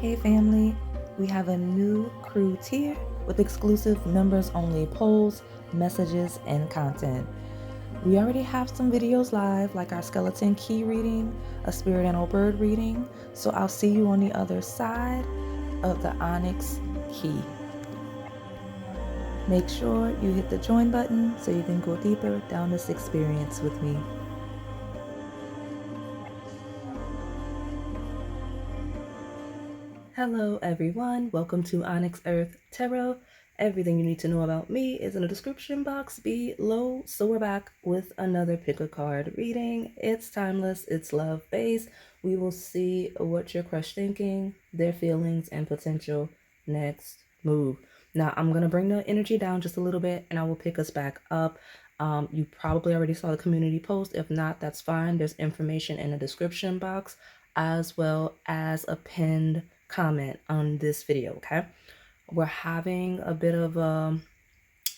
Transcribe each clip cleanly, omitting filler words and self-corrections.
Hey family, we have a new crew tier with exclusive members only polls, messages, and content. We already have some videos live, like our skeleton key reading, a spirit animal bird reading, so I'll see you on the other side of the Onyx key. Make sure you hit the join button so you can go deeper down this experience with me. Hello everyone, welcome to Onyx Earth Tarot. Everything you need to know about me is in the description box below. So we're back with another pick a card reading. It's timeless, it's love based. We will see what your crush thinking, their feelings, and potential next move. Now I'm gonna bring the energy down just a little bit and I will pick us back up. You probably already saw the community post. If not, that's fine. There's information in the description box as well as a pinned comment on this video. Okay, we're having a bit of a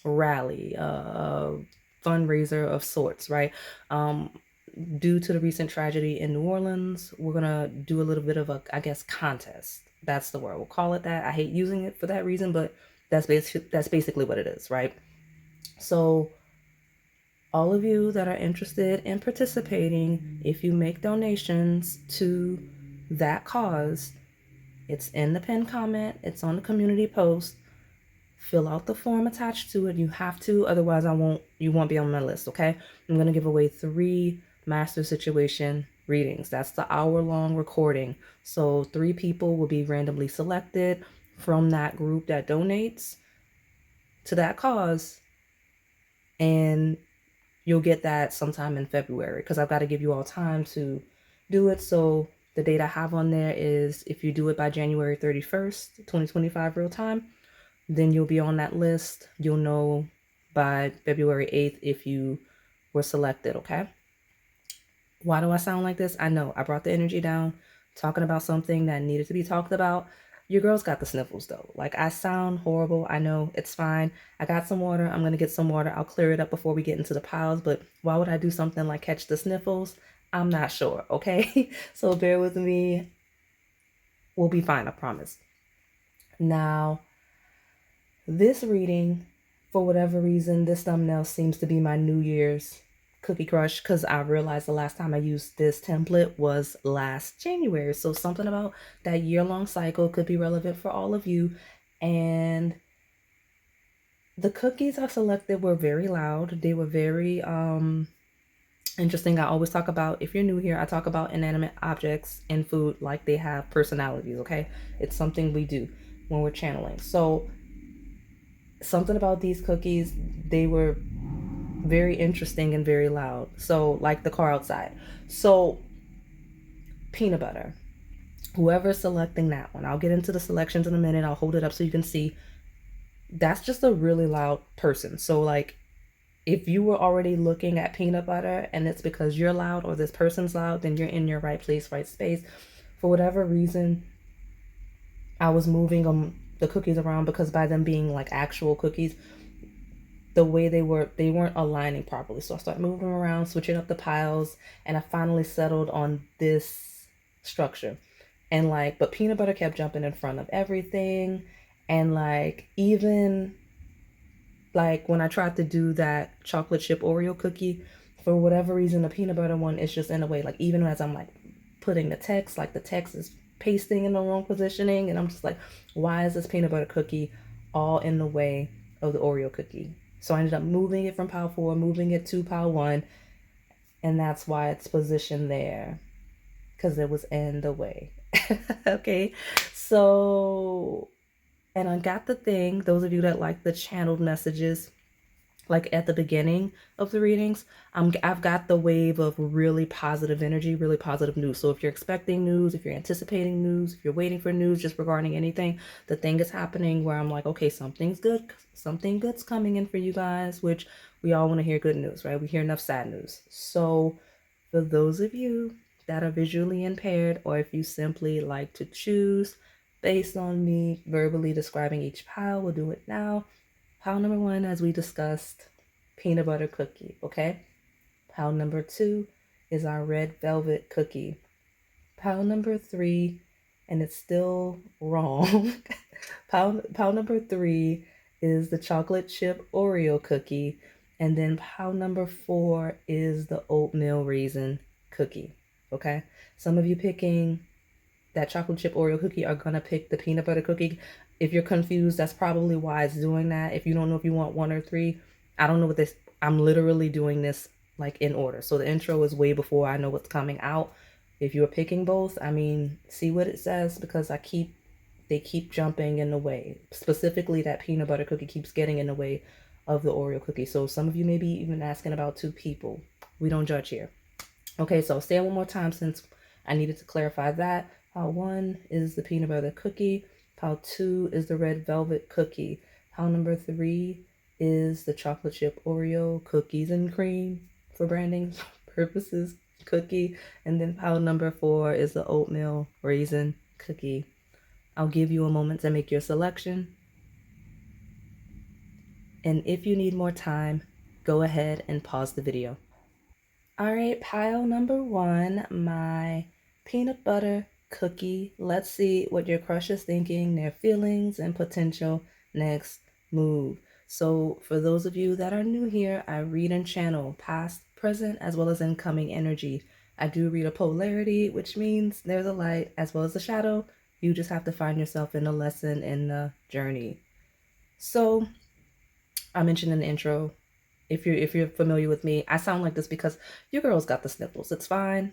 rally, a fundraiser of sorts, right? Due to the recent tragedy in New Orleans, we're gonna do a little bit of a, I guess, contest. That's the word. We'll call it that. I hate using it for that reason, but that's basically what it is, right? So all of you that are interested in participating, if you make donations to that cause, it's in the pinned comment, it's on the community post. Fill out the form attached to it. You have to, otherwise you won't be on my list, okay? I'm going to give away 3 master situation readings. That's the hour-long recording. So 3 people will be randomly selected from that group that donates to that cause, and you'll get that sometime in February because I've got to give you all time to do it. So the date I have on there is if you do it by January 31st, 2025 real time, then you'll be on that list. You'll know by February 8th if you were selected, okay? Why do I sound like this? I know I brought the energy down, talking about something that needed to be talked about. Your girl's got the sniffles though. Like, I sound horrible. I know, it's fine. I got some water. I'm going to get some water. I'll clear it up before we get into the piles. But why would I do something like catch the sniffles? I'm not sure. Okay. So bear with me. We'll be fine. I promise. Now, this reading, for whatever reason, this thumbnail seems to be my New Year's cookie crush because I realized the last time I used this template was last January. So something about that year-long cycle could be relevant for all of you. And the cookies I selected were very loud. They were very interesting. I always talk about, if you're new here, I talk about inanimate objects and food like they have personalities, okay? It's something we do when we're channeling. So something about these cookies, they were very interesting and very loud. So like the car outside. So peanut butter, whoever's selecting that one, I'll get into the selections in a minute. I'll hold it up so you can see. That's just a really loud person. So like, if you were already looking at peanut butter and it's because you're loud or this person's loud, then you're in your right place, right space. For whatever reason, I was moving the cookies around because by them being like actual cookies, the way they weren't aligning properly. So I started moving them around, switching up the piles, and I finally settled on this structure. And like, but peanut butter kept jumping in front of everything. And like, even like when I tried to do that chocolate chip Oreo cookie, for whatever reason, the peanut butter one is just in the way. Like, even as I'm like putting the text, like the text is pasting in the wrong positioning. And I'm just like, why is this peanut butter cookie all in the way of the Oreo cookie? So I ended up moving it from pile 4, moving it to pile 1. And that's why it's positioned there, because it was in the way. Okay. So, and I got the thing, those of you that like the channeled messages, like at the beginning of the readings, I've got the wave of really positive energy, really positive news. So if you're expecting news, if you're anticipating news, if you're waiting for news just regarding anything, the thing is happening where I'm like, okay, something's good. Something good's coming in for you guys, which we all want to hear good news, right? We hear enough sad news. So for those of you that are visually impaired, or if you simply like to choose based on me verbally describing each pile, we'll do it now. Pile number 1, as we discussed, peanut butter cookie, okay? Pile number 2 is our red velvet cookie. Pile number 3 and it's still wrong. Pile number 3 is the chocolate chip Oreo cookie, and then pile number 4 is the oatmeal raisin cookie. Okay, some of you picking that chocolate chip Oreo cookie are gonna pick the peanut butter cookie. If you're confused, that's probably why it's doing that. If you don't know if you want 1 or 3, I don't know what this. I'm literally doing this like in order. So the intro is way before I know what's coming out. If you're picking both, I mean, see what it says, because they keep jumping in the way. Specifically, that peanut butter cookie keeps getting in the way of the Oreo cookie. So some of you may be even asking about 2 people. We don't judge here. Okay, so I'll say it one more time since I needed to clarify that. Pile 1 is the peanut butter cookie. Pile 2 is the red velvet cookie. Pile number 3 is the chocolate chip Oreo cookies and cream for branding purposes cookie. And then pile number 4 is the oatmeal raisin cookie. I'll give you a moment to make your selection. And if you need more time, go ahead and pause the video. All right, pile number 1, my peanut butter cookie. Let's see what your crush is thinking, their feelings, and potential next move. So for those of you that are new here, I read and channel past, present, as well as incoming energy. I do read a polarity, which means there's a light as well as a shadow. You just have to find yourself in the lesson, in the journey. So I mentioned in the intro, if you're familiar with me, I sound like this because your girl's got the sniffles. It's fine.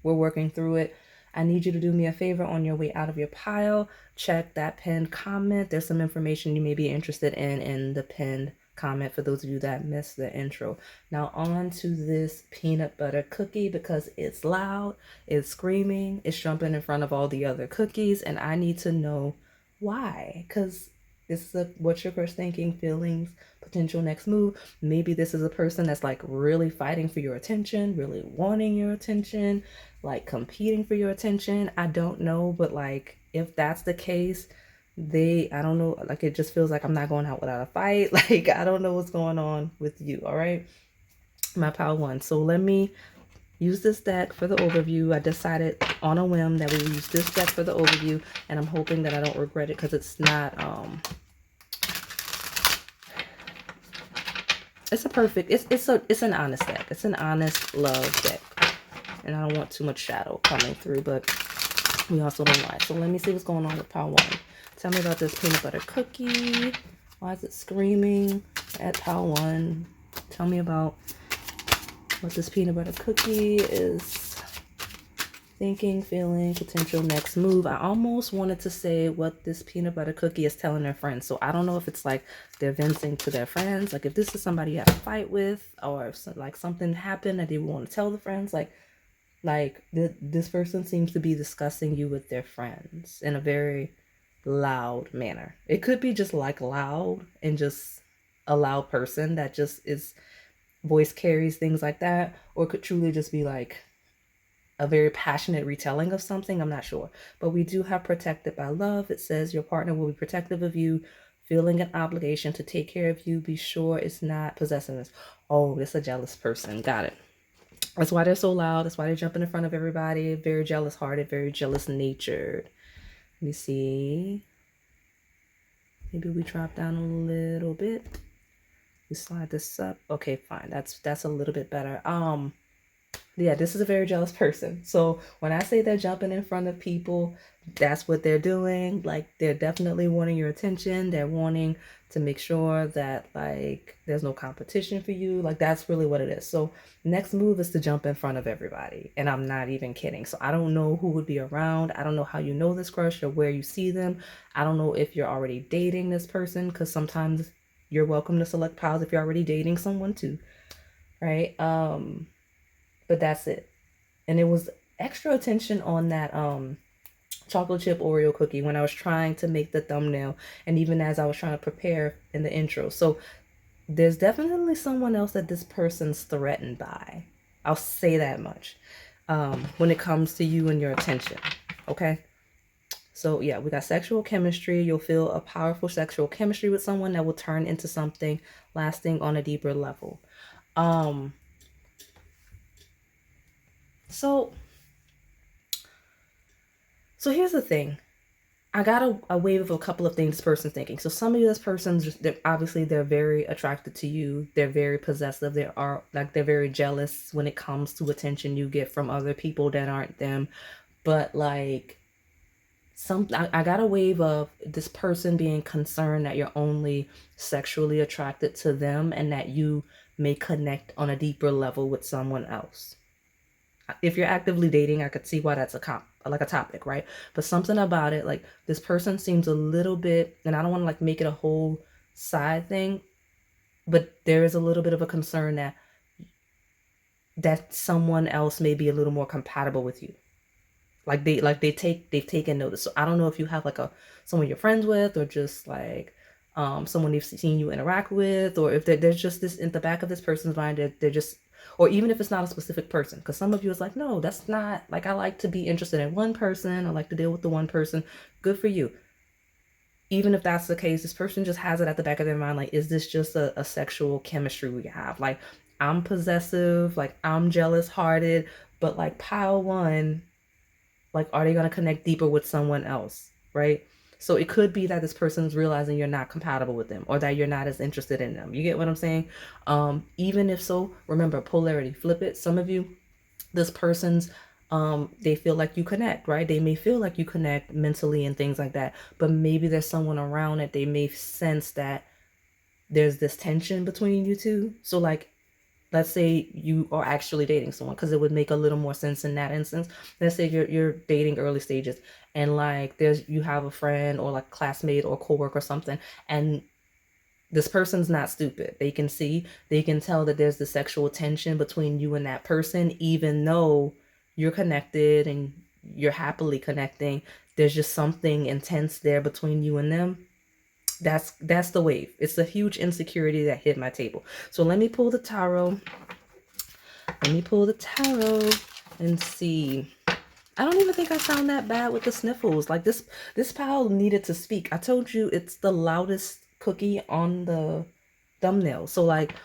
We're working through it. I need you to do me a favor on your way out of your pile. Check that pinned comment. There's some information you may be interested in the pinned comment for those of you that missed the intro. Now on to this peanut butter cookie, because it's loud, it's screaming, it's jumping in front of all the other cookies, and I need to know why. Because this is what's your first thinking, feelings, potential next move. Maybe this is a person that's like really fighting for your attention, really wanting your attention, like competing for your attention. I don't know, but like if that's the case, I don't know, like it just feels like I'm not going out without a fight. Like I don't know what's going on with you. All right, my pile 1. So let me use this deck for the overview. I decided on a whim that we use this deck for the overview, and I'm hoping that I don't regret it, because it's not it's an honest deck. It's an honest love deck, and I don't want too much shadow coming through, but we also don't lie. So let me see what's going on with pile 1. Tell me about this peanut butter cookie. Why is it screaming at pile 1? Tell me about what this peanut butter cookie is thinking, feeling, potential next move. I almost wanted to say what this peanut butter cookie is telling their friends. So I don't know if it's like they're venting to their friends. Like if this is somebody you have a fight with, or if like something happened that they want to tell the friends, this person seems to be discussing you with their friends in a very loud manner. It could be just like loud and just a loud person that just is voice carries things like that, or it could truly just be like a very passionate retelling of something. I'm not sure, but we do have protected by love. It says your partner will be protective of you, feeling an obligation to take care of you. Be sure it's not possessiveness. Oh, it's a jealous person. Got it. That's why they're so loud. That's why they're jumping in front of everybody. Very jealous hearted, very jealous natured. Let me see. Maybe we drop down a little bit. We slide this up. Okay, fine. That's a little bit better. Yeah, this is a very jealous person. So when I say they're jumping in front of people, that's what they're doing. Like they're definitely wanting your attention. They're wanting to make sure that like there's no competition for you. Like that's really what it is. So next move is to jump in front of everybody. And I'm not even kidding. So I don't know who would be around. I don't know how you know this crush or where you see them. I don't know if you're already dating this person, because sometimes you're welcome to select piles if you're already dating someone too. Right? But that's it. And it was extra attention on that chocolate chip Oreo cookie when I was trying to make the thumbnail, and even as I was trying to prepare in the intro. So there's definitely someone else that this person's threatened by. I'll say that much when it comes to you and your attention. Okay. So yeah, we got sexual chemistry. You'll feel a powerful sexual chemistry with someone that will turn into something lasting on a deeper level. So So here's the thing. I got a wave of a couple of things this person's thinking. So some of you, this person's just, they're very attracted to you. They're very possessive. They're very jealous when it comes to attention you get from other people that aren't them. But like I got a wave of this person being concerned that you're only sexually attracted to them and that you may connect on a deeper level with someone else. If you're actively dating, I could see why that's a topic, right? But something about it, like this person seems a little bit, and I don't want to like make it a whole side thing, but there is a little bit of a concern that someone else may be a little more compatible with you. They've taken notice. So I don't know if you have like someone you're friends with, or just like someone they've seen you interact with, or if there's just this in the back of this person's mind that they're just, or even if it's not a specific person, because some of you is like, no, that's not, like, I like to be interested in one person, I like to deal with the one person. Good for you. Even if that's the case, this person just has it at the back of their mind, like, is this just a sexual chemistry we have? Like, I'm possessive, like, I'm jealous hearted, but like pile one, like, are they going to connect deeper with someone else, right? So it could be that this person's realizing you're not compatible with them, or that you're not as interested in them. You get what I'm saying? Even if so, remember, polarity, flip it. Some of you, this person's, they feel like you connect, right? They may feel like you connect mentally and things like that, but maybe there's someone around that they may sense that there's this tension between you two. So like, let's say you are actually dating someone, because it would make a little more sense in that instance. Let's say you're dating early stages, and like you have a friend or like classmate or coworker or something, and this person's not stupid. They can tell that there's the sexual tension between you and that person, even though you're connected and you're happily connecting. There's just something intense there between you and them. That's the wave. It's a huge insecurity that hit my table. So let me pull the tarot. And see. I don't even think I sound that bad with the sniffles. Like this pile needed to speak. I told you it's the loudest cookie on the thumbnail. So like,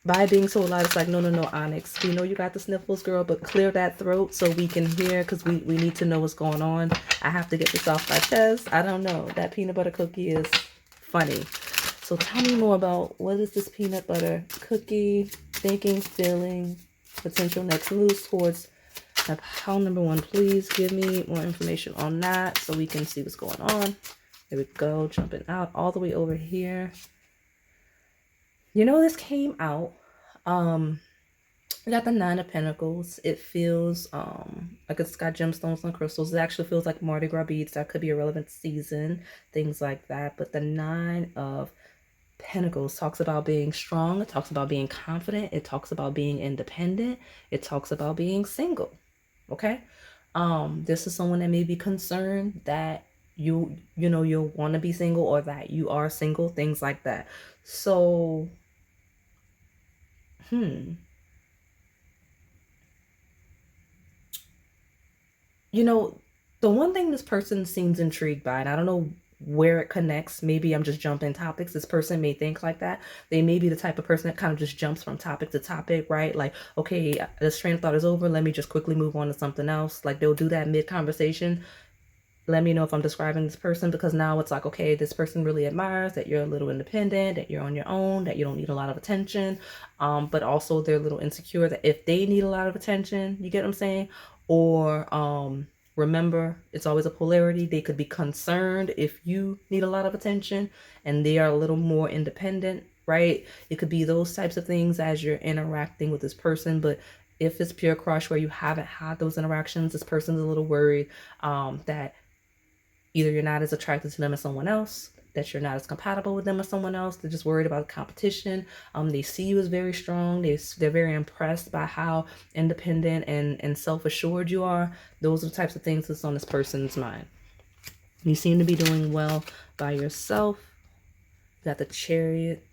by being so loud, it's like, no, Onyx, we know you got the sniffles, girl, but clear that throat so we can hear, because we need to know what's going on. I have to get this off my chest. I don't know. That peanut butter cookie is funny. So tell me more about, what is this peanut butter cookie? Thinking, feeling, potential next moves towards my pile number one. Please give me more information on that so we can see what's going on. There we go. Jumping out all the way over here. You know, this came out. We got the Nine of Pentacles. It feels like it's got gemstones and crystals. It actually feels like Mardi Gras beads. That could be a relevant season, things like that. But the Nine of Pentacles talks about being strong. It talks about being confident. It talks about being independent. It talks about being single. Okay? This is someone that may be concerned that you'll want to be single, or that you are single, things like that. So the one thing this person seems intrigued by, and I don't know where it connects, maybe I'm just jumping topics. This person may think like that. They may be the type of person that kind of just jumps from topic to topic, right? Like, okay, this train of thought is over, let me just quickly move on to something else. Like, they'll do that mid-conversation. Let me know if I'm describing this person, because now it's like, okay, this person really admires that you're a little independent, that you're on your own, that you don't need a lot of attention. But also they're a little insecure that if they need a lot of attention, you get what I'm saying? Or remember, it's always a polarity. They could be concerned if you need a lot of attention and they are a little more independent, right? It could be those types of things as you're interacting with this person. But if it's pure crush where you haven't had those interactions, this person's a little worried that either you're not as attracted to them as someone else, that you're not as compatible with them as someone else. They're just worried about competition. They see you as very strong. They're very impressed by how independent and self-assured you are. Those are the types of things that's on this person's mind. You seem to be doing well by yourself. You got the Chariot.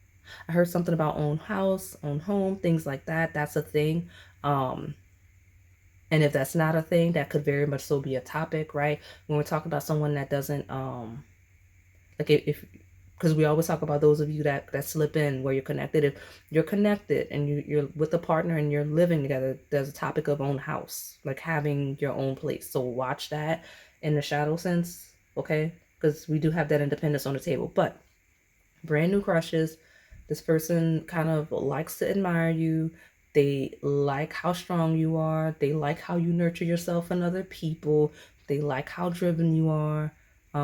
I heard something about own house, own home, things like that. That's a thing. And if that's not a thing, that could very much so be a topic, right? When we're talking about someone that doesn't, like if because we always talk about those of you that slip in where you're connected. If you're connected and you're with a partner and you're living together, there's a topic of own house, like having your own place. So watch that in the shadow sense, okay? Because we do have that independence on the table. But brand new crushes, this person kind of likes to admire you. They like how strong you are. They like how you nurture yourself and other people. They like how driven you are.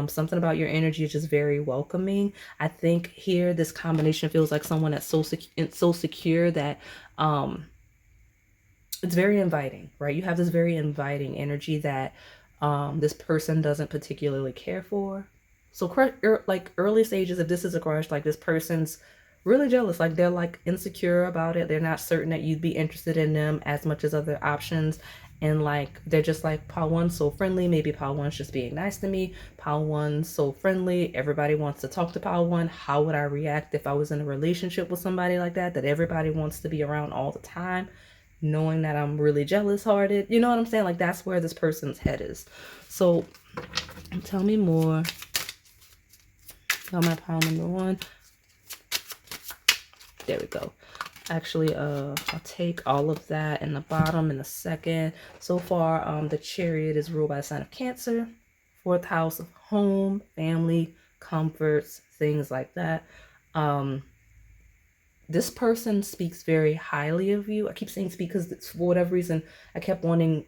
Something about your energy is just very welcoming. I think here this combination feels like someone that's so secure that it's very inviting, right? You have this very inviting energy that this person doesn't particularly care for. So like early stages, if this is a crush, like this person's really jealous, like they're like insecure about it. They're not certain that you'd be interested in them as much as other options. And like they're just like, Pal One's so friendly, maybe Pal One's just being nice to me. Pal One's so friendly, everybody wants to talk to Pal One. How would I react if I was in a relationship with somebody like that everybody wants to be around all the time, knowing that I'm really jealous hearted? You know what I'm saying? Like that's where this person's head is. So tell me more about my pile number one. There we go. Actually, I'll take all of that in the bottom in a second. So far, the Chariot is ruled by the sign of Cancer. Fourth house of home, family, comforts, things like that. This person speaks very highly of you. I keep saying speak because for whatever reason, I kept wanting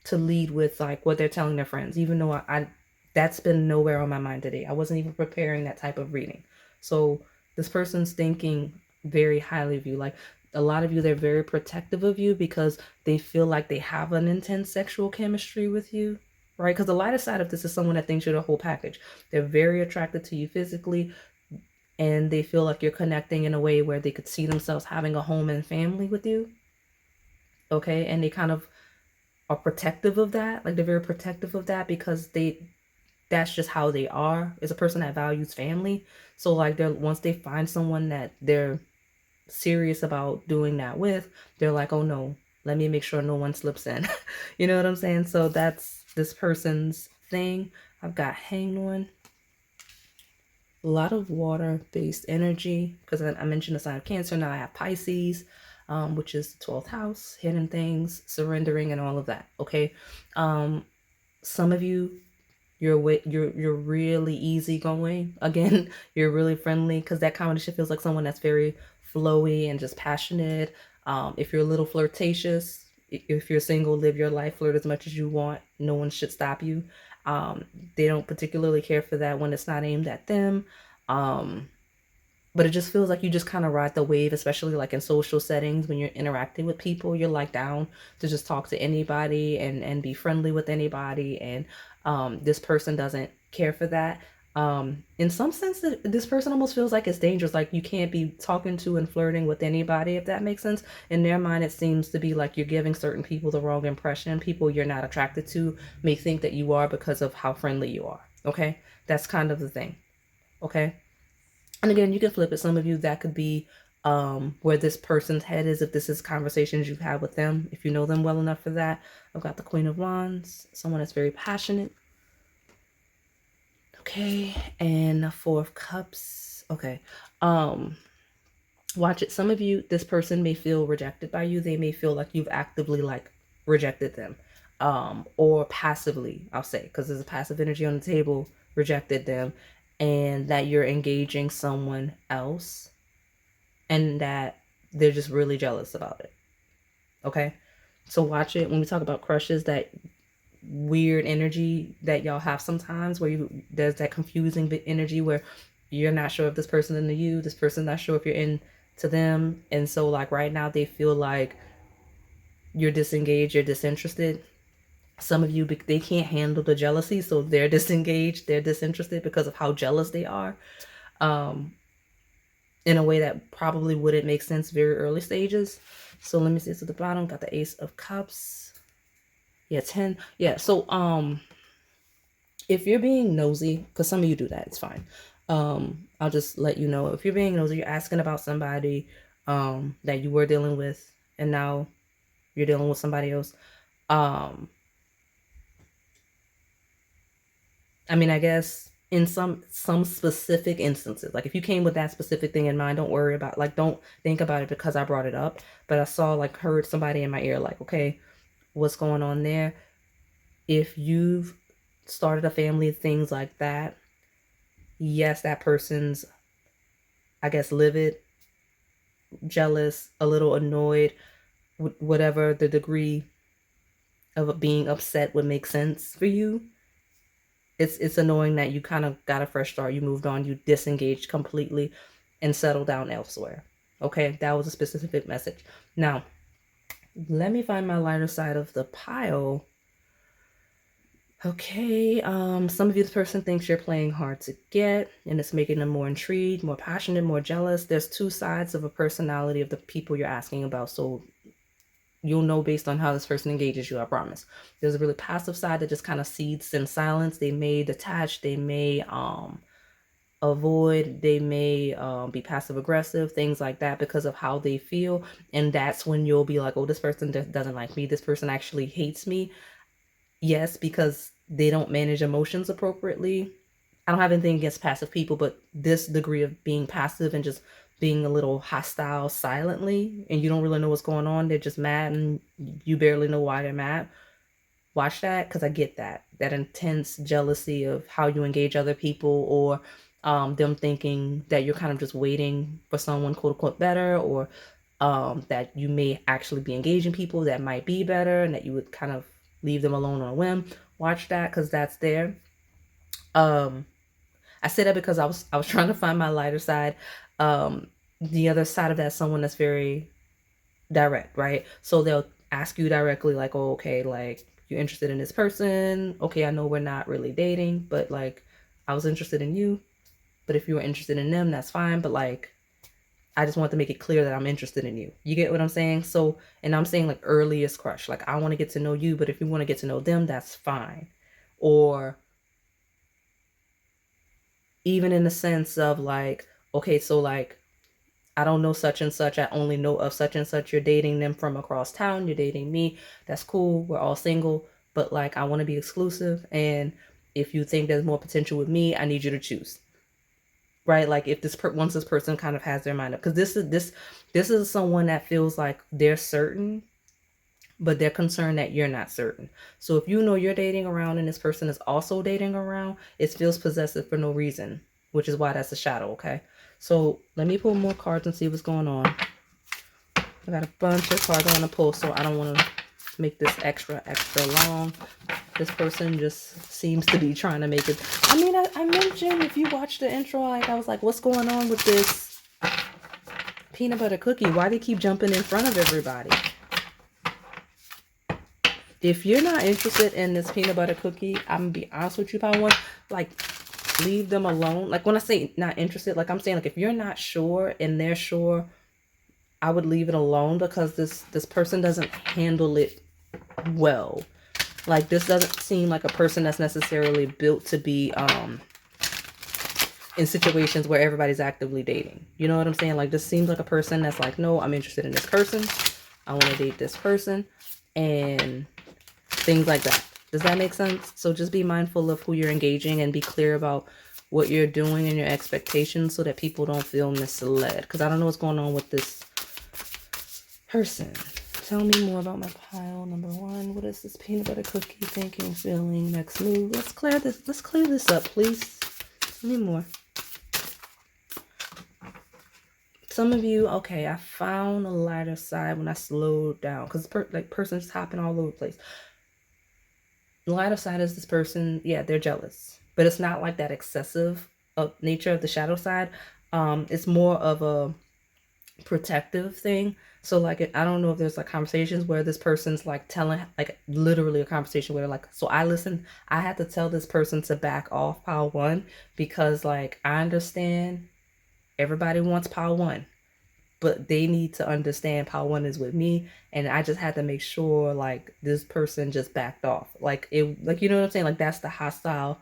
to lead with like what they're telling their friends, even though I that's been nowhere on my mind today. I wasn't even preparing that type of reading. So this person's thinking very highly of you. Like a lot of you, they're very protective of you because they feel like they have an intense sexual chemistry with you, right? Because the lighter side of this is someone that thinks you're the whole package. They're very attracted to you physically, and they feel like you're connecting in a way where they could see themselves having a home and family with you. Okay, and they kind of are protective of that. Like they're very protective of that because that's just how they are. Is a person that values family. So like they're once they find someone that they're serious about doing that with, they're like, oh no, let me make sure no one slips in. You know what I'm saying? So that's this person's thing. I've got Hanged One. A lot of water-based energy because I mentioned the sign of Cancer. Now I have Pisces, which is the 12th house, hidden things, surrendering, and all of that. Okay, some of you, you're really easygoing. Again, you're really friendly because that combination feels like someone that's very flowy and just passionate. If you're a little flirtatious, if you're single, live your life, flirt as much as you want. No one should stop you. They don't particularly care for that when it's not aimed at them. But it just feels like you just kind of ride the wave, especially like in social settings when you're interacting with people. You're like down to just talk to anybody and be friendly with anybody. And this person doesn't care for that. In some sense, this person almost feels like it's dangerous. Like you can't be talking to and flirting with anybody, if that makes sense. In their mind, it seems to be like you're giving certain people the wrong impression. People you're not attracted to may think that you are because of how friendly you are. Okay, that's kind of the thing. Okay. And again, you can flip it. Some of you, that could be where this person's head is, if this is conversations you've had with them, if you know them well enough for that. I've got the Queen of Wands, someone that's very passionate. Okay, and the Four of Cups. Okay. Watch it. Some of you, this person may feel rejected by you. They may feel like you've actively like rejected them. Or passively, I'll say, because there's a passive energy on the table, rejected them, and that you're engaging someone else and that they're just really jealous about it. Okay? So watch it when we talk about crushes, that weird energy that y'all have sometimes where there's that confusing energy where you're not sure if this person's into you, this person's not sure if you're into them. And so like right now they feel like you're disengaged, you're disinterested. Some of you, they can't handle the jealousy, so they're disengaged, they're disinterested because of how jealous they are, in a way that probably wouldn't make sense very early stages. So let me see. So at the bottom, got the Ace of Cups. Yeah, 10. Yeah, so if you're being nosy, because some of you do that, it's fine. I'll just let you know. If you're being nosy, you're asking about somebody that you were dealing with, and now you're dealing with somebody else. I mean, I guess in some specific instances. Like if you came with that specific thing in mind, don't worry about, like, don't think about it because I brought it up. But I saw, like, heard somebody in my ear, like, okay, what's going on there? If you've started a family, things like that, yes, that person's, I guess, livid, jealous, a little annoyed, whatever the degree of being upset would make sense for you. It's annoying that you kind of got a fresh start, you moved on, you disengaged completely and settled down elsewhere. Okay, that was a specific message. Now, let me find my lighter side of the pile. Okay, some of you, this person thinks you're playing hard to get, and it's making them more intrigued, more passionate, more jealous. There's two sides of a personality of the people you're asking about, so you'll know based on how this person engages you, I promise. There's a really passive side that just kind of seeds in silence. They may detach, they may avoid, they may be passive aggressive, things like that, because of how they feel. And that's when you'll be like, oh, this person doesn't like me, this person actually hates me. Yes, because they don't manage emotions appropriately. I don't have anything against passive people, but this degree of being passive and just being a little hostile silently, and you don't really know what's going on, they're just mad and you barely know why they're mad. Watch that, because I get that intense jealousy of how you engage other people, or them thinking that you're kind of just waiting for someone quote unquote better, or that you may actually be engaging people that might be better and that you would kind of leave them alone on a whim. Watch that, because that's there. I say that because I was trying to find my lighter side. The other side of that is someone that's very direct, right? So they'll ask you directly, like, oh, okay, like, you're interested in this person. Okay, I know we're not really dating, but like, I was interested in you. But if you were interested in them, that's fine. But like, I just want to make it clear that I'm interested in you. You get what I'm saying? So, and I'm saying like earliest crush. Like, I want to get to know you, but if you want to get to know them, that's fine. Or even in the sense of like, okay, so like, I don't know such and such, I only know of such and such, you're dating them from across town, you're dating me, that's cool, we're all single, but like, I want to be exclusive, and if you think there's more potential with me, I need you to choose. Right? Like, if once this person kind of has their mind up, because this is someone that feels like they're certain, but they're concerned that you're not certain. So if you know you're dating around and this person is also dating around, it feels possessive for no reason, which is why that's a shadow. Okay, so let me pull more cards and see what's going on. I got a bunch of cards I want to pull, so I don't want to make this extra long. This person just seems to be trying to make it. I mean, I mentioned, if you watched the intro, like, I was like, what's going on with this peanut butter cookie? Why do they keep jumping in front of everybody? If you're not interested in this peanut butter cookie, I'm gonna be honest with you, Power One, like, leave them alone. Like, when I say not interested, like, I'm saying, like, if you're not sure and they're sure, I would leave it alone, because this person doesn't handle it well. Like, this doesn't seem like a person that's necessarily built to be in situations where everybody's actively dating. You know what I'm saying? Like, this seems like a person that's like, no, I'm interested in this person, I want to date this person, and things like that. Does that make sense? So just be mindful of who you're engaging and be clear about what you're doing and your expectations, so that people don't feel misled. Because I don't know what's going on with this person. Tell me more about my pile. Number one, what is this peanut butter cookie thinking, feeling, next move? Let's clear this up, please. Tell me more. Some of you, okay, I found a lighter side when I slowed down, because person's hopping all over the place. The lighter side is this person, yeah, they're jealous, but it's not like that excessive nature of the shadow side. It's more of a protective thing. So like, I don't know if there's like conversations where this person's like telling, like, literally a conversation where like, so I had to tell this person to back off, Pile One, because like, I understand everybody wants Pile One, but they need to understand Pile One is with me, and I just had to make sure like this person just backed off. Like, it, like, you know what I'm saying? Like, that's the hostile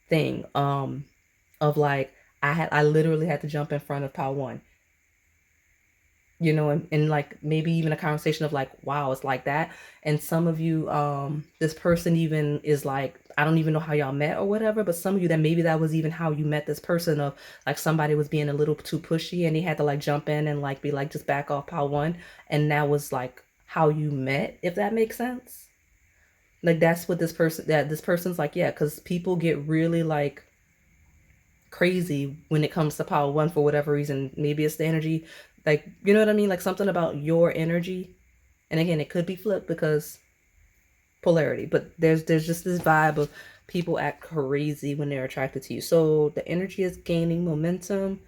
thing of like, I literally had to jump in front of Pile One. you know, and like maybe even a conversation of like, wow, it's like that. And some of you, this person even is like, I don't even know how y'all met or whatever, but some of you that maybe that was even how you met this person, of like somebody was being a little too pushy and he had to like jump in and like be like, just back off, pile one. And that was like how you met, if that makes sense. Like that's what this person's like, yeah, because people get really like crazy when it comes to power one for whatever reason. Maybe it's the energy, like, you know what I mean, like something about your energy. And again, it could be flipped because polarity, but there's just this vibe of people act crazy when they're attracted to you. So the energy is gaining momentum,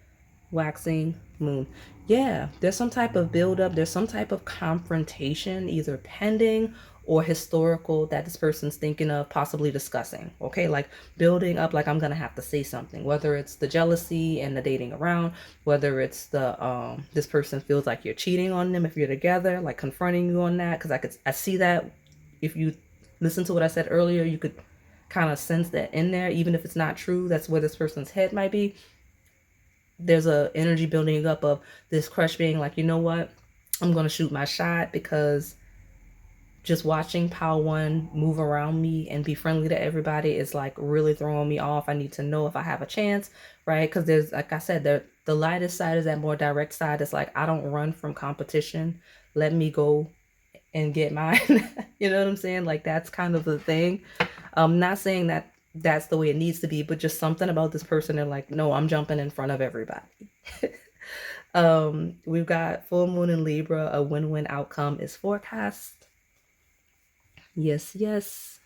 waxing moon. Yeah, there's some type of buildup, there's some type of confrontation, either pending or historical, that this person's thinking of possibly discussing. Okay, like building up, like I'm gonna have to say something, whether it's the jealousy and the dating around, whether it's the this person feels like you're cheating on them if you're together, like confronting you on that. Because I see that. If you listen to what I said earlier, you could kind of sense that in there, even if it's not true. That's where this person's head might be. There's a energy building up of this crush being like, you know what, I'm gonna shoot my shot, because just watching Power One move around me and be friendly to everybody is like really throwing me off. I need to know if I have a chance, right? Because there's, like I said, the lightest side is that more direct side. It's like, I don't run from competition. Let me go and get mine. You know what I'm saying? Like that's kind of the thing. I'm not saying that that's the way it needs to be, but just something about this person. They're like, no, I'm jumping in front of everybody. We've got full moon in Libra. A win-win outcome is forecast. Yes, yes.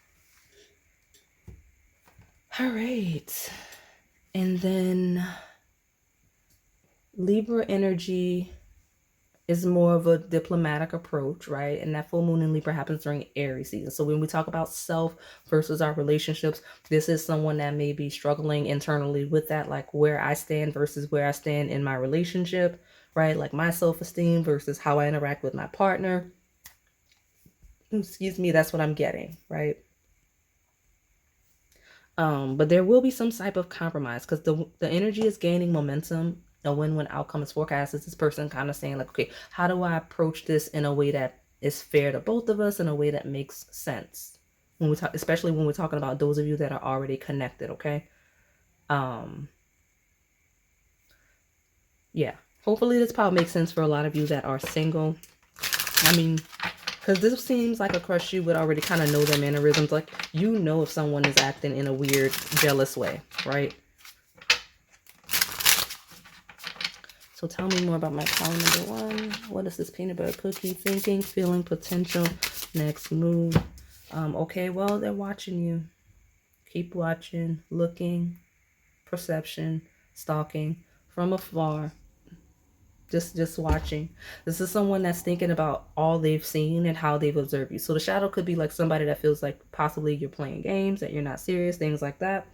All right. And then Libra energy is more of a diplomatic approach, right? And that full moon in Libra happens during Aries season. So when we talk about self versus our relationships, this is someone that may be struggling internally with that, like where I stand versus where I stand in my relationship, right? Like my self-esteem versus how I interact with my partner. Excuse me, that's what I'm getting, right? But there will be some type of compromise, because the energy is gaining momentum. A win-win outcome is forecast. Is this person kind of saying like, okay, how do I approach this in a way that is fair to both of us, in a way that makes sense? When we talk, especially when we're talking about those of you that are already connected, okay? Yeah. Hopefully this probably makes sense for a lot of you that are single. I mean, because this seems like a crush you would already kind of know their mannerisms. Like, you know if someone is acting in a weird, jealous way, right? So tell me more about my call number one. What is this peanut butter cookie thinking, feeling, potential, next move? Okay, well, they're watching you. Keep watching, looking, perception, stalking from afar. Just watching. This is someone that's thinking about all they've seen and how they've observed you. So the shadow could be like somebody that feels like possibly you're playing games, that you're not serious, things like that.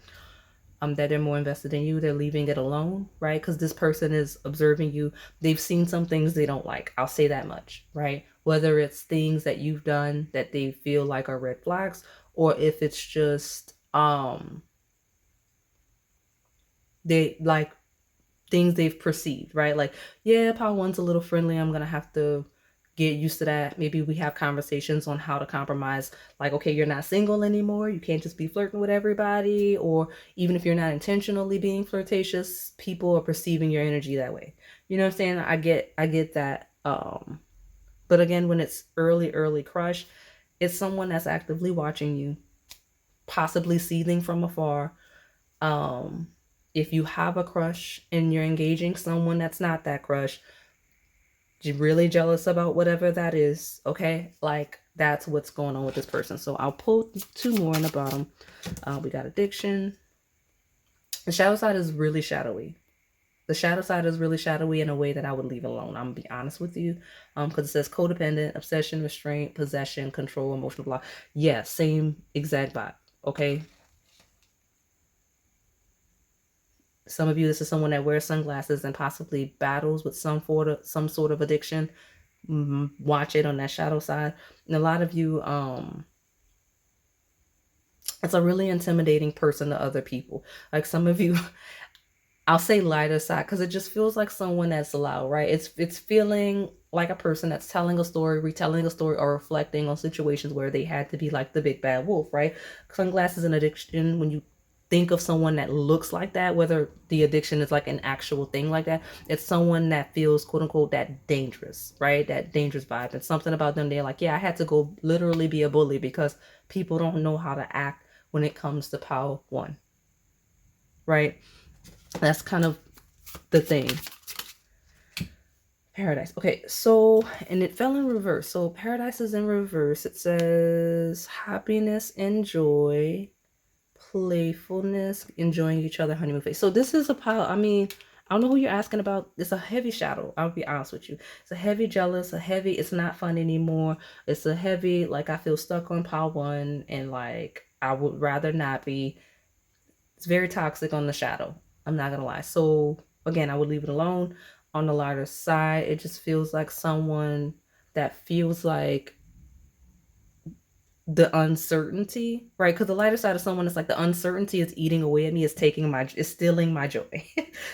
That they're more invested in you. They're leaving it alone, right? Because this person is observing you. They've seen some things they don't like. I'll say that much, right? Whether it's things that you've done that they feel like are red flags, or if it's just they like things they've perceived, right? Like, yeah, Power One's a little friendly. I'm gonna have to get used to that. Maybe we have conversations on how to compromise. Like, okay, you're not single anymore. You can't just be flirting with everybody. Or even if you're not intentionally being flirtatious, people are perceiving your energy that way. You know what I'm saying? I get that. But again, when it's early crush, it's someone that's actively watching you, possibly seething from afar. If you have a crush and you're engaging someone that's not that crush, you're really jealous about whatever that is, okay? Like, that's what's going on with this person. So I'll pull two more in the bottom. We got addiction. The shadow side is really shadowy. The shadow side is really shadowy in a way that I would leave alone. I'm gonna be honest with you. Because it says codependent, obsession, restraint, possession, control, emotional block. Yeah, same exact vibe, okay? Some of you, this is someone that wears sunglasses and possibly battles with some sort of addiction. Watch it on that shadow side. And a lot of you, it's a really intimidating person to other people. Like some of you, I'll say lighter side because it just feels like someone that's loud, right? It's feeling like a person that's telling a story, retelling a story, or reflecting on situations where they had to be like the big bad wolf, right? Sunglasses and addiction, when you think of someone that looks like that, whether the addiction is like an actual thing like that, it's someone that feels quote unquote that dangerous, right? That dangerous vibe. And something about them, they're like, yeah, I had to go literally be a bully because people don't know how to act when it comes to power one, right? That's kind of the thing. Paradise. Okay, so, and it fell in reverse. So paradise is in reverse. It says happiness and joy, playfulness, enjoying each other, honeymoon phase. So this is a pile. I mean, I don't know who you're asking about. It's a heavy shadow. I'll be honest with you. It's a heavy jealous, a heavy, it's not fun anymore. It's a heavy, like I feel stuck on pile one and like I would rather not be. It's very toxic on the shadow. I'm not gonna lie. So again, I would leave it alone. On the lighter side, it just feels like someone that feels like the uncertainty, right? Because the lighter side of someone is like the uncertainty is eating away at me, is stealing my joy.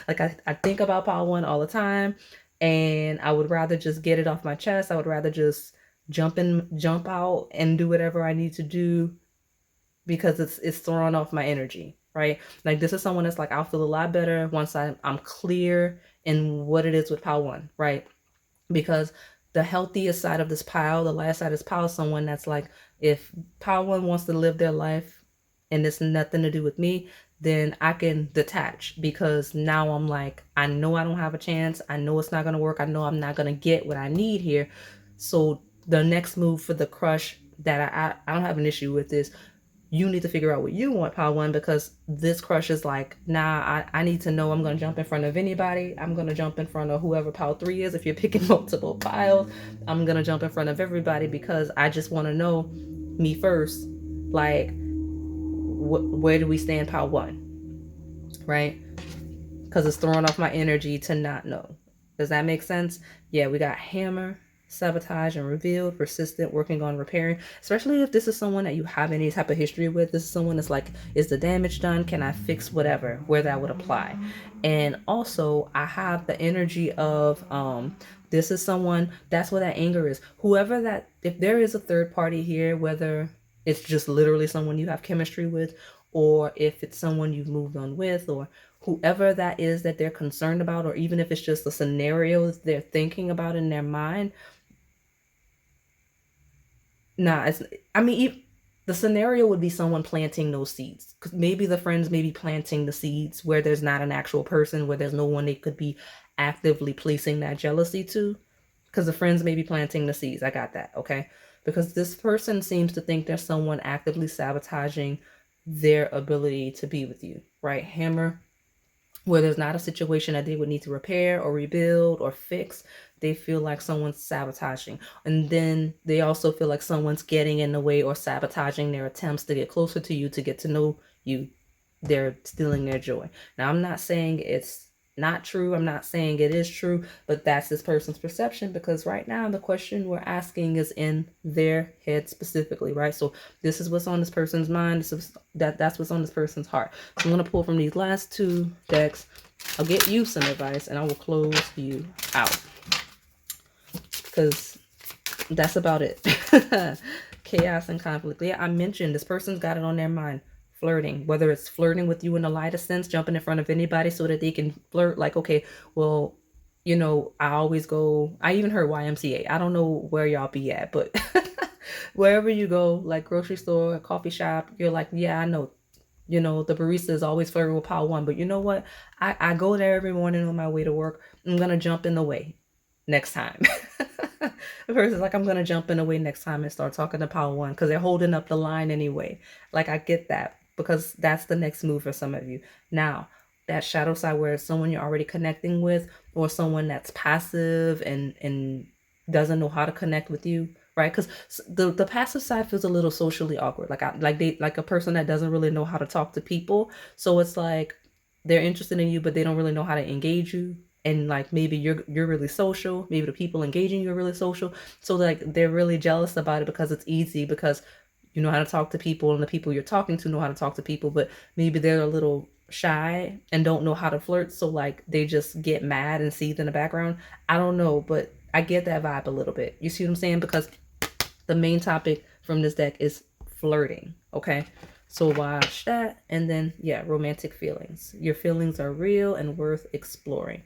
Like I think about power one all the time, and I would rather just get it off my chest. I would rather just jump out and do whatever I need to do because it's throwing off my energy, right? Like this is someone that's like I'll feel a lot better once I'm clear in what it is with pile one, right? Because the healthiest side of this pile, the last side of this pile, is someone that's like, if pile one wants to live their life and it's nothing to do with me, then I can detach because now I'm like, I know I don't have a chance. I know it's not going to work. I know I'm not going to get what I need here. So the next move for the crush that I don't have an issue with this, you need to figure out what you want, pile one, because this crush is like, nah, I need to know. I'm going to jump in front of anybody. I'm going to jump in front of whoever pile three is. If you're picking multiple piles, I'm going to jump in front of everybody because I just want to know me first. Like, where do we stand, pile one? Right? Because it's throwing off my energy to not know. Does that make sense? Yeah, we got hammer, sabotage, and revealed, persistent, working on repairing. Especially if this is someone that you have any type of history with. This is someone that's like, is the damage done? Can I fix whatever? Where that would apply. And also, I have the energy of this is someone, that's where that anger is. Whoever that, if there is a third party here, whether it's just literally someone you have chemistry with, or if it's someone you've moved on with, or whoever that is that they're concerned about, or even if it's just the scenarios they're thinking about in their mind. Nah, the scenario would be someone planting those seeds. Because maybe the friends may be planting the seeds where there's not an actual person, where there's no one they could be actively placing that jealousy to. Because the friends may be planting the seeds. I got that, okay? Because this person seems to think there's someone actively sabotaging their ability to be with you, right? Hammer, where there's not a situation that they would need to repair or rebuild or fix. They feel like someone's sabotaging. And then they also feel like someone's getting in the way or sabotaging their attempts to get closer to you, to get to know you. They're stealing their joy. Now, I'm not saying it's not true. I'm not saying it is true, but that's this person's perception, because right now the question we're asking is in their head specifically, right? So this is what's on this person's mind. That's what's on this person's heart. So I'm going to pull from these last two decks. I'll get you some advice and I will close you out, because that's about it. Chaos and conflict. Yeah, I mentioned this person's got it on their mind. Flirting, whether it's flirting with you in the lightest sense, jumping in front of anybody so that they can flirt. Like, okay, well, I even heard YMCA. I don't know where y'all be at, but wherever you go, like grocery store, coffee shop, you're like, yeah, I know. The barista is always flirting with pile one, but you know what? I go there every morning on my way to work. I'm going to jump in the way next time. The person's like, I'm going to jump in the way next time and start talking to pile one because they're holding up the line anyway. Like, I get that, because that's the next move for some of you. Now, that shadow side where it's someone you're already connecting with, or someone that's passive and doesn't know how to connect with you, right? Because the passive side feels a little socially awkward, like a person that doesn't really know how to talk to people. So it's like they're interested in you, but they don't really know how to engage you. And like maybe you're really social, maybe the people engaging you are really social, so like they're really jealous about it because it's easy, because you know how to talk to people and the people you're talking to know how to talk to people, but maybe they're a little shy and don't know how to flirt, so like they just get mad and seethe in the background. I don't know, but I get that vibe a little bit. You see what I'm saying? Because the main topic from this deck is flirting, okay? So watch that. And then, yeah, romantic feelings. Your feelings are real and worth exploring.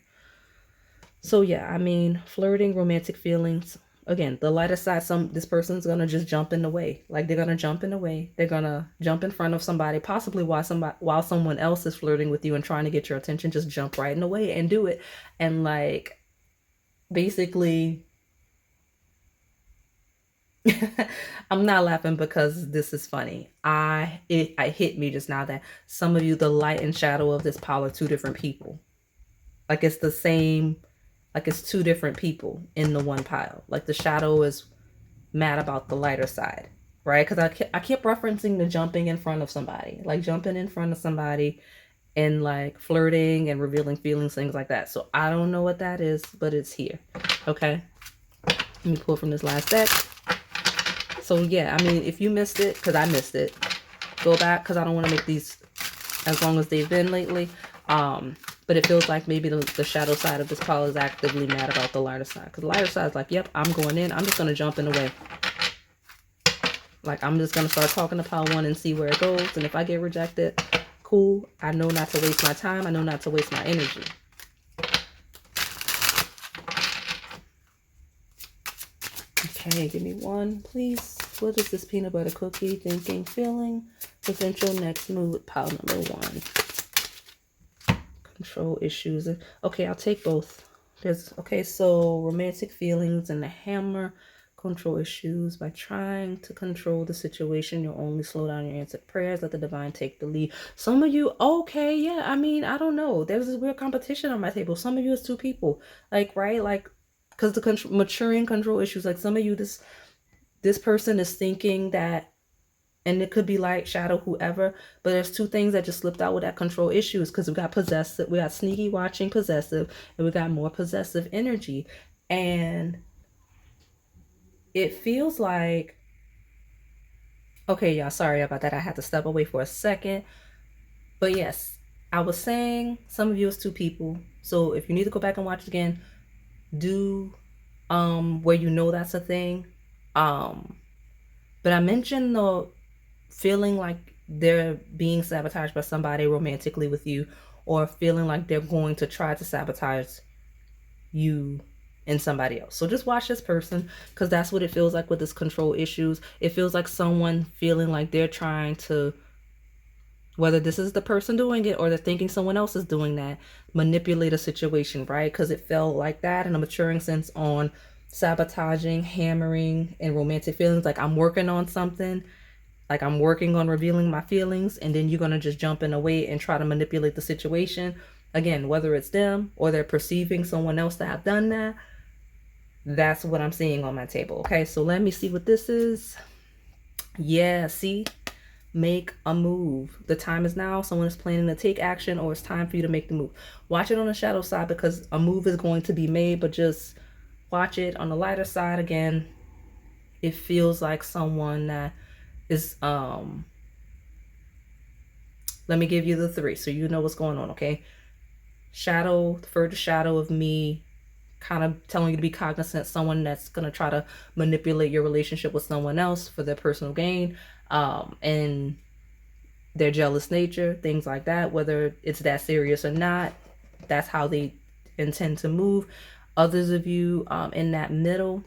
So yeah, I mean, flirting, romantic feelings. Again, the lighter side, this person's gonna just jump in the way. Like they're gonna jump in the way. They're gonna jump in front of somebody, possibly while someone else is flirting with you and trying to get your attention, just jump right in the way and do it. And like basically I'm not laughing because this is funny. It hit me just now that some of you, the light and shadow of this pile are two different people. Like it's the same, like it's two different people in the one pile. Like the shadow is mad about the lighter side, right? Because I kept referencing the jumping in front of somebody, like jumping in front of somebody and like flirting and revealing feelings, things like that. So I don't know what that is, but it's here. Okay. Let me pull from this last deck. So yeah, I mean, if you missed it, because I missed it, go back, because I don't want to make these as long as they've been lately. But it feels like maybe the shadow side of this pile is actively mad about the lighter side. Because the lighter side is like, yep, I'm going in. I'm just going to jump in the way. Like, I'm just going to start talking to pile one and see where it goes. And if I get rejected, cool. I know not to waste my time. I know not to waste my energy. Okay, give me one, please. What is this peanut butter cookie thinking, feeling? Potential next move with pile number one. Control issues. Okay, I'll take both. Okay, so romantic feelings and the hammer. Control issues. By trying to control the situation, you'll only slow down your answered prayers. Let the divine take the lead. Some of you, okay, yeah, I mean, I don't know. There's this weird competition on my table. Some of you is two people. Like, right? Like, because the maturing control issues, like some of you, this person is thinking that, and it could be light, shadow, whoever, but there's two things that just slipped out with that control issues, because we got possessive, we got sneaky watching possessive, and we got more possessive energy. And it feels like, okay, y'all, sorry about that. I had to step away for a second. But yes, I was saying some of you is two people. So if you need to go back and watch it again, do where you know that's a thing. But I mentioned the feeling like they're being sabotaged by somebody romantically with you, or feeling like they're going to try to sabotage you and somebody else. So just watch this person, because that's what it feels like with this control issues. It feels like someone feeling like they're trying to, whether this is the person doing it or they're thinking someone else is doing that, manipulate a situation, right? Because it felt like that in a maturing sense on sabotaging, hammering, and romantic feelings. Like I'm working on something, like I'm working on revealing my feelings, and then you're going to just jump in a way and try to manipulate the situation. Again, whether it's them or they're perceiving someone else to have done that, that's what I'm seeing on my table. Okay, so let me see what this is. Yeah, see? Make a move. The time is now. Someone is planning to take action, or it's time for you to make the move. Watch it on the shadow side, because a move is going to be made, but just watch it on the lighter side. Again, it feels like someone that is, let me give you the three so you know what's going on, okay? Shadow, further shadow of me kind of telling you to be cognizant, someone that's going to try to manipulate your relationship with someone else for their personal gain, and their jealous nature, things like that, whether it's that serious or not. That's how they intend to move. Others of you in that middle,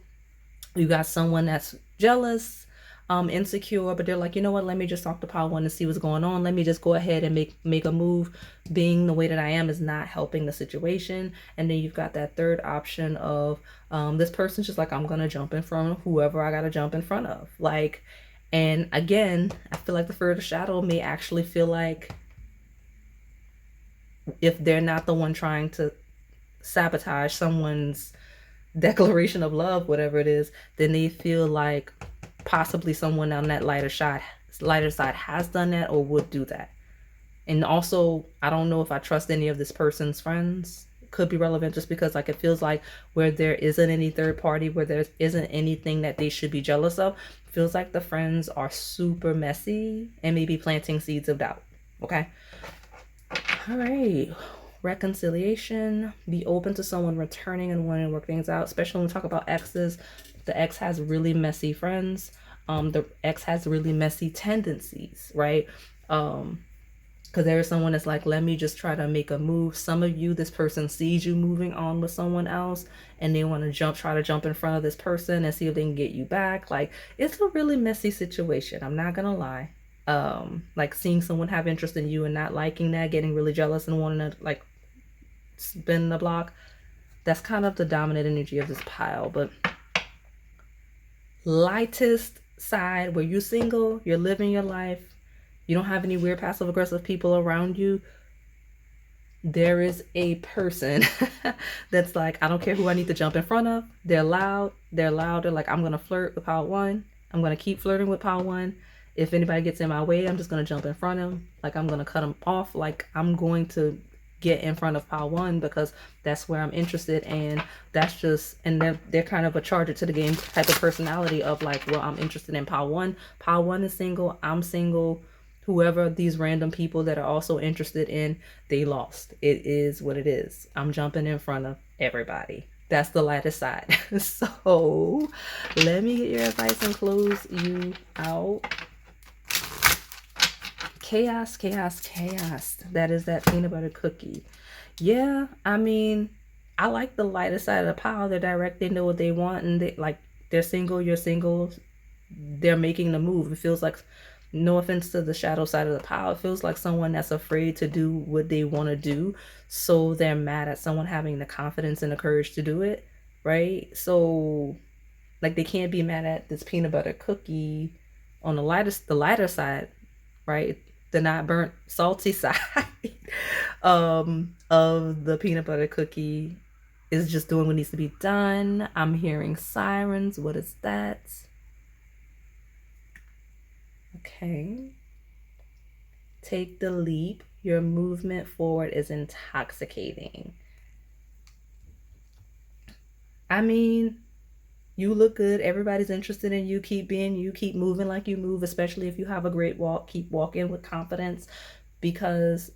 you got someone that's jealous, insecure, but they're like, you know what, let me just talk to pile one and see what's going on. Let me just go ahead and make a move. Being the way that I am is not helping the situation. And then you've got that third option of this person's just like, I'm gonna jump in front of whoever I gotta jump in front of. Like, and again, I feel like the further shadow may actually feel like, if they're not the one trying to sabotage someone's declaration of love, whatever it is, then they feel like possibly someone on that lighter side has done that or would do that. And also, I don't know if I trust any of this person's friends. It could be relevant just because, like, it feels like where there isn't any third party, where there isn't anything that they should be jealous of, feels like the friends are super messy and maybe planting seeds of doubt. Okay, All right. Reconciliation. Be open to someone returning and wanting to work things out, especially when we talk about exes. The ex has really messy friends. The ex has really messy tendencies, right? Because there is someone that's like, let me just try to make a move. Some of you, this person sees you moving on with someone else and they want to try to jump in front of this person and see if they can get you back. Like, it's a really messy situation. I'm not gonna lie. Like seeing someone have interest in you and not liking that, getting really jealous and wanting to like spin the block. That's kind of the dominant energy of this pile. But lightest side, where you're single, you're living your life, you don't have any weird passive aggressive people around you, there is a person that's like, I don't care who I need to jump in front of. They're loud. They're like, I'm going to flirt with pile one. I'm going to keep flirting with pile one. If anybody gets in my way, I'm just going to jump in front of them. Like, I'm going to cut them off. Like, I'm going to get in front of pile one because that's where I'm interested. And that's just, and they're kind of a charger to the game type of personality of like, well, I'm interested in pile one. Pile one is single. I'm single. Whoever these random people that are also interested in, they lost. It is what it is. I'm jumping in front of everybody. That's the lighter side. So let me get your advice and close you out. Chaos, chaos, chaos. That is that peanut butter cookie. Yeah, I mean, I like the lighter side of the pile. They're direct. They know what they want, and they're single. You're single. They're making the move. It feels like, no offense to the shadow side of the pile, it feels like someone that's afraid to do what they want to do. So they're mad at someone having the confidence and the courage to do it, right? So like they can't be mad at this peanut butter cookie on the lighter side, right? The not burnt salty side of the peanut butter cookie is just doing what needs to be done. I'm hearing sirens. What is that? Okay. Take the leap. Your movement forward is intoxicating. I mean, you look good. Everybody's interested in you. Keep being you. Keep moving like you move, especially if you have a great walk. Keep walking with confidence, because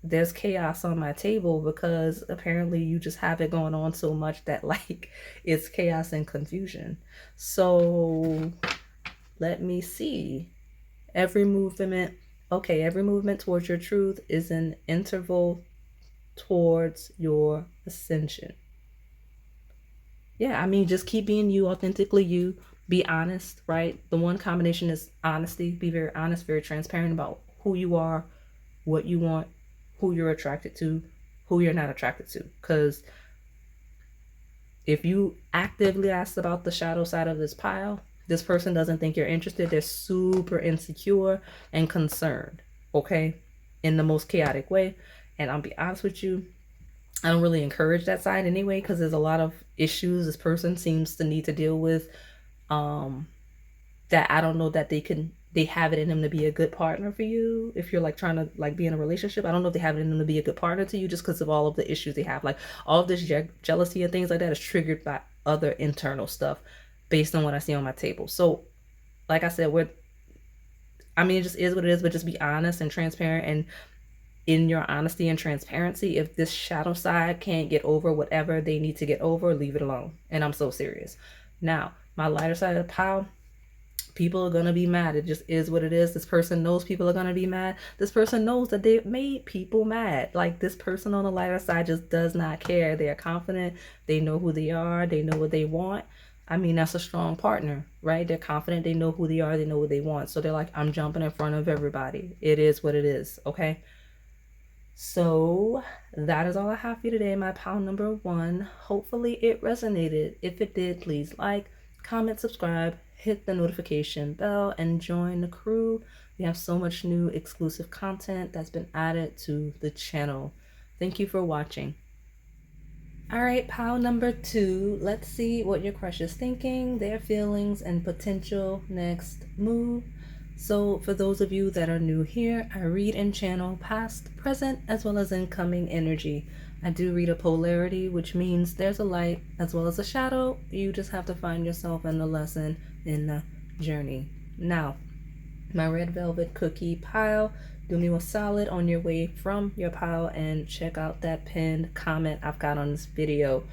there's chaos on my table, because apparently you just have it going on so much that like it's chaos and confusion. So let me see. Every movement towards your truth is an interval towards your ascension. Yeah, I mean, just keep being you, authentically you. Be honest, right? The one combination is honesty. Be very honest, very transparent about who you are, what you want, who you're attracted to, who you're not attracted to. Because if you actively ask about the shadow side of this pile, this person doesn't think you're interested. They're super insecure and concerned, okay? In the most chaotic way. And I'll be honest with you, I don't really encourage that side anyway, because there's a lot of issues this person seems to need to deal with, that I don't know that they have it in them to be a good partner for you. If you're like trying to like be in a relationship, I don't know if they have it in them to be a good partner to you, just because of all of the issues they have. Like all of this jealousy and things like that is triggered by other internal stuff based on what I see on my table. So like I said, it just is what it is, but just be honest and transparent. And in your honesty and transparency, if this shadow side can't get over whatever they need to get over, leave it alone. And I'm so serious. Now, my lighter side of the pile, people are going to be mad. It just is what it is. This person knows people are going to be mad. This person knows that they've made people mad. Like this person on the lighter side just does not care. They are confident. They know who they are. They know what they want. I mean, that's a strong partner, right? They're confident. They know who they are. They know what they want. So they're like, I'm jumping in front of everybody. It is what it is. Okay. So that is all I have for you today, my pile number 1. Hopefully it resonated. If it did, please like, comment, subscribe, hit the notification bell, and join the crew. We have so much new exclusive content that's been added to the channel. Thank you for watching. All right, pile number 2. Let's see what your crush is thinking, their feelings, and potential next move. So for those of you that are new here, I read and channel past, present, as well as incoming energy. I do read a polarity, which means there's a light as well as a shadow. You just have to find yourself in the lesson, in the journey. Now, my red velvet cookie pile. Do me a solid on your way from your pile and check out that pinned comment I've got on this video.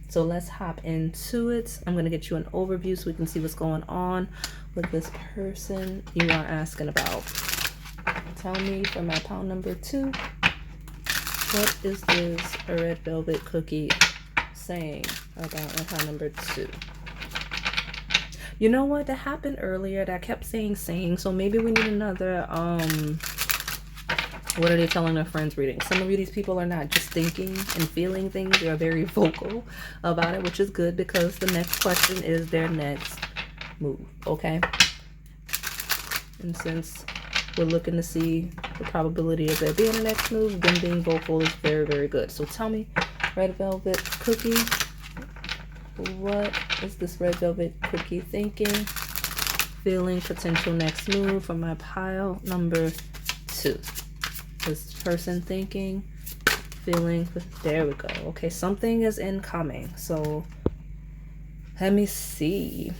So let's hop into it. I'm going to get you an overview so we can see what's going on with this person you are asking about. Tell me for my pile number 2, what is this red velvet cookie saying about my pile number 2? You know what? That happened earlier. That kept saying, so maybe we need another, what are they telling their friends reading? Some of you, these people are not just thinking and feeling things. They are very vocal about it, which is good because the next question is their next move, okay? And since we're looking to see the probability of there being a next move, them being vocal is very, very good. So tell me, red velvet cookie, what is this red velvet cookie thinking, feeling, potential next move for my pile number 2? This person thinking, feeling, there we go. Okay, something is incoming. So let me see.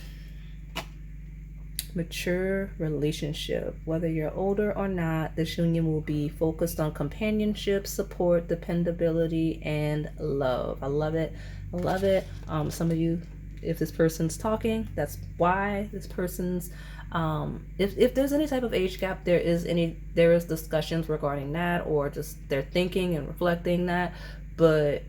Mature relationship. Whether you're older or not, this union will be focused on companionship, support, dependability, and love. I love it. I love it. Some of you, if this person's talking, that's why this person's if there's any type of age gap, there is discussions regarding that, or just they're thinking and reflecting that, but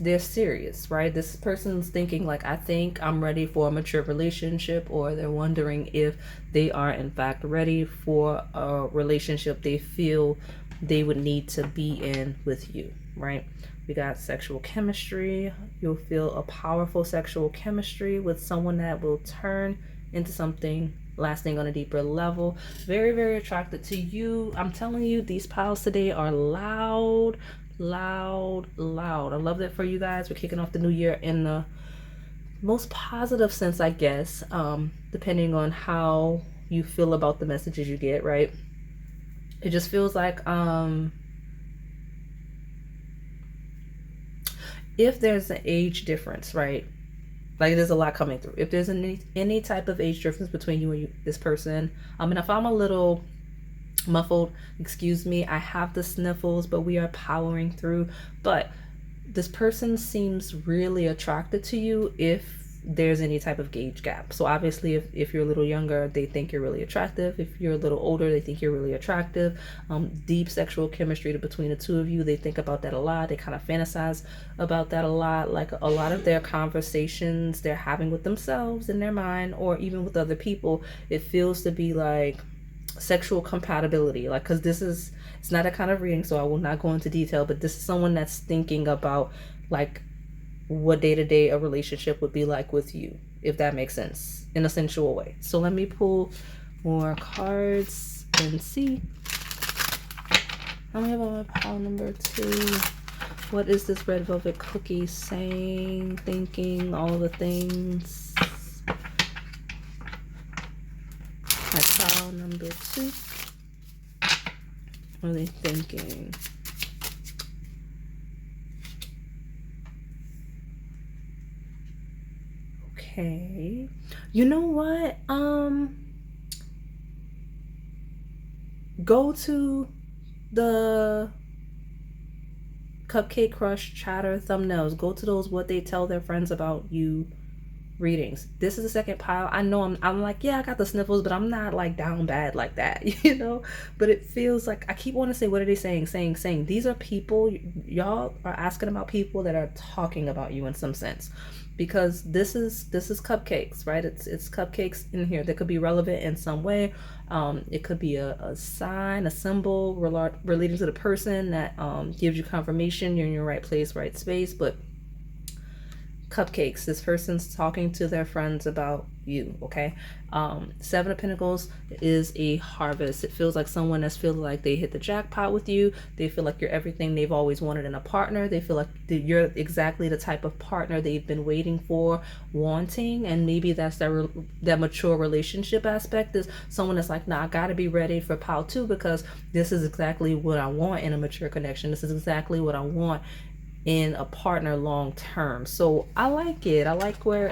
they're serious, right? This person's thinking like, I think I'm ready for a mature relationship, or they're wondering if they are in fact ready for a relationship they feel they would need to be in with you, right? We got sexual chemistry. You'll feel a powerful sexual chemistry with someone that will turn into something lasting on a deeper level. Very, very attracted to you. I'm telling you, these piles today are loud. I love that for you guys. We're kicking off the new year in the most positive sense, I guess, depending on how you feel about the messages you get, right? It just feels like if there's an age difference, right? Like there's a lot coming through. If there's any type of age difference between you and this person, and if I'm a little muffled, excuse me, I have the sniffles, but we are powering through. But this person seems really attracted to you if there's any type of age gap. So obviously if you're a little younger, they think you're really attractive. If you're a little older, they think you're really attractive. Deep sexual chemistry between the two of you, they think about that a lot. They kind of fantasize about that a lot. Like a lot of their conversations they're having with themselves in their mind, or even with other people, it feels to be like sexual compatibility. Like, because it's not a kind of reading, so I will not go into detail, but this is someone that's thinking about like what day-to-day a relationship would be like with you, if that makes sense, in a sensual way. So let me pull more cards and see. I'm about my pile number 2. What is this red velvet cookie saying, thinking, all the things? My pile number 2. What are they thinking? Okay. You know what? Go to the Cupcake Crush chatter thumbnails. Go to those what they tell their friends about you readings. This is the second pile. I know I'm like, yeah, I got the sniffles, but I'm not like down bad like that, you know? But it feels like I keep wanting to say, what are they saying? These are people, y'all are asking about people that are talking about you in some sense. Because this is cupcakes, right? It's cupcakes in here that could be relevant in some way. It could be a sign, a symbol relating to the person that gives you confirmation you're in your right place, right space. But cupcakes, this person's talking to their friends about you, okay? 7 of Pentacles is a harvest. It feels like someone that's feeling like they hit the jackpot with you. They feel like you're everything they've always wanted in a partner. They feel like you're exactly the type of partner they've been waiting for, wanting, and maybe that's that mature relationship aspect, is someone that's like, nah, I gotta be ready for pile 2 because this is exactly what I want in a mature connection. This is exactly what I want in a partner long term. So I like it. I like where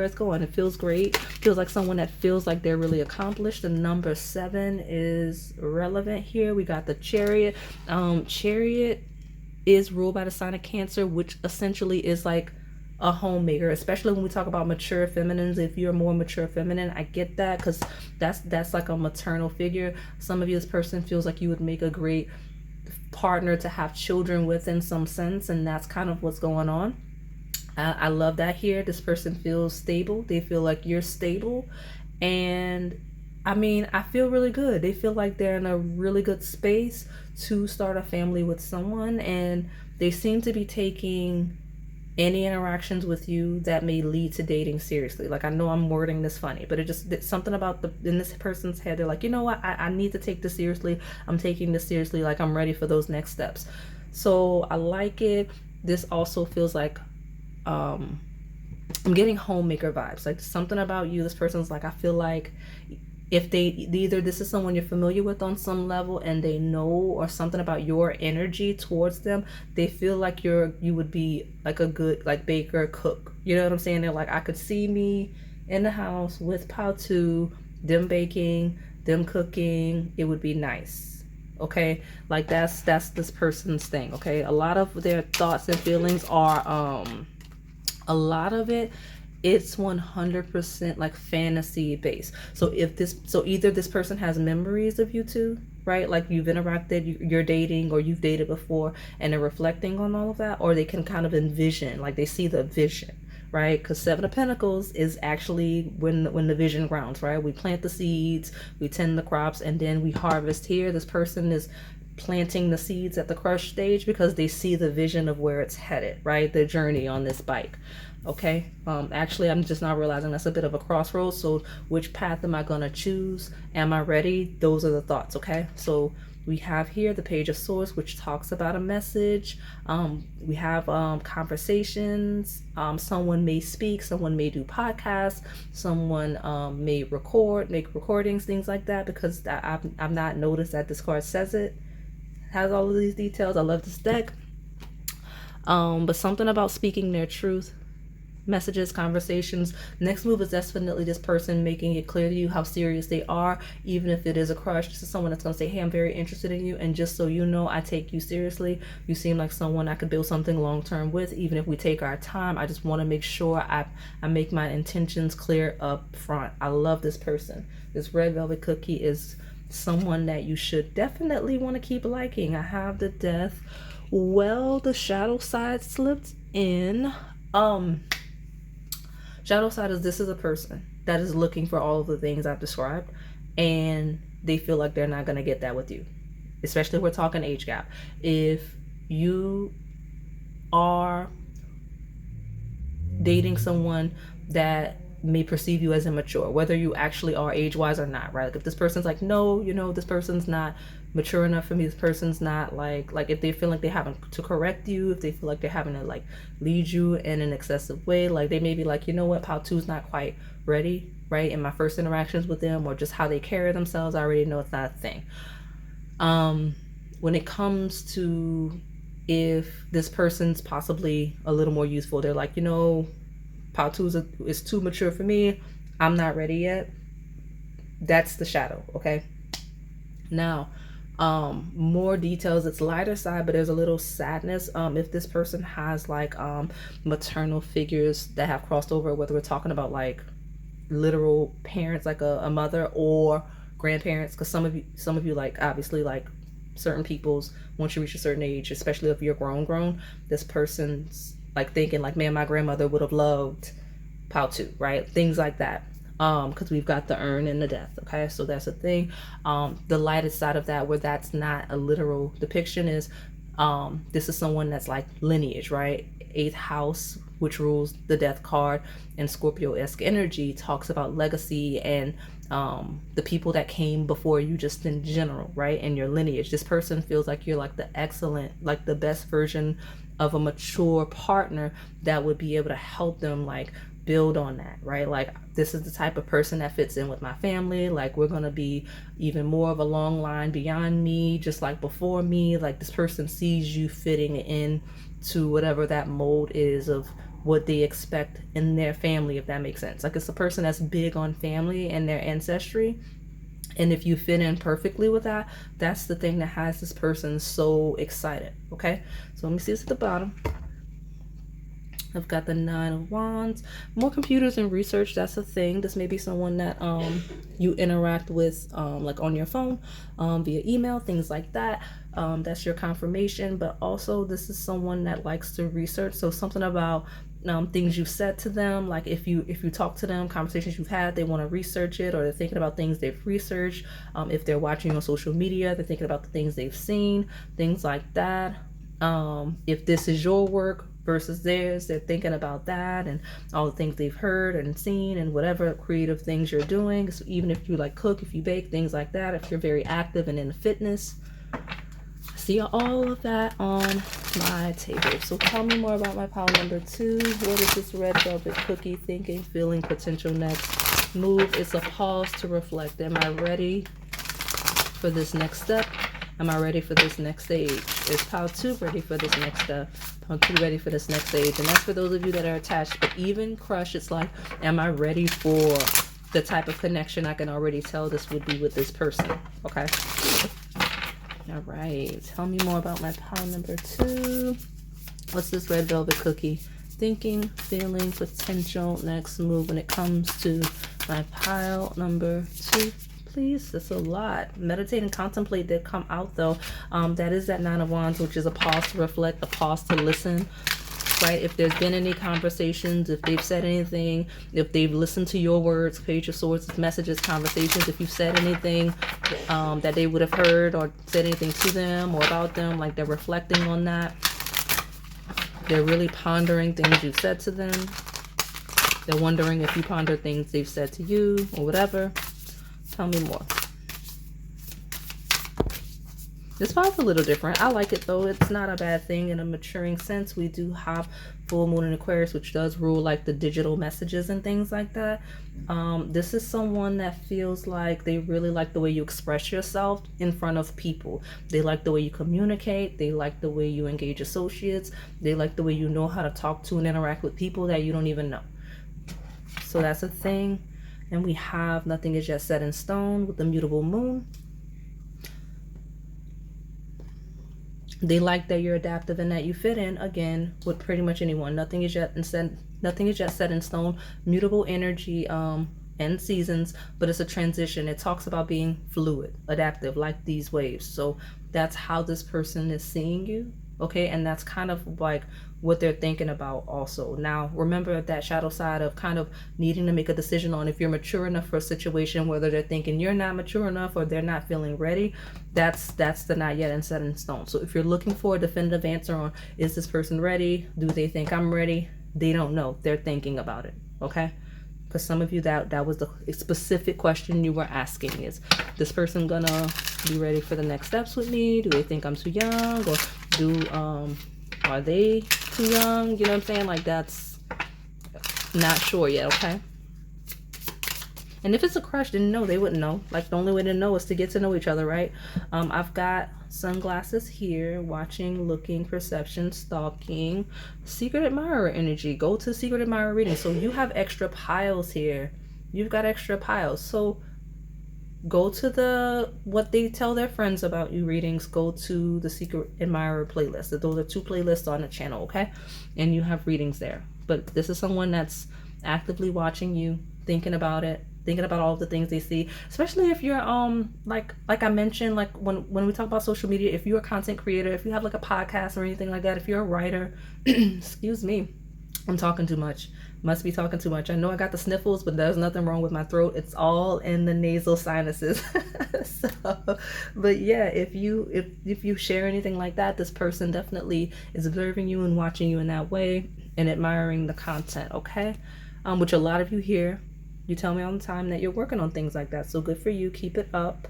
it's going. It feels great. Feels like someone that feels like they're really accomplished. The number 7 is relevant here. We got the Chariot. Chariot is ruled by the sign of Cancer, which essentially is like a homemaker, especially when we talk about mature feminines. If you're more mature feminine, I get that, because that's like a maternal figure. Some of you, this person feels like you would make a great partner to have children with in some sense, and that's kind of what's going on. I love that here. This person feels stable. They feel like you're stable, and I mean, I feel really good. They feel like they're in a really good space to start a family with someone, and they seem to be taking any interactions with you that may lead to dating seriously. Like, I know I'm wording this funny, but it's something about in this person's head. They're like, you know what, I need to take this seriously. I'm taking this seriously. Like, I'm ready for those next steps. So I like it. This also feels like I'm getting homemaker vibes. Like, something about you, this person's like, I feel like if they either this is someone you're familiar with on some level and they know, or something about your energy towards them, they feel like you would be like a good like baker, cook. You know what I'm saying? They're like, I could see me in the house with Pao-Tu, them baking, them cooking. It would be nice. Okay, like that's this person's thing. Okay, a lot of their thoughts and feelings are a lot of it's 100% like fantasy based. So either this person has memories of you two, right? Like, you've interacted, you're dating, or you've dated before, and they're reflecting on all of that, or they can kind of envision, like they see the vision, right? Because 7 of Pentacles is actually when the vision grounds, right? We plant the seeds, we tend the crops, and then we harvest. Here, this person is planting the seeds at the crush stage because they see the vision of where it's headed, right? The journey on this bike. Okay, actually, I'm just now realizing that's a bit of a crossroads. So which path am I gonna choose? Am I ready? Those are the thoughts. Okay, so we have here the Page of Swords, which talks about a message. We have conversations. Someone may speak, someone may do podcasts, someone may make recordings, things like that, because I've not noticed that this card says it. Has all of these details. I love this deck. But something about speaking their truth, messages, conversations. Next move is definitely this person making it clear to you how serious they are, even if it is a crush. This is someone that's going to say, hey, I'm very interested in you, and just so you know, I take you seriously. You seem like someone I could build something long-term with, even if we take our time. I just want to make sure I make my intentions clear up front. I love this person. This red velvet cookie is someone that you should definitely want to keep liking. I have the Death. Well, the shadow side slipped in. Shadow side is, this is a person that is looking for all of the things I've described, and they feel like they're not going to get that with you. Especially if we're talking age gap. If you are dating someone that may perceive you as immature, whether you actually are age-wise or not, right? Like, if this person's like, no, you know, this person's not mature enough for me, this person's not like if they feel like they're having to correct you, if they feel like they're having to like lead you in an excessive way, like they may be like, you know what, Pao-Tu's not quite ready, right? In my first interactions with them, or just how they carry themselves, I already know it's not a thing. When it comes to if this person's possibly a little more youthful, they're like, you know, Pao-Tu is too mature for me, I'm not ready yet. That's the shadow. Okay, now more details. It's lighter side, but there's a little sadness. If this person has like maternal figures that have crossed over, whether we're talking about like literal parents, like a mother, or grandparents, because some of you like, obviously, like certain people's, once you reach a certain age, especially if you're grown, this person's like thinking like, man, my grandmother would have loved Pao-Tu, right? Things like that. Because we've got the urn and the death. Okay, so that's a thing. The lightest side of that, where that's not a literal depiction, is this is someone that's like lineage, right? 8th house, which rules the death card, and Scorpio-esque energy talks about legacy and the people that came before you, just in general, right? And your lineage. This person feels like you're like the excellent, like the best version of a mature partner that would be able to help them like build on that, right? Like, this is the type of person that fits in with my family. Like, we're going to be even more of a long line beyond me, just like before me. Like, this person sees you fitting in to whatever that mold is of what they expect in their family, if that makes sense. Like, it's a person that's big on family and their ancestry. And if you fit in perfectly with that, that's the thing that has this person so excited. Okay, so let me see this at the bottom. I've got the 9 of Wands. More computers and research, that's a thing. This may be someone that you interact with like on your phone, via email, things like that. That's your confirmation. But also, this is someone that likes to research. So something about things you've said to them, like if you talk to them, conversations you've had, they want to research it, or they're thinking about things they've researched. If they're watching on social media, they're thinking about the things they've seen, things like that. If this is your work versus theirs, they're thinking about that and all the things they've heard and seen and whatever creative things you're doing. So even if you like cook, if you bake, things like that, if you're very active and in fitness, see all of that on my table. So tell me more about my pile number 2. What is this red velvet cookie thinking, feeling, potential next move? It's a pause to reflect. Am I ready for this next step? Am I ready for this next stage? Is pile 2 ready for this next step? Pile 2 ready for this next stage? And that's for those of you that are attached. But even crush, it's like, am I ready for the type of connection I can already tell this would be with this person? Okay. All right. Tell me more about my pile number 2. What's this red velvet cookie thinking, feeling, potential next move when it comes to my pile number 2? Please, that's a lot. Meditate and contemplate did come out though. That is that 9 of Wands, which is a pause to reflect, a pause to listen, right? If there's been any conversations, if they've said anything, if they've listened to your words, Page of Swords, messages, conversations, if you've said anything that they would have heard, or said anything to them or about them, like they're reflecting on that. They're really pondering things you've said to them. They're wondering if you ponder things they've said to you or whatever. Tell me more. This file's a little different. I like it though. It's not a bad thing in a maturing sense. We do have full moon in Aquarius, which does rule like the digital messages and things like that. This is someone that feels like they really like the way you express yourself in front of people. They like the way you communicate. They like the way you engage associates. They like the way you know how to talk to and interact with people that you don't even know. So that's a thing. And we have nothing is yet set in stone with the mutable moon. They like that you're adaptive and that you fit in, again, with pretty much anyone. Nothing is yet set in stone. Mutable energy and seasons, but it's a transition. It talks about being fluid, adaptive, like these waves. So that's how this person is seeing you. Okay, and that's kind of like what they're thinking about also. Now, remember that shadow side of kind of needing to make a decision on if you're mature enough for a situation, whether they're thinking you're not mature enough or they're not feeling ready. That's the not yet and set in stone. So if you're looking for a definitive answer on, is this person ready? Do they think I'm ready? They don't know. They're thinking about it. Okay. Because some of you, that was the specific question you were asking, is this person gonna be ready for the next steps with me? Do they think I'm too young, or are they too young? You know what I'm saying? Like, that's not sure yet. Okay. And if it's a crush, then no, they wouldn't know. Like, the only way to know is to get to know each other, right? I've got sunglasses here, watching, looking, perception, stalking, secret admirer energy. Go to secret admirer reading. So you have extra piles here. You've got extra piles. So go to the what they tell their friends about you readings. Go to the secret admirer playlist. Those are 2 playlists on the channel, okay? And you have readings there. But this is someone that's actively watching you, thinking about it, thinking about all the things they see, especially if you're like I mentioned, like when we talk about social media, if you're a content creator, if you have like a podcast or anything like that, if you're a writer, excuse me, I'm talking too much, must be talking too much. I know I got the sniffles, but there's nothing wrong with my throat. It's all in the nasal sinuses. So, but yeah, if you share anything like that, this person definitely is observing you and watching you in that way and admiring the content, okay? Which a lot of you here, you tell me all the time that you're working on things like that. So good for you. Keep it up.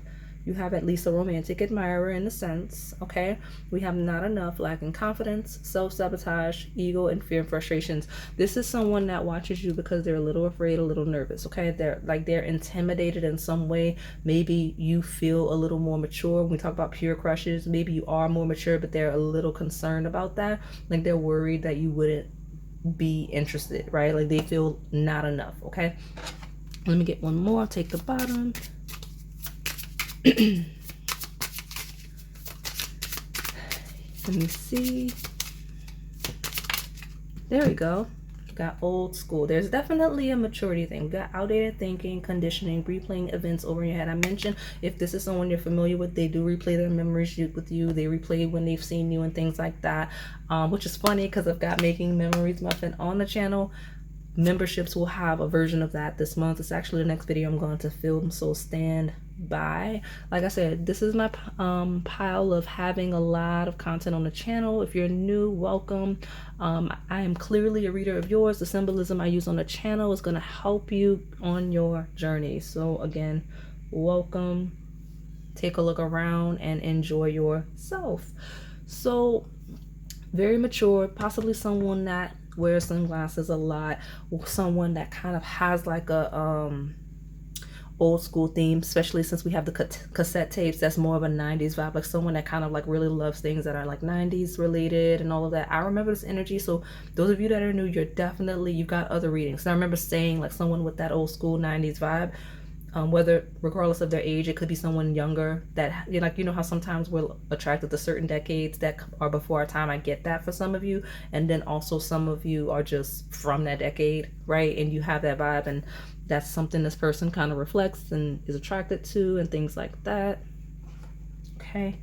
You have at least a romantic admirer in a sense, okay? We have not enough, lacking confidence, self-sabotage, ego, and fear and frustrations. This is someone that watches you because they're a little afraid, a little nervous, okay? They're intimidated in some way. Maybe you feel a little more mature. When we talk about pure crushes, maybe you are more mature, but they're a little concerned about that. Like they're worried that you wouldn't be interested, right? Like they feel not enough, okay? Let me get one more. Take the bottom. Let me see. There we go. Got old school. There's definitely a maturity thing. We got outdated thinking, conditioning, replaying events over your head. I mentioned if this is someone you're familiar with, they do replay their memories with you. They replay when they've seen you and things like that, which is funny because I've got Making Memories Muffin on the channel. Memberships will have a version of that this month. It's actually the next video I'm going to film, so stand by. Like I said, this is my pile of having a lot of content on the channel. If you're new, welcome. I am clearly a reader of yours. The symbolism I use on the channel is going to help you on your journey. So again, welcome. Take a look around and enjoy yourself. So very mature, possibly someone that wears sunglasses a lot, someone that kind of has like a old school theme, especially since we have the cassette tapes. That's more of a 90s vibe, like someone that kind of like really loves things that are like 90s related and all of that. I remember this energy. So those of you that are new, you've got other readings. And I remember saying like someone with that old school 90s vibe, whether regardless of their age, it could be someone younger that, you know how sometimes we're attracted to certain decades that are before our time. I get that for some of you, and then also some of you are just from that decade, right? And you have that vibe, and that's something this person kind of reflects and is attracted to and things like that. Okay,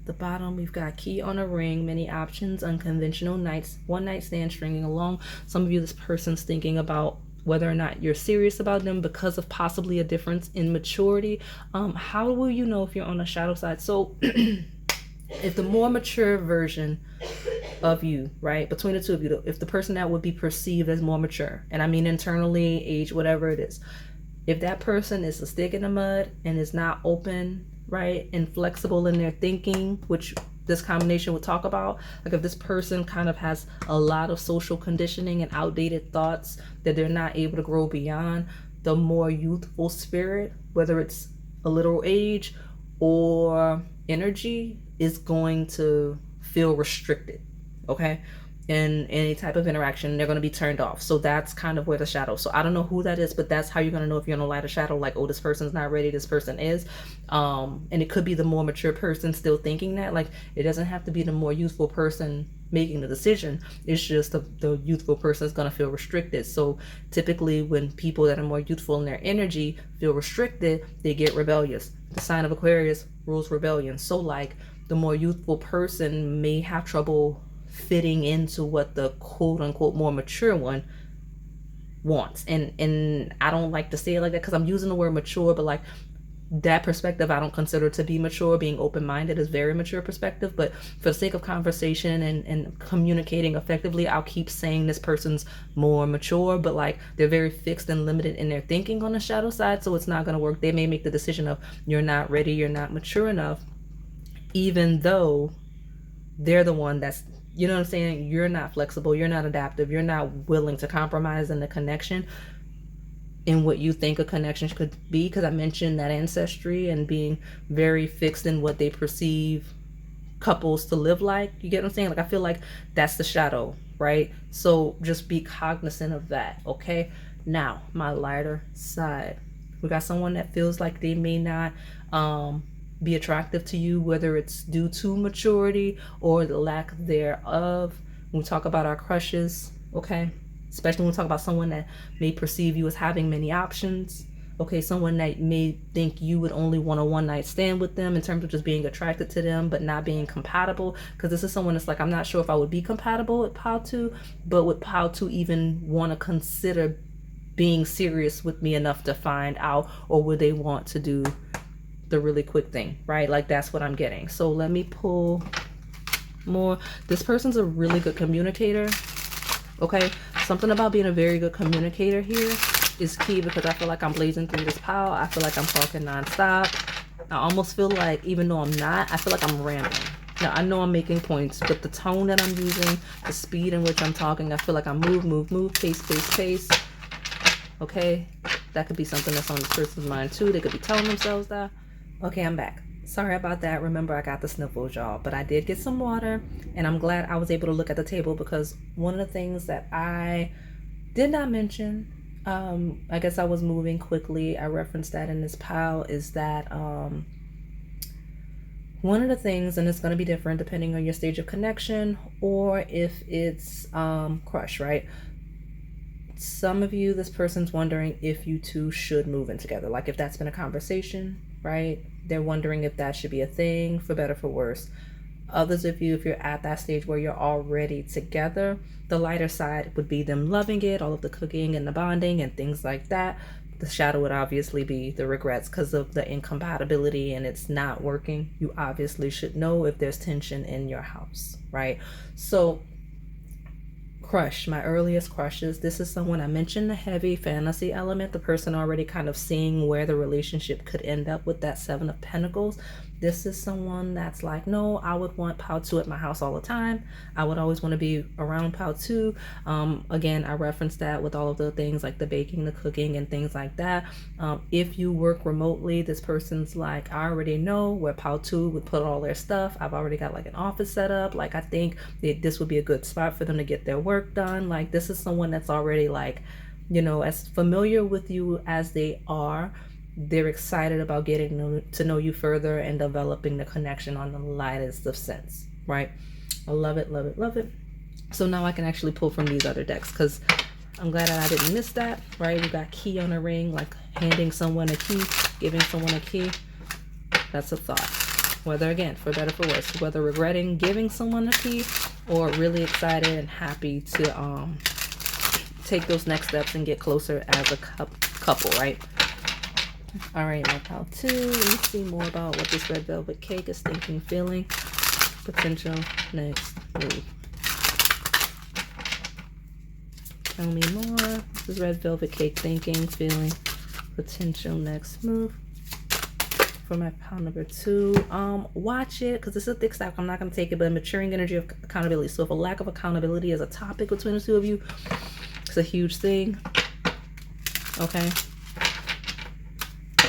the bottom, we've got key on a ring, many options, unconventional nights, one night stand, stringing along. Some of you, this person's thinking about whether or not you're serious about them because of possibly a difference in maturity. How will you know if you're on the shadow side? So if the more mature version of you, right, between the two of you, if the person that would be perceived as more mature, and I mean internally, age, whatever it is, if that person is a stick in the mud and is not open, right, and flexible in their thinking, which this combination would talk about, like if this person kind of has a lot of social conditioning and outdated thoughts that they're not able to grow beyond, the more youthful spirit, whether it's a literal age or energy, is going to feel restricted, okay? In any type of interaction, they're going to be turned off. So that's kind of where the shadow. So I don't know who that is, but that's how you're going to know if you're in a light or shadow, like, oh, this person's not ready, this person is. And it could be the more mature person still thinking that. Like, it doesn't have to be the more youthful person making the decision. It's just the youthful person is going to feel restricted. So typically when people that are more youthful in their energy feel restricted, they get rebellious. The sign of Aquarius rules rebellion. So like the more youthful person may have trouble fitting into what the quote unquote more mature one wants. And I don't like to say it like that because I'm using the word mature, but like that perspective I don't consider to be mature. Being open-minded is very mature perspective, but for the sake of conversation and communicating effectively, I'll keep saying this person's more mature, but like they're very fixed and limited in their thinking on the shadow side, so it's not going to work. They may make the decision of you're not ready, you're not mature enough, even though they're the one that's, you know what I'm saying, you're not flexible, you're not adaptive, you're not willing to compromise in the connection in what you think a connection could be. Because I mentioned that ancestry and being very fixed in what they perceive couples to live like. You get what I'm saying? Like, I feel like that's the shadow, right? So just be cognizant of that, okay? Now, my lighter side. We got someone that feels like they may not be attractive to you, whether it's due to maturity or the lack thereof. When we talk about our crushes, okay? Especially when we talk about someone that may perceive you as having many options. Okay, someone that may think you would only want a one-night stand with them in terms of just being attracted to them, but not being compatible. Because this is someone that's like, I'm not sure if I would be compatible with Pal 2, but would Pal 2 even want to consider being serious with me enough to find out, or would they want to do the really quick thing, right? Like, that's what I'm getting. So let me pull more. This person's a really good communicator, okay? Something about being a very good communicator here is key, because I feel like I'm blazing through this pile. I feel like I'm talking nonstop. I almost feel like, even though I'm not, I feel like I'm rambling. Now, I know I'm making points, but the tone that I'm using, the speed in which I'm talking, I feel like I'm move, pace. Okay? That could be something that's on this person's mind too. They could be telling themselves that. Okay, I'm back. Sorry about that. Remember, I got the sniffles, y'all. But I did get some water, and I'm glad I was able to look at the table, because one of the things that I did not mention, I guess I was moving quickly, I referenced that in this pile, is that one of the things, and it's going to be different depending on your stage of connection or if it's crush, right? Some of you, this person's wondering if you two should move in together, like if that's been a conversation, right? They're wondering if that should be a thing, for better, for worse. Others of you, if you're at that stage where you're already together, the lighter side would be them loving it, all of the cooking and the bonding and things like that. The shadow would obviously be the regrets because of the incompatibility and it's not working. You obviously should know if there's tension in your house, right? So crush, my earliest crushes, this is someone, I mentioned the heavy fantasy element, the person already kind of seeing where the relationship could end up with that Seven of Pentacles. This is someone that's like, no, I would want Pao 2 at my house all the time. I would always want to be around Pao 2. Again, I referenced that with all of the things like the baking, the cooking, and things like that. If you work remotely, this person's like, I already know where Pao 2 would put all their stuff. I've already got like an office set up. Like, I think this would be a good spot for them to get their work done. Like, this is someone that's already like, you know, as familiar with you as they are. They're excited about getting to know you further and developing the connection on the lightest of sense, right? I love it, love it, love it. So now I can actually pull from these other decks, because I'm glad that I didn't miss that, right? We got key on a ring, like handing someone a key, giving someone a key. That's a thought. Whether, again, for better, for worse, whether regretting giving someone a key or really excited and happy to take those next steps and get closer as a couple, right? All right, my pal 2. Let me see more about what this red velvet cake is thinking, feeling, potential next move. Tell me more. This is red velvet cake thinking, feeling, potential next move. For my pal number 2, watch it, because it's a thick stack. I'm not going to take it, but maturing energy of accountability. So if a lack of accountability is a topic between the two of you, it's a huge thing. Okay.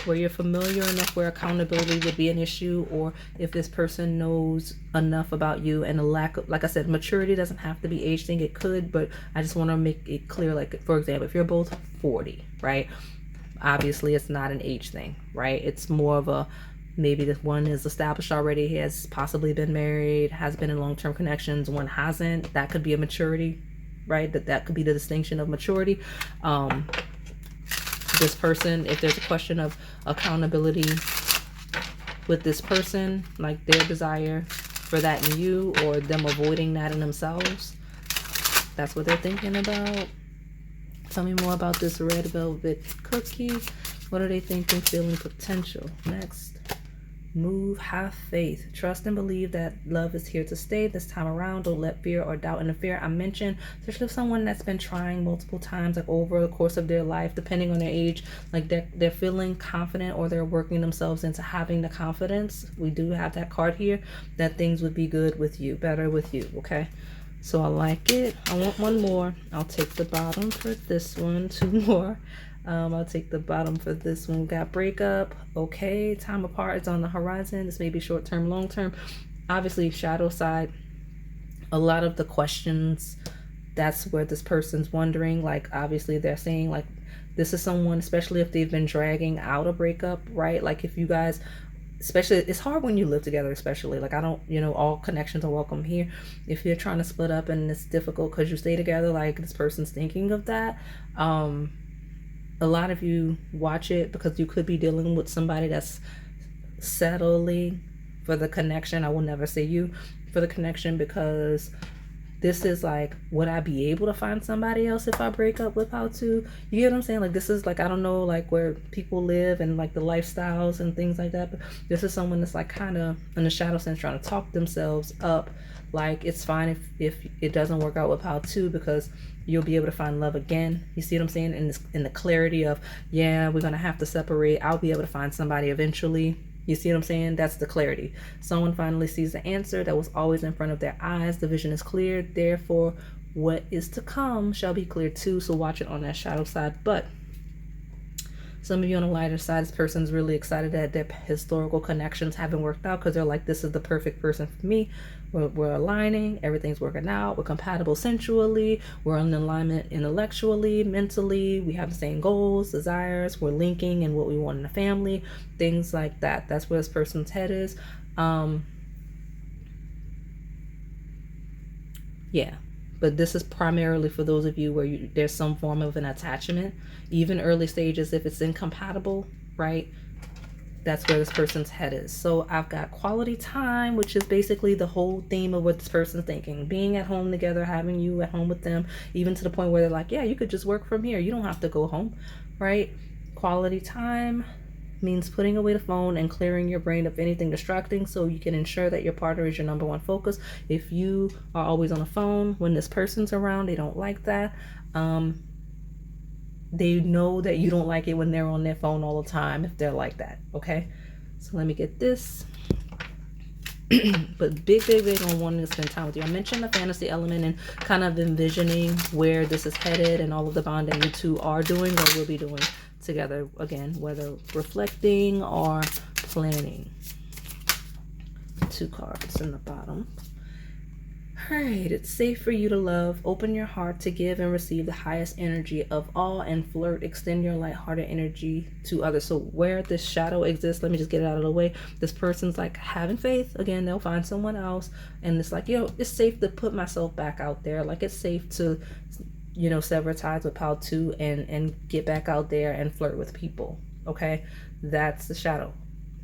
Where you're familiar enough where accountability would be an issue, or if this person knows enough about you, and a lack of, like I said, maturity doesn't have to be age thing. It could, but I just want to make it clear, like, for example, if you're both 40, right? Obviously it's not an age thing, right? It's more of a, maybe this one is established already, he has possibly been married, has been in long-term connections, one hasn't. That could be a maturity, right? That could be the distinction of maturity. This person, if there's a question of accountability with this person, like their desire for that in you, or them avoiding that in themselves, that's what they're thinking about. Tell me more about this red velvet cookie. What are they thinking, feeling, potential next move? Have faith, trust and believe that love is here to stay this time around. Don't let fear or doubt interfere. I mentioned, especially if someone that's been trying multiple times, like over the course of their life, depending on their age, like they're feeling confident, or they're working themselves into having the confidence. We do have that card here, that things would be good with you, better with you. Okay, so I like it. I want one more. I'll take the bottom for this one. 2 more. I'll take the bottom for this one. We got breakup. Okay, time apart is on the horizon. This may be short term, long term. Obviously, shadow side. A lot of the questions, that's where this person's wondering. Like, obviously, they're saying, like, this is someone, especially if they've been dragging out a breakup, right? Like, if you guys, especially, it's hard when you live together, especially. Like, I don't, you know, all connections are welcome here. If you're trying to split up and it's difficult because you stay together, like, this person's thinking of that. A lot of you watch it because you could be dealing with somebody that's settling for the connection. I will never say you, for the connection, because this is like, would I be able to find somebody else if I break up with How To? You get what I'm saying? Like, this is like, I don't know, like where people live and like the lifestyles and things like that, but this is someone that's like kind of in the shadow sense trying to talk themselves up. Like, it's fine if it doesn't work out with How To, because you'll be able to find love again. You see what I'm saying? In the clarity of, yeah, we're gonna have to separate. I'll be able to find somebody eventually. You see what I'm saying? That's the clarity. Someone finally sees the answer that was always in front of their eyes. The vision is clear. Therefore, what is to come shall be clear too. So watch it on that shadow side. But some of you on the lighter side, this person's really excited that their historical connections haven't worked out because they're like, this is the perfect person for me. We're aligning, everything's working out, we're compatible sensually, we're in alignment intellectually, mentally, we have the same goals, desires, we're linking in what we want in a family, things like that. That's where this person's head is. Yeah. But this is primarily for those of you where there's some form of an attachment, even early stages. If it's incompatible, right, that's where this person's head is. So I've got quality time, which is basically the whole theme of what this person's thinking. Being at home together, having you at home with them, even to the point where they're like, yeah, you could just work from here. You don't have to go home, right? Quality time means putting away the phone and clearing your brain of anything distracting so you can ensure that your partner is your number one focus. If you are always on the phone when this person's around, they don't like that. They know that you don't like it when they're on their phone all the time if they're like that, okay? So let me get this. But big on wanting to spend time with you. I mentioned the fantasy element and kind of envisioning where this is headed and all of the bonding you two are doing or will be doing together, again, whether reflecting or planning. 2 cards in the bottom. All right, it's safe for you to love. Open your heart to give and receive the highest energy of all and flirt. Extend your lighthearted energy to others. So where this shadow exists, let me just get it out of the way. This person's like having faith. Again, they'll find someone else. And it's like, it's safe to put myself back out there. Like it's safe to, sever ties with pile 2 and get back out there and flirt with people. Okay, that's the shadow.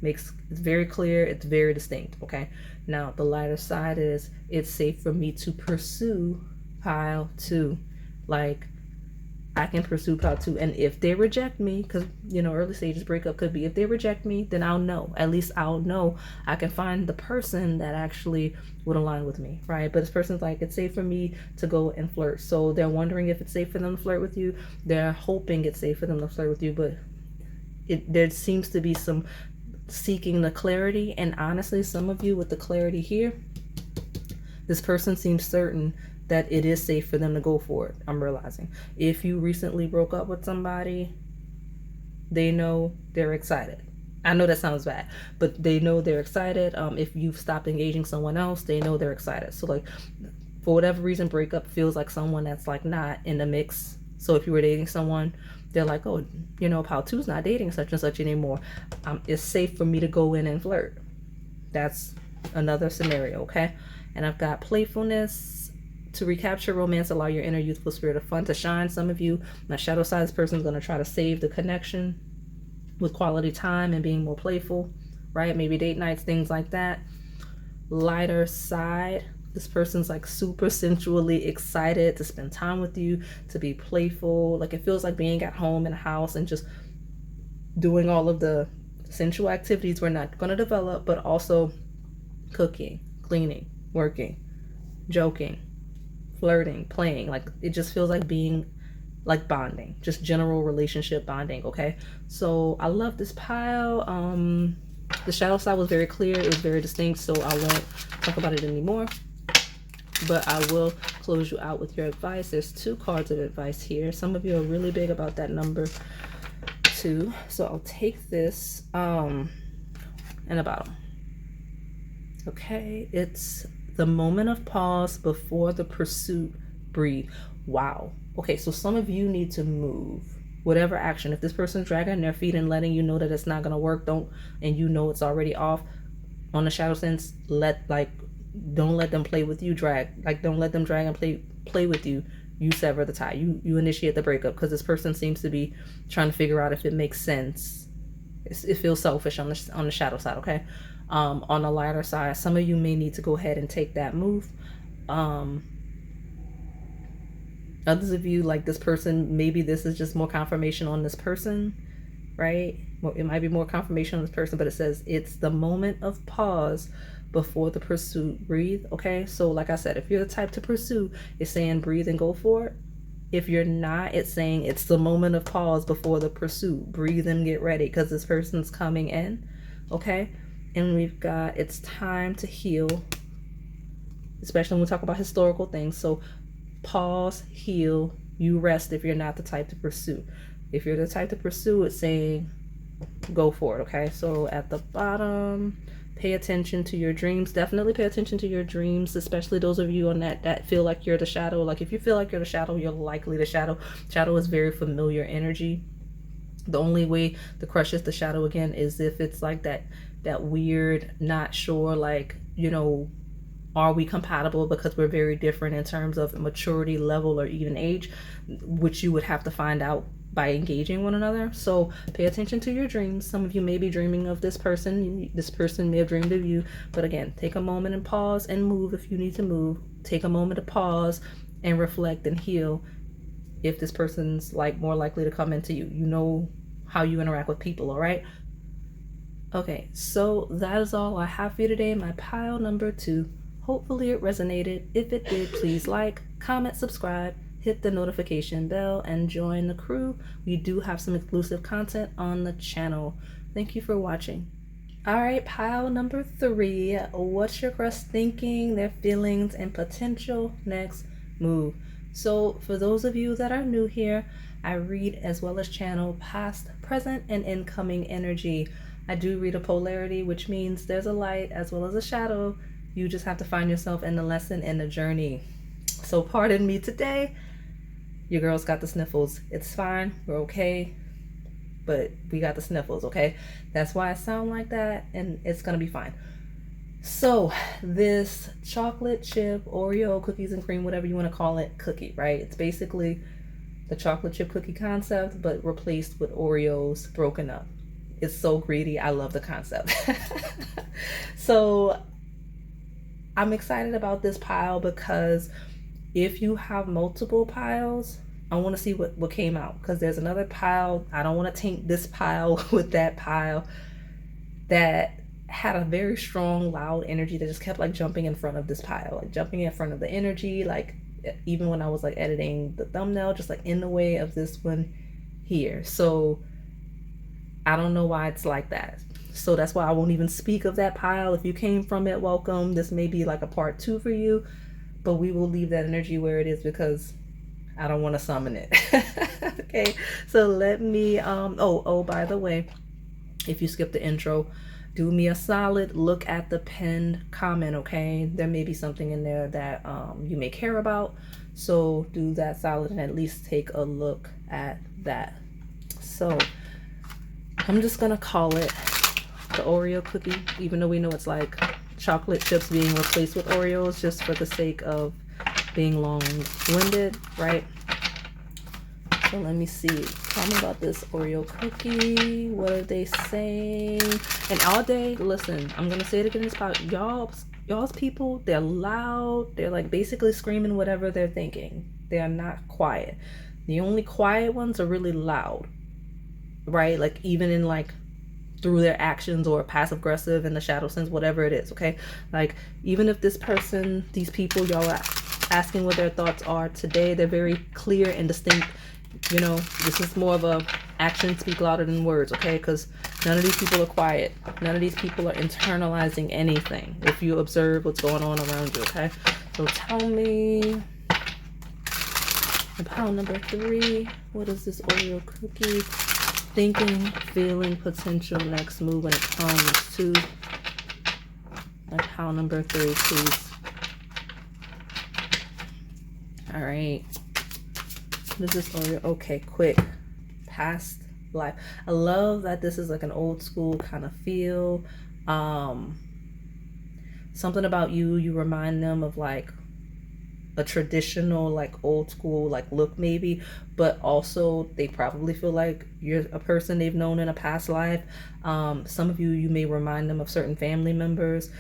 It's very clear, it's very distinct. Okay, now the lighter side is it's safe for me to pursue pile 2. Like I can pursue pile 2, and if they reject me, because early stages breakup could be, if they reject me, then I'll know. At least I'll know I can find the person that actually would align with me, right? But this person's like, it's safe for me to go and flirt. So they're wondering if it's safe for them to flirt with you. They're hoping it's safe for them to flirt with you, but there seems to be some seeking the clarity. And honestly, some of you with the clarity here, this person seems certain that it is safe for them to go for it. I'm realizing if you recently broke up with somebody, they know they're excited. I know that sounds bad, but they know they're excited. If you've stopped engaging someone else, they know they're excited. So like for whatever reason, breakup feels like someone that's like not in the mix. So if you were dating someone, they're like, oh, pile 2's not dating such and such anymore. It's safe for me to go in and flirt. That's another scenario, okay? And I've got playfulness to recapture romance, allow your inner youthful spirit of fun to shine. Some of you, my shadow side, this person's going to try to save the connection with quality time and being more playful, right? Maybe date nights, things like that. Lighter side, this person's like super sensually excited to spend time with you, to be playful. Like it feels like being at home in a house and just doing all of the sensual activities we're not going to develop, but also cooking, cleaning, working, joking, flirting, playing. Like it just feels like being like bonding, just general relationship bonding. Okay, so I love this pile. The shadow side was very clear, it was very distinct, so I won't talk about it anymore, but I will close you out with your advice. There's 2 cards of advice here. Some of you are really big about that number 2, so I'll take this and the bottom. Okay, it's the moment of pause before the pursuit. Breathe. Wow. Okay, so some of you need to move. Whatever action, if this person's dragging their feet and letting you know that it's not gonna work, and it's already off on the shadow sense, don't let them play with you. Don't let them drag and play with you. You sever the tie. You initiate the breakup, because this person seems to be trying to figure out if it makes sense. It feels selfish on the shadow side. Okay, on the lighter side, some of you may need to go ahead and take that move. Others of you, like this person, maybe this is just more confirmation on this person, right? Well, it might be more confirmation on this person, but it says it's the moment of pause before the pursuit. Breathe. Okay, so like I said, if you're the type to pursue, it's saying breathe and go for it. If you're not, it's saying it's the moment of pause before the pursuit. Breathe and get ready, because this person's coming in. okay? And we've got, it's time to heal, especially when we talk about historical things. So pause, heal, you rest if you're not the type to pursue. If you're the type to pursue, it's saying go for it, okay? So at the bottom, pay attention to your dreams. Definitely pay attention to your dreams, especially those of you on that feel like you're the shadow. Like if you feel like you're the shadow, you're likely the shadow. Shadow is very familiar energy. The only way to crush is the shadow again is if it's like that weird, not sure, like, you know, are we compatible because we're very different in terms of maturity level or even age, which you would have to find out by engaging one another. So pay attention to your dreams. Some of you may be dreaming of this person. This person may have dreamed of you. But again, take a moment and pause and move if you need to move. Take a moment to pause and reflect and heal if this person's like more likely to come into you. You know how you interact with people, all right? Okay, so that is all I have for you today. My pile number 2. Hopefully it resonated. If it did, please like, comment, subscribe, hit the notification bell, and join the crew. We do have some exclusive content on the channel. Thank you for watching. All right, pile number 3. What's your crush thinking, their feelings, and potential next move? So for those of you that are new here, I read as well as channel past, present, and incoming energy. I do read a polarity, which means there's a light as well as a shadow. You just have to find yourself in the lesson and the journey. So pardon me today. Your girl's got the sniffles. It's fine. We're okay. But we got the sniffles, okay? That's why I sound like that, and it's going to be fine. So this chocolate chip, Oreo, cookies and cream, whatever you want to call it, cookie, right? It's basically the chocolate chip cookie concept, but replaced with Oreos broken up. It's so greedy. I love the concept. So I'm excited about this pile because if you have multiple piles, I want to see what came out, because there's another pile. I don't want to taint this pile with that pile that had a very strong, loud energy that just kept like jumping in front of this pile, like jumping in front of the energy, like even when I was like editing the thumbnail, just like in the way of this one here. So I don't know why it's like that. So that's why I won't even speak of that pile. If you came from it, welcome. This may be like a part 2 for you, but we will leave that energy where it is because I don't want to summon it. Okay, so let me, oh, by the way, if you skip the intro, do me a solid, look at the pinned comment, okay? There may be something in there that you may care about, so do that solid and at least take a look at that. So I'm just gonna call it the Oreo cookie, even though we know it's like chocolate chips being replaced with Oreos, just for the sake of being long-winded, right? So let me see. Tell me about this Oreo cookie. What are they saying? And all day, listen, I'm gonna say it again. It's about y'all's people. They're loud. They're like basically screaming whatever they're thinking. They are not quiet. The only quiet ones are really loud, right? Like even in like through their actions or passive aggressive in the shadow sense, whatever it is, okay? Like even if this person, these people y'all are asking what their thoughts are today, they're very clear and distinct. You know, this is more of a action speak louder than words, okay? Because none of these people are quiet. None of these people are internalizing anything if you observe what's going on around you, okay? So tell me, pile number 3, what is this Oreo cookie? Thinking, feeling, potential next move when it comes to pile number 3, please. All right. What is this Oreo? Okay, quick. Past life. I love that this is like an old school kind of feel. Something about you remind them of like a traditional, like old school, like look maybe, but also they probably feel like you're a person they've known in a past life. Some of you may remind them of certain family members.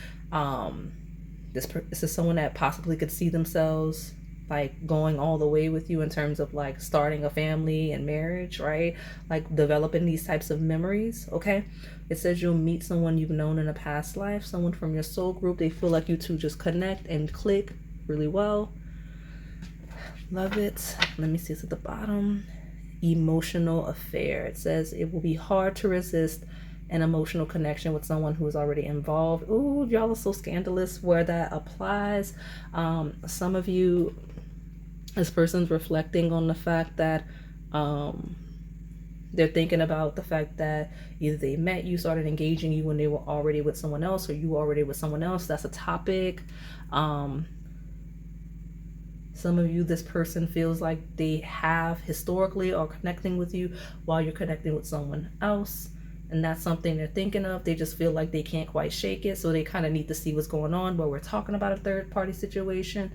This is someone that possibly could see themselves like going all the way with you in terms of like starting a family and marriage, right? Like developing these types of memories, okay? It says you'll meet someone you've known in a past life, someone from your soul group. They feel like you two just connect and click really well. Love it. Let me see, it's at the bottom. Emotional affair. It says it will be hard to resist an emotional connection with someone who is already involved. Ooh, y'all are so scandalous where that applies. Some of you, this person's reflecting on the fact that they're thinking about the fact that either they met you, started engaging you when they were already with someone else, or you were already with someone else. That's a topic. Some of you, this person feels like they have historically or connecting with you while you're connecting with someone else. And that's something they're thinking of. They just feel like they can't quite shake it. So they kind of need to see what's going on, but we're talking about a third party situation.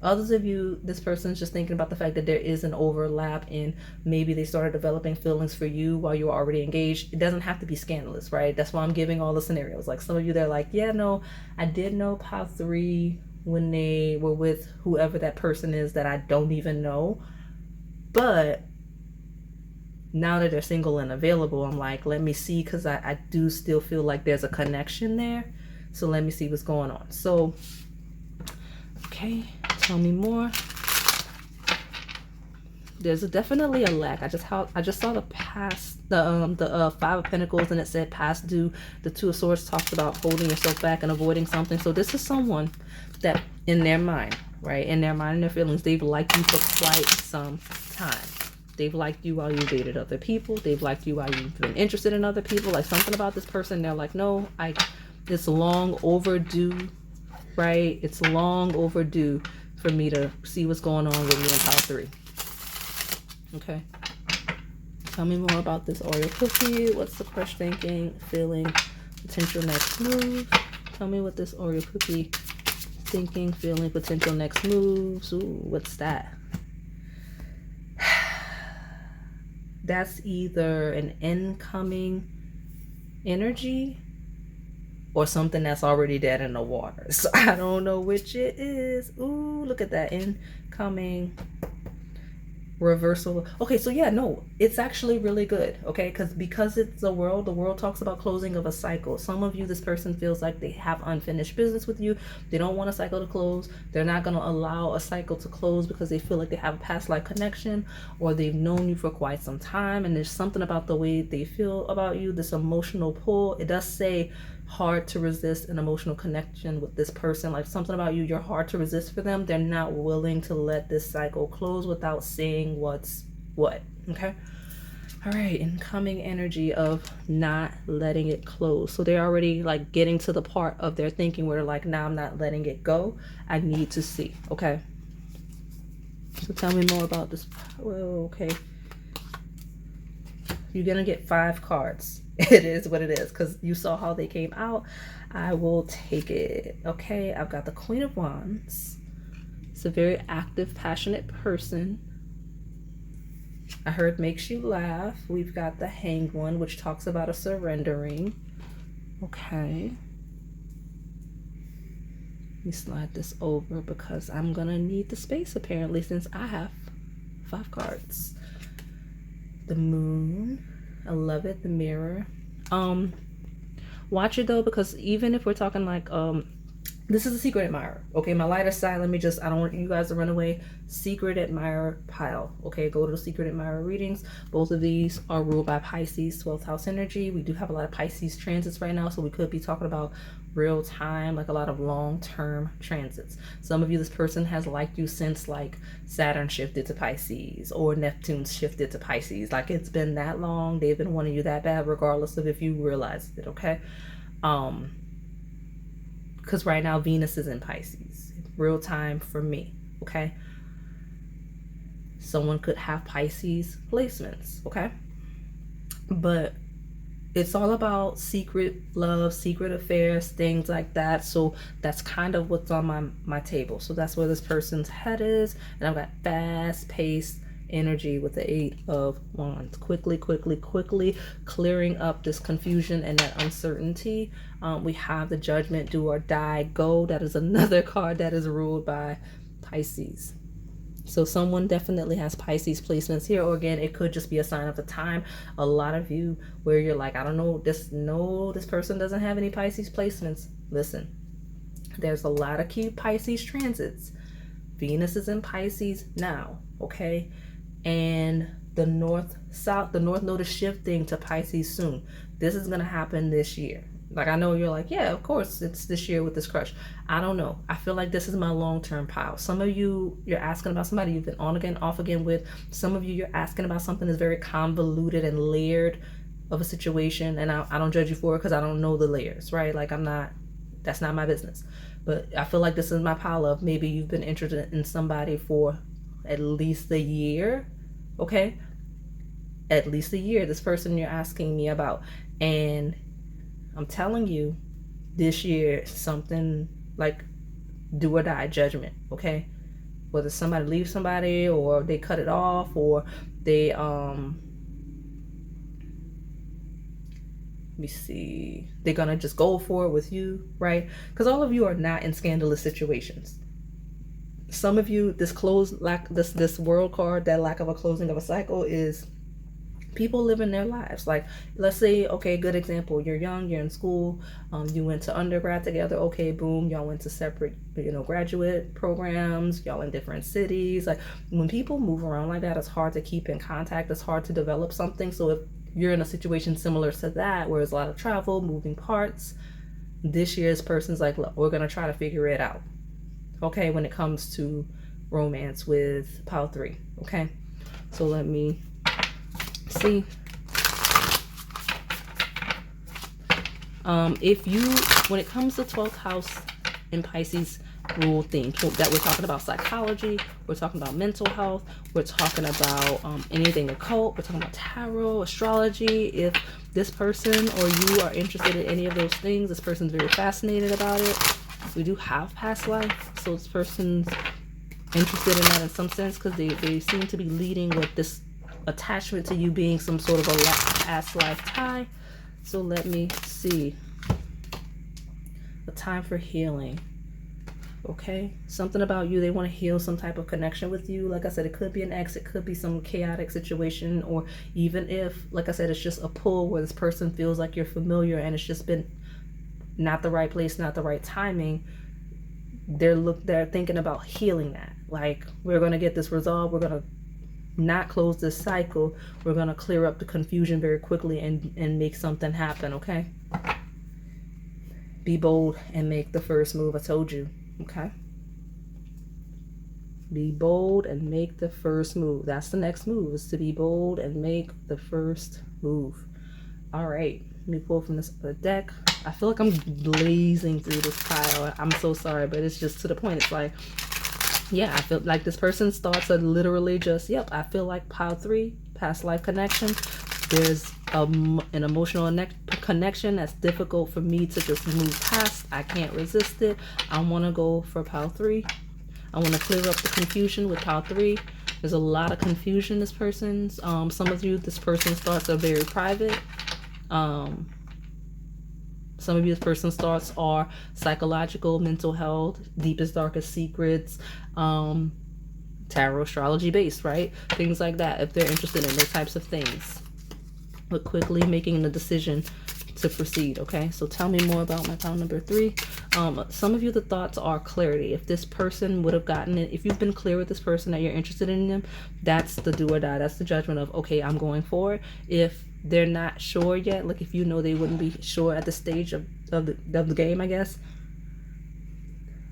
Others of you, this person's just thinking about the fact that there is an overlap in maybe they started developing feelings for you while you were already engaged. It doesn't have to be scandalous, right? That's why I'm giving all the scenarios. Like some of you, they're like, yeah, no, I did know Pile 3 when they were with whoever that person is that I don't even know. But now that they're single and available, I'm like, let me see, because I do still feel like there's a connection there. So let me see what's going on. So, okay. Tell me more. There's definitely a lack. I just saw the Five of Pentacles, and it said past due. The Two of Swords talks about holding yourself back and avoiding something. So this is someone that in their mind, right? In their mind and their feelings, they've liked you for quite some time. They've liked you while you dated other people. They've liked you while you've been interested in other people. Like something about this person, they're like, no, it's long overdue, right? It's long overdue for me to see what's going on with you in Pile 3. Okay. Tell me more about this Oreo cookie. What's the crush thinking, feeling, potential next move? Tell me what this Oreo cookie thinking, feeling, potential next moves. Ooh, what's that? That's either an incoming energy or something that's already dead in the water. So I don't know which it is. Ooh, look at that. Incoming reversal. Okay, so yeah, no, it's actually really good. Okay, because it's the world talks about closing of a cycle. Some of you, this person feels like they have unfinished business with you. They don't want a cycle to close. They're not going to allow a cycle to close because they feel like they have a past life connection, or they've known you for quite some time, and there's something about the way they feel about you, this emotional pull. It does say hard to resist an emotional connection with this person. Like something about you, you're hard to resist for them. They're not willing to let this cycle close without saying what's what. Okay. All right. Incoming energy of not letting it close. So they're already like getting to the part of their thinking where they're like, nah, I'm not letting it go. I need to see. Okay. So tell me more about this. Well, okay. You're going to get 5 cards. It is what it is, because you saw how they came out. I will take it. Okay, I've got the Queen of Wands. It's a very active, passionate person. I heard makes you laugh. We've got the Hanged One, which talks about a surrendering. Okay. Let me slide this over because I'm going to need the space apparently, since I have 5 cards. The Moon. I love it. The Mirror. Watch it though, because even if we're talking like this is a secret admirer. Okay, my lighter side, let me just, I don't want you guys to run away. Secret admirer pile. Okay, go to the secret admirer readings. Both of these are ruled by Pisces 12th house energy. We do have a lot of Pisces transits right now, so we could be talking about real time, like a lot of long-term transits. Some of you, this person has liked you since like Saturn shifted to Pisces or Neptune shifted to Pisces. Like it's been that long. They've been wanting you that bad, regardless of if you realized it. Okay. Because right now Venus is in Pisces, real time for me. Okay. Someone could have Pisces placements. Okay. But it's all about secret love, secret affairs, things like that. So that's kind of what's on my table. So that's where this person's head is. And I've got fast paced energy with the 8 of Wands. Quickly clearing up this confusion and that uncertainty. We have the Judgment, do or die, go. That is another card that is ruled by Pisces. So someone definitely has Pisces placements here, or again, it could just be a sign of the time. A lot of you where you're like, I don't know, this person doesn't have any Pisces placements. Listen, there's a lot of key Pisces transits. Venus is in Pisces now, okay? And the north node is shifting to Pisces soon. This is going to happen this year. Like, I know you're like, yeah, of course it's this year with this crush. I don't know. I feel like this is my long-term pile. Some of you, you're asking about somebody you've been on again, off again with. Some of you, you're asking about something that's very convoluted and layered of a situation. And I don't judge you for it because I don't know the layers, right? Like, that's not my business. But I feel like this is my pile of maybe you've been interested in somebody for at least a year, okay? At least a year, this person you're asking me about. And I'm telling you, this year, something like do or die judgment, okay? Whether somebody leaves somebody or they cut it off or they, let me see, they're gonna just go for it with you, right? Because all of you are not in scandalous situations. Some of you, this world card, that lack of a closing of a cycle is people living their lives. Like, let's say, okay, good example, you're young, you're in school, you went to undergrad together, okay, boom, y'all went to separate, graduate programs, y'all in different cities. Like, when people move around like that, it's hard to keep in contact, it's hard to develop something. So if you're in a situation similar to that, where there's a lot of travel, moving parts, this year's person's like, look, we're gonna try to figure it out, okay, when it comes to romance with pile 3, okay? So let me see. When it comes to 12th house in Pisces rule theme, that we're talking about psychology, we're talking about mental health, we're talking about anything occult, we're talking about tarot, astrology. If this person or you are interested in any of those things, this person's very fascinated about it. We do have past life, so this person's interested in that in some sense, because they seem to be leading with this attachment to you being some sort of a past life tie. So let me see. A time for healing. Okay, something about you, they want to heal some type of connection with you. Like I said, it could be an ex, it could be some chaotic situation, or even if, like I said, it's just a pull where this person feels like you're familiar and it's just been not the right place, not the right timing. They're thinking about healing that. Like, we're going to get this resolved, we're going to not close this cycle, we're going to clear up the confusion very quickly and make something happen, okay? Be bold and make the first move. I told you, okay? Be bold and make the first move. That's the next move, is to be bold and make the first move. All right, let me pull from this other deck. I feel like I'm blazing through this pile. I'm so sorry, but it's just to the point. It's like, yeah, I feel like this person's thoughts are literally just, yep, I feel like pile 3, past life connection. There's an emotional connection that's difficult for me to just move past. I can't resist it. I want to go for pile 3. I want to clear up the confusion with pile 3. There's a lot of confusion, this person's. Some of you, this person's thoughts are very private. Some of you, this person's thoughts are psychological, mental health, deepest, darkest secrets, tarot, astrology based, right? Things like that, if they're interested in those types of things. But quickly making the decision to proceed, okay? So tell me more about my pile number 3. Some of you, the thoughts are clarity. If this person would have gotten it, if you've been clear with this person that you're interested in them, that's the do or die. That's the judgment of, okay, I'm going for it. If they're not sure yet, like if you know they wouldn't be sure at the stage of the game, I guess,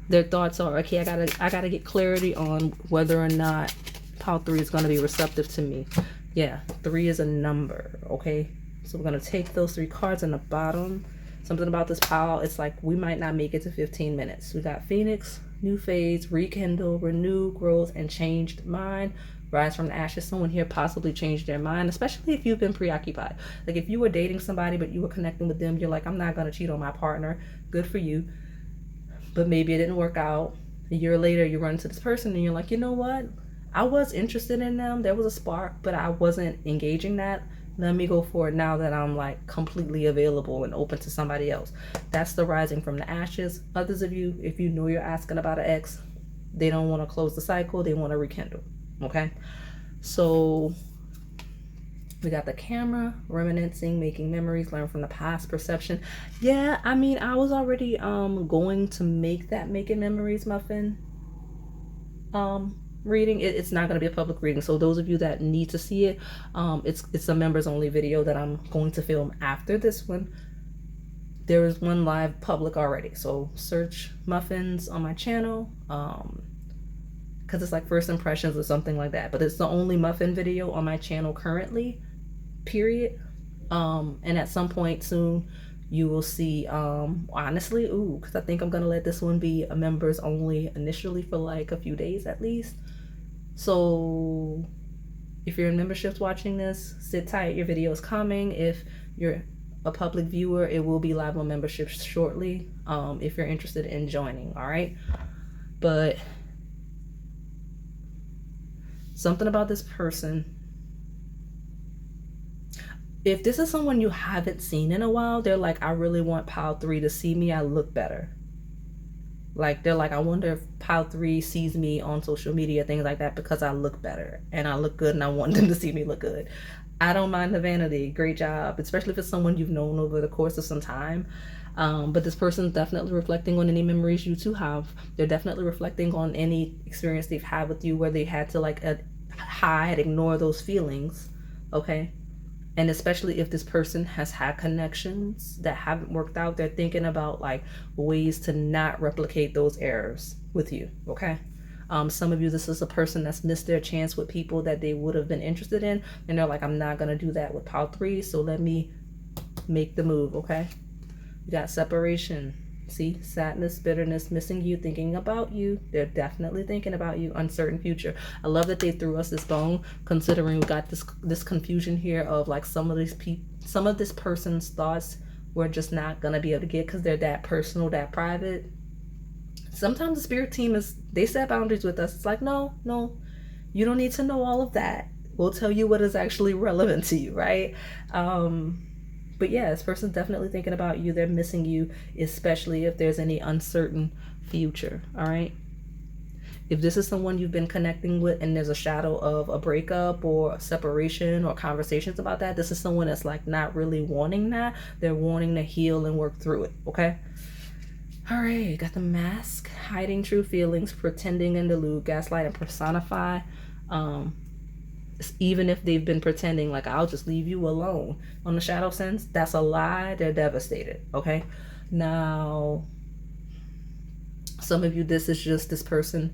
their thoughts are, okay, I gotta get clarity on whether or not pile 3 is going to be receptive to me. Yeah, 3 is a number, okay? So we're going to take those 3 cards in the bottom. Something about this pile, it's like we might not make it to 15 minutes. We got Phoenix, new phase, rekindle, renew, growth, and changed mind. Rise from the ashes. Someone here possibly changed their mind, especially if you've been preoccupied. Like if you were dating somebody, but you were connecting with them, you're like, I'm not going to cheat on my partner. Good for you. But maybe it didn't work out. A year later, you run into this person and you're like, you know what? I was interested in them. There was a spark, but I wasn't engaging that. Let me go for it now that I'm like completely available and open to somebody else. That's the rising from the ashes. Others of you, if you know you're asking about an ex, they don't want to close the cycle. They want to rekindle. Okay. So we got the camera, reminiscing, making memories, learn from the past, perception. Yeah, I mean, I was already going to make that making memories muffin reading. It's not going to be a public reading. So those of you that need to see it, it's a members only video that I'm going to film after this one. There is one live public already. So search muffins on my channel. Because it's like first impressions or something like that. But it's the only muffin video on my channel currently, period. And at some point soon, you will see, honestly, because I think I'm going to let this one be a members only initially for like a few days at least. So if you're in memberships watching this, sit tight, your video is coming. If you're a public viewer, it will be live on memberships shortly, if you're interested in joining, all right? But something about this person, if this is someone you haven't seen in a while, they're like, I really want pile 3 to see me. I look better. Like, they're like, I wonder if pile 3 sees me on social media, things like that, because I look better and I look good and I want them to see me look good. I don't mind the vanity. Great job. Especially if it's someone you've known over the course of some time. But this person's definitely reflecting on any memories you two have. They're definitely reflecting on any experience they've had with you where they had to like hide, ignore those feelings. Okay. And especially if this person has had connections that haven't worked out, they're thinking about like ways to not replicate those errors with you, okay? Some of you, this is a person that's missed their chance with people that they would have been interested in. And they're like, I'm not going to do that with pile 3, so let me make the move, okay? You got separation. See, sadness, bitterness, missing you, thinking about you. They're definitely thinking about you. Uncertain future. I love that they threw us this bone, considering we got this confusion here of like some of this person's thoughts we're just not gonna be able to get because they're that personal, that private. Sometimes the spirit team they set boundaries with us. It's like, no, you don't need to know all of that. We'll tell you what is actually relevant to you, right? But yeah, this person's definitely thinking about you. They're missing you, especially if there's any uncertain future, all right? If this is someone you've been connecting with and there's a shadow of a breakup or a separation or conversations about that, this is someone that's like not really wanting that. They're wanting to heal and work through it, okay? All right, got the mask, hiding true feelings, pretending and delude, gaslight and personify. Even if they've been pretending like I'll just leave you alone on the shadow sense, that's a lie. They're devastated, okay? Now, some of you, this is just this person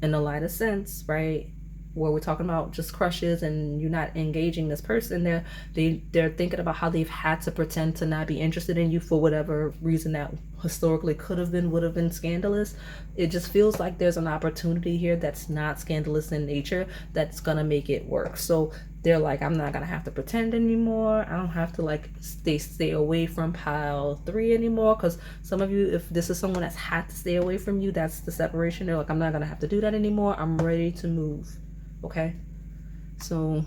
in the lighter sense, right? Where we're talking about just crushes and you're not engaging this person. They're thinking about how they've had to pretend to not be interested in you for whatever reason that historically would have been scandalous. It just feels like there's an opportunity here that's not scandalous in nature that's gonna make it work. So they're like, I'm not gonna have to pretend anymore. I don't have to like stay away from pile 3 anymore. Because some of you, if this is someone that's had to stay away from you, that's the separation. They're like, I'm not gonna have to do that anymore. I'm ready to move. Okay, so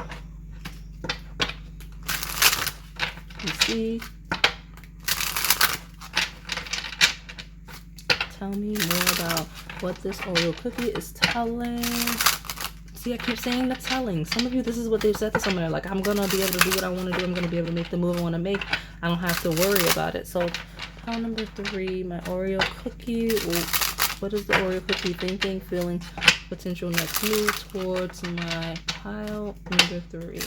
let's see. Tell me more about what this Oreo cookie is telling. See, I keep saying the telling. Some of you, this is what they've said to someone. Like, I'm gonna be able to do what I want to do. I'm gonna be able to make the move I want to make. I don't have to worry about it. So, pile number 3, my Oreo cookie. What is the Oreo cookie thinking, feeling, potential next move towards my pile number 3?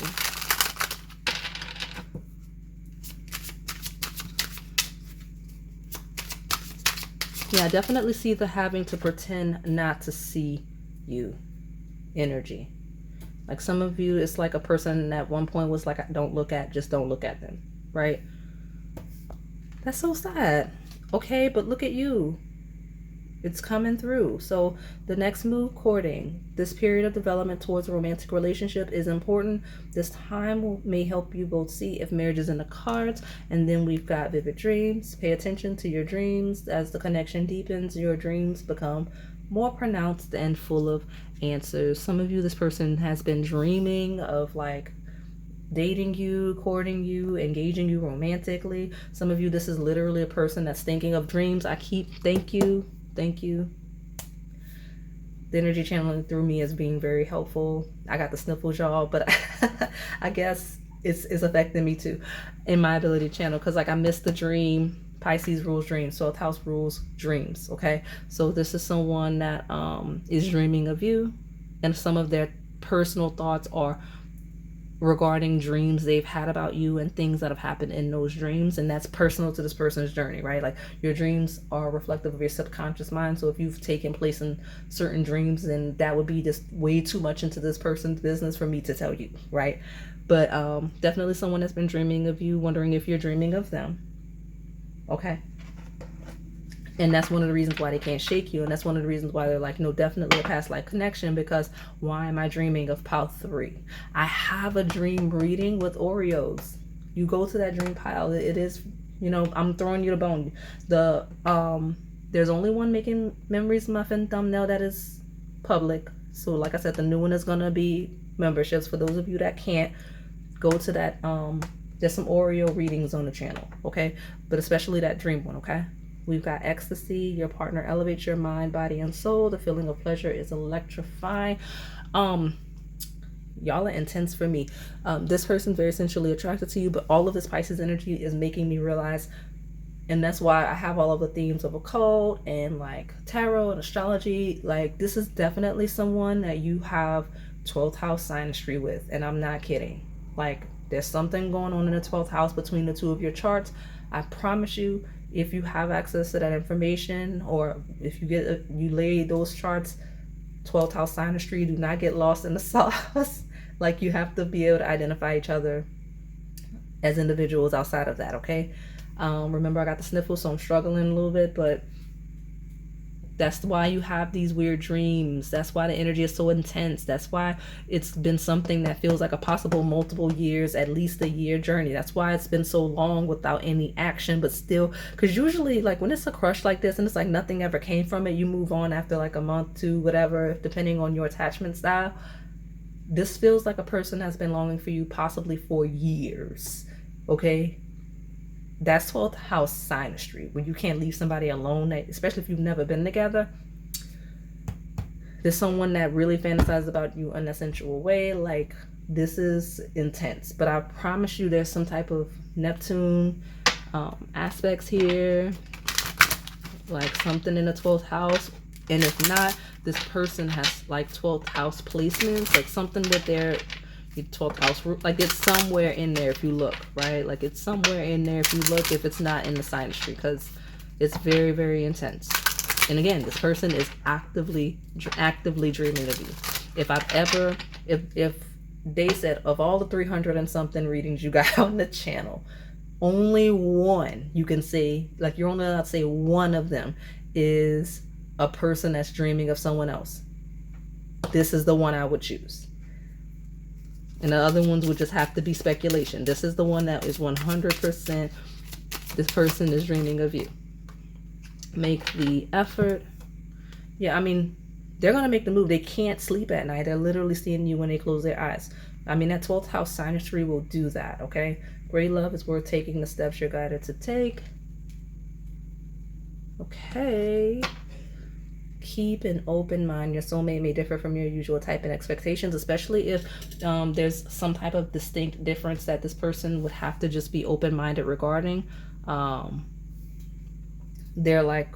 Yeah, I definitely see the having to pretend not to see you energy. Like some of you, it's like a person at one point was like, don't look at them, right? That's so sad. Okay, but look at you. It's coming through. So the next move, courting. This period of development towards a romantic relationship is important. This time may help you both see if marriage is in the cards. And then we've got vivid dreams. Pay attention to your dreams. As the connection deepens, your dreams become more pronounced and full of answers. Some of you, this person has been dreaming of like dating you, courting you, engaging you romantically. Some of you, this is literally a person that's thinking of dreams. Thank you. The energy channeling through me is being very helpful. I got the sniffles, y'all, but I guess it's affecting me too in my ability to channel, because like I missed the dream. Pisces rules dreams, 12th house rules dreams, okay? So this is someone that is dreaming of you. and some of their personal thoughts are regarding dreams they've had about you and things that have happened in those dreams, and that's personal to this person's journey, right? Like your dreams are reflective of your subconscious mind, so if you've taken place in certain dreams, then that would be just way too much into this person's business for me to tell you, right? But definitely someone that's been dreaming of you, wondering if you're dreaming of them. Okay. And that's one of the reasons why they can't shake you. And that's one of the reasons why they're like, no, definitely a past life connection. Because why am I dreaming of pile 3? I have a dream reading with Oreos. You go to that dream pile. It is, you know, I'm throwing you the bone. There's only one Making Memories muffin thumbnail that is public. So like I said, the new one is going to be memberships. For those of you that can't, go to that. There's some Oreo readings on the channel. Okay. But especially that dream one. Okay. We've got ecstasy. Your partner elevates your mind, body, and soul. The feeling of pleasure is electrifying. Y'all are intense for me. This person's very sensually attracted to you, but all of this Pisces energy is making me realize, and that's why I have all of the themes of occult and like tarot and astrology. Like this is definitely someone that you have 12th house synastry with, and I'm not kidding. Like there's something going on in the 12th house between the two of your charts. I promise you, if you have access to that information, or if you lay those charts, 12th house synastry, do not get lost in the sauce. Like you have to be able to identify each other as individuals outside of that. Okay. Remember I got the sniffles, so I'm struggling a little bit, but that's why you have these weird dreams. That's why the energy is so intense. That's why it's been something that feels like a possible multiple years, at least a year journey. That's why it's been so long without any action, but still, because usually like when it's a crush like this and it's like nothing ever came from it, you move on after like a month, 2, whatever, depending on your attachment style. This feels like a person has been longing for you possibly for years. Okay. That's 12th house synastry, when you can't leave somebody alone, especially if you've never been together. There's someone that really fantasizes about you in a sensual way. Like this is intense, but I promise you there's some type of Neptune aspects here, like something in the 12th house. And if not, this person has like 12th house placements, like something with their 12th house, like it's somewhere in there if you look, right? Like it's somewhere in there if you look, if it's not in the synastry, because it's very, very intense. And again, this person is actively dreaming of you. If they said of all the 300 and something readings you got on the channel, only one you can say, like you're only allowed to say one of them is a person that's dreaming of someone else, this is the one I would choose. And the other ones would just have to be speculation. This is the one that is 100%. This person is dreaming of you. Make the effort. Yeah, I mean, they're going to make the move. They can't sleep at night. They're literally seeing you when they close their eyes. I mean, that 12th house synastry will do that, okay? Great love is worth taking the steps you're guided to take. Okay. Keep an open mind. Your soulmate may differ from your usual type and expectations, especially if there's some type of distinct difference that this person would have to just be open-minded regarding. They're like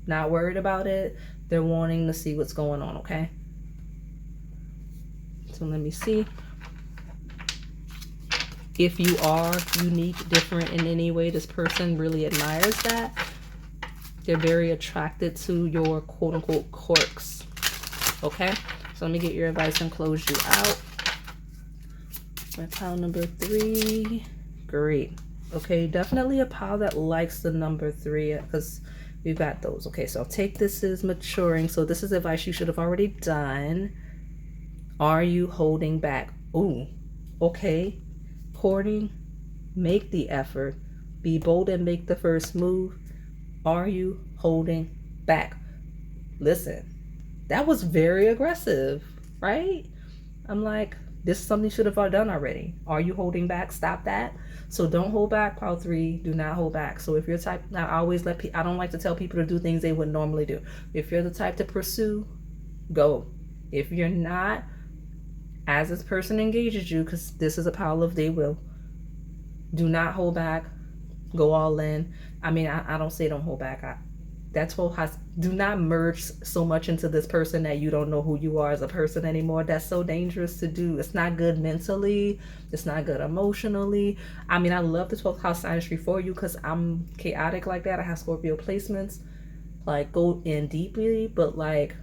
not worried about it. They're wanting to see what's going on, okay? So let me see. If you are unique, different in any way, this person really admires that. They're very attracted to your quote-unquote quirks. Okay? So let me get your advice and close you out. Pile number 3. Great. Okay, definitely a pile that likes the number 3, because we've got those. Okay, so I'll take this as maturing. So this is advice you should have already done. Are you holding back? Ooh, okay. Courting, make the effort. Be bold and make the first move. Are you holding back? Listen, that was very aggressive, right? I'm like, this is something you should have done already. Are you holding back? Stop that. So don't hold back, pile 3. Do not hold back. So if you're type, now I always I don't like to tell people to do things they would normally do. If you're the type to pursue, go. If you're not, as this person engages you, because this is a pile of they will, do not hold back. Go all in. I mean, I don't say don't hold back. That 12th house, do not merge so much into this person that you don't know who you are as a person anymore. That's so dangerous to do. It's not good mentally. It's not good emotionally. I mean, I love the 12th house synastry for you because I'm chaotic like that. I have Scorpio placements. Like, go in deeply, but like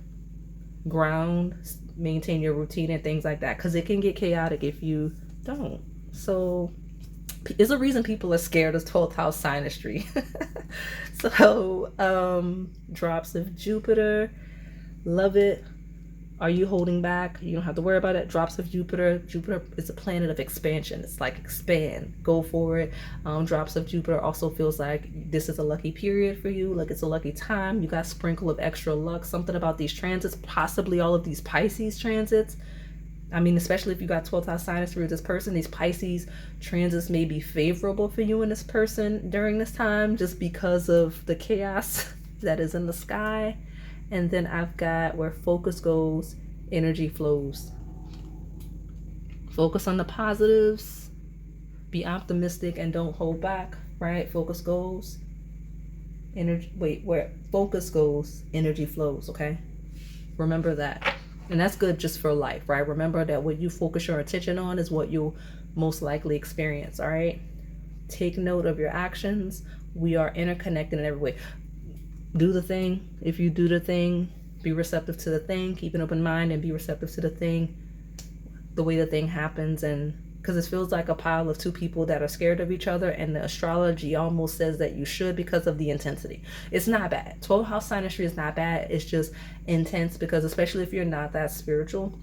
ground, maintain your routine and things like that, because it can get chaotic if you don't. So there's a reason people are scared of 12th house synastry. So drops of Jupiter, love it. Are you holding back? You don't have to worry about it. Drops of Jupiter. Jupiter is a planet of expansion. It's like expand, go for it. Drops of Jupiter also feels like this is a lucky period for you. Like it's a lucky time. You got a sprinkle of extra luck. Something about these transits, possibly all of these Pisces transits. I mean, especially if you got 12th house synastry with this person, these Pisces transits may be favorable for you and this person during this time just because of the chaos that is in the sky. And then I've got where focus goes, energy flows. Focus on the positives, be optimistic, and don't hold back, right? Focus goes, energy, where focus goes, energy flows, okay? Remember that. And that's good just for life, right? Remember that what you focus your attention on is what you'll most likely experience, all right? Take note of your actions. We are interconnected in every way. Do the thing. If you do the thing, be receptive to the thing. Keep an open mind and be receptive to the thing, the way the thing happens. And because it feels like a pile of two people that are scared of each other, and the astrology almost says that you should because of the intensity. It's not bad. 12th house synastry is not bad. It's just intense because, especially if you're not that spiritual,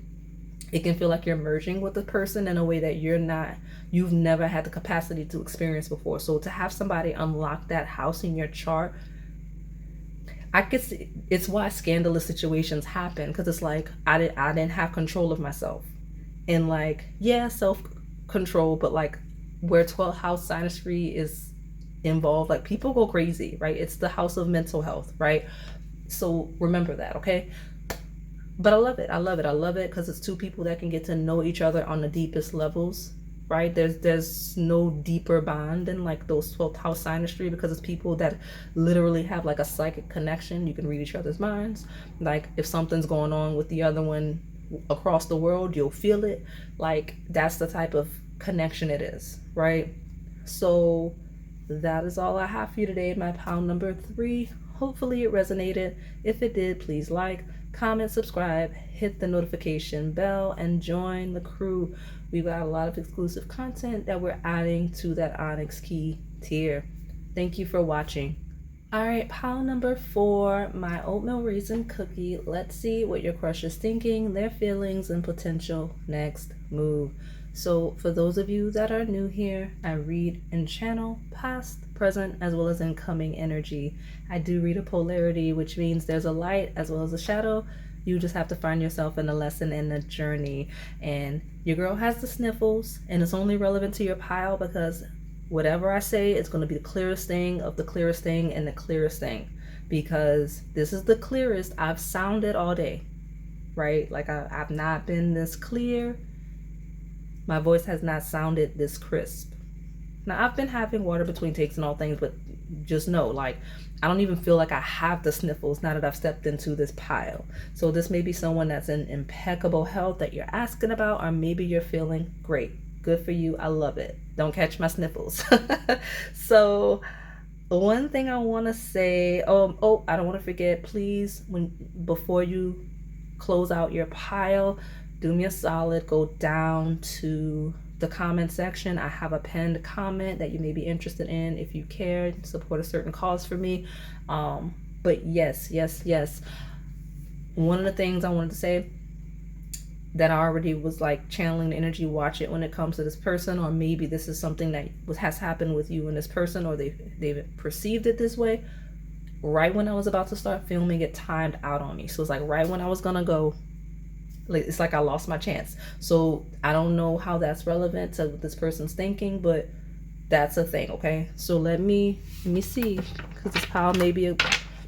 it can feel like you're merging with the person in a way that you've never had the capacity to experience before. So to have somebody unlock that house in your chart, I could see it's why scandalous situations happen, because it's like I didn't have control of myself, and like, yeah, self-control, but like where 12th house synastry is involved, like people go crazy, right? It's the house of mental health, right? So remember that, okay? But I love it. I love it because it's two people that can get to know each other on the deepest levels, right? There's no deeper bond than like those 12th house synastry, because it's people that literally have like a psychic connection. You can read each other's minds. Like if something's going on with the other one across the world, you'll feel it. Like that's the type of connection it is, right? So that is all I have for you today, my pile number 3. Hopefully it resonated. If it did, please like, comment, subscribe, hit the notification bell, and join the crew. We've got a lot of exclusive content that we're adding to that Onyx key tier. Thank you for watching. All right, pile number 4, my oatmeal raisin cookie. Let's see what your crush is thinking, their feelings, and potential next move. So for those of you that are new here, I read and channel past, present, as well as incoming energy. I do read a polarity, which means there's a light as well as a shadow. You just have to find yourself in the lesson and the journey. And your girl has the sniffles, and it's only relevant to your pile because whatever I say, it's going to be the clearest thing of the clearest thing and the clearest thing, because this is the clearest I've sounded all day, right? Like I've not been this clear. My voice has not sounded this crisp. Now, I've been having water between takes and all things, but just know, like, I don't even feel like I have the sniffles now that I've stepped into this pile. So this may be someone that's in impeccable health that you're asking about, or maybe you're feeling great. Good for you. I love it. Don't catch my sniffles. So one thing I want to say, I don't want to forget, please, before you close out your pile, do me a solid, go down to the comment section. I have a pinned comment that you may be interested in if you care, support a certain cause for me. But yes. One of the things I wanted to say that I already was like channeling the energy, watch it when it comes to this person, or maybe this is something that has happened with you and this person, or they've perceived it this way. Right when I was about to start filming, it timed out on me. So it's like right when I was gonna go, like it's like I lost my chance. So I don't know how that's relevant to this person's thinking, but that's a thing, okay? So let me see, because this pile may be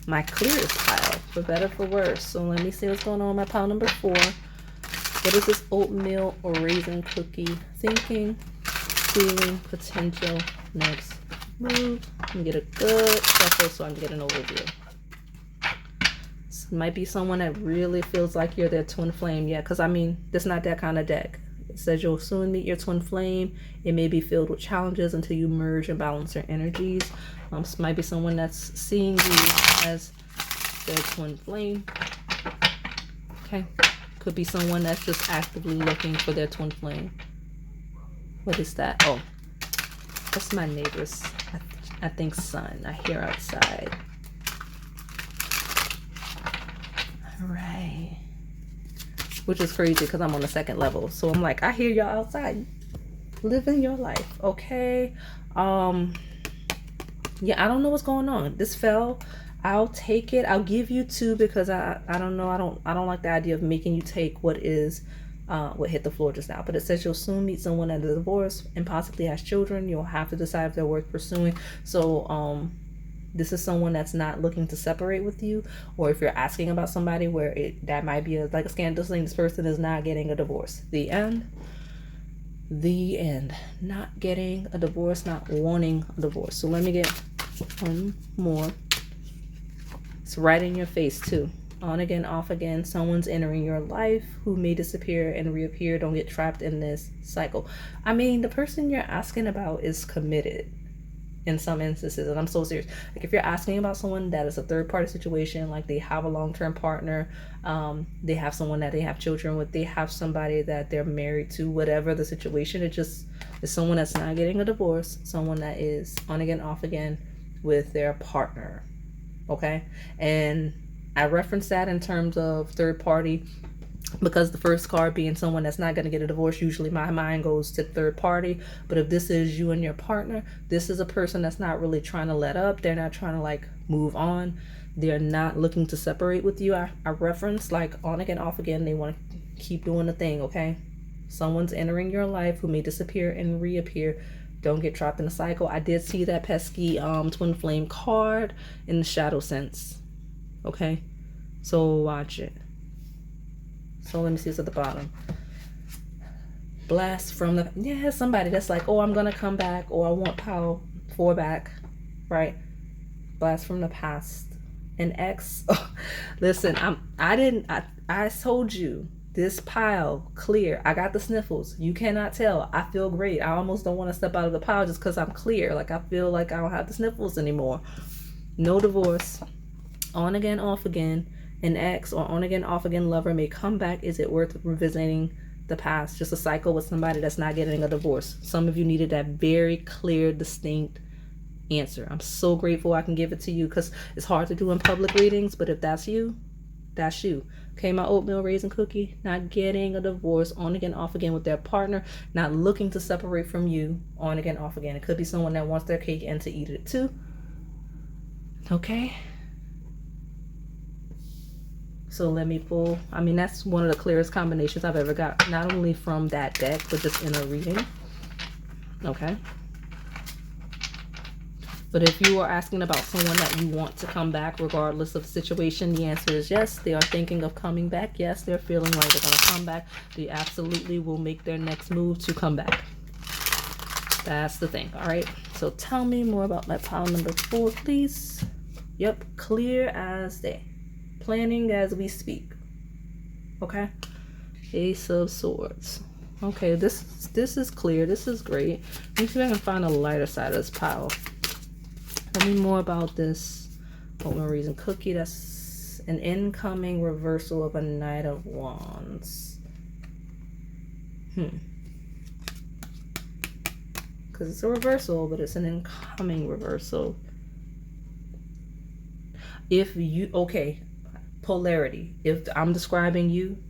my clearest pile, for better for worse. So let me see what's going on with my pile number 4. What is this oatmeal or raisin cookie thinking, feeling, potential next move? Let me get a good shuffle so I can get an overview. This might be someone that really feels like you're their twin flame. Yeah, because I mean, it's not that kind of deck. It says you'll soon meet your twin flame. It may be filled with challenges until you merge and balance your energies. This might be someone that's seeing you as their twin flame. Okay. Could be someone that's just actively looking for their twin flame. What is that? Oh, that's my neighbor's, I think, son. I hear outside. All right. Which is crazy because I'm on the second level. So I'm like, I hear y'all outside. Living your life. Okay. Yeah, I don't know what's going on. This fell. I'll take it. I'll give you 2 because I don't know. I don't like the idea of making you take what is what hit the floor just now. But it says you'll soon meet someone at a divorce and possibly has children. You'll have to decide if they're worth pursuing. So this is someone that's not looking to separate with you, or if you're asking about somebody where that might be like a scandalous thing. This person is not getting a divorce. The end. The end. Not getting a divorce, not wanting a divorce. So let me get one more. It's right in your face too. On again, off again. Someone's entering your life who may disappear and reappear. Don't get trapped in this cycle. I mean, the person you're asking about is committed in some instances, and I'm so serious. Like if you're asking about someone that is a third party situation, like they have a long-term partner, they have someone that they have children with, they have somebody that they're married to, whatever the situation, it just is someone that's not getting a divorce, someone that is on again, off again with their partner. Okay. And I reference that in terms of third party because the first card being someone that's not going to get a divorce, usually my mind goes to third party. But if this is you and your partner, this is a person that's not really trying to let up. They're not trying to like move on. They're not looking to separate with you. I reference like on again, off again. They want to keep doing the thing. Okay. Someone's entering your life who may disappear and reappear. Don't get trapped in a cycle. I did see that pesky twin flame card in the shadow sense. Okay. So watch it. So let me see what's at the bottom. Blast from the, yeah, somebody that's like, oh, I'm going to come back, or I want power for back, right? Blast from the past. An ex. Oh, listen, I told you this pile clear. I got the sniffles. You cannot tell. I feel great. I almost don't want to step out of the pile just because I'm clear. Like I feel like I don't have the sniffles anymore. No divorce. On again, off again. An ex or on again, off again lover may come back. Is it worth revisiting the past? Just a cycle with somebody that's not getting a divorce. Some of you needed that very clear, distinct answer. I'm so grateful I can give it to you because it's hard to do in public readings, but if that's you, that's you. Okay, my oatmeal raisin cookie, not getting a divorce, on again, off again with their partner, not looking to separate from you, on again, off again. It could be someone that wants their cake and to eat it too. Okay. So let me pull, I mean, that's one of the clearest combinations I've ever got, not only from that deck, but just in a reading. Okay. But if you are asking about someone that you want to come back, regardless of the situation, the answer is yes. They are thinking of coming back. Yes, they're feeling like they're going to come back. They absolutely will make their next move to come back. That's the thing. All right. So tell me more about my pile number 4, please. Yep. Clear as day. Planning as we speak. Okay. Ace of Swords. Okay. This is clear. This is great. Let me see if I can find a lighter side of this pile. Tell me more about this Oatmeal Raisin cookie. That's an incoming reversal of a Knight of Wands. Because it's a reversal, but it's an incoming reversal. If you, okay, polarity. If I'm describing you,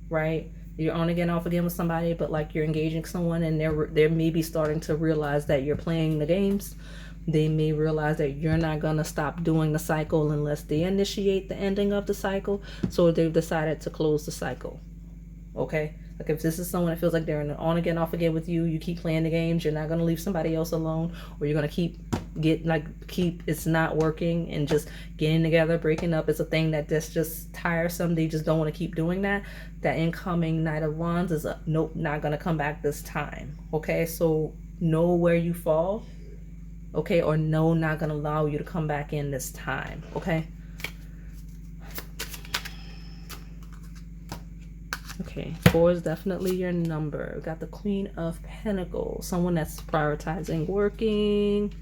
right? You're on again, off again with somebody, but like you're engaging someone and they're maybe starting to realize that you're playing the games. They may realize that you're not going to stop doing the cycle unless they initiate the ending of the cycle. So they've decided to close the cycle. Okay? Like if this is someone that feels like they're on again, off again with you, you keep playing the games, you're not going to leave somebody else alone, or you're going to keep it's not working and just getting together, breaking up is a thing that's just tiresome. They just don't want to keep doing that. That incoming Knight of Wands is nope, not going to come back this time. Okay? So know where you fall. Okay, or no, not gonna allow you to come back in this time. Okay, Okay, 4 is definitely your number. We got the Queen of Pentacles, someone that's prioritizing working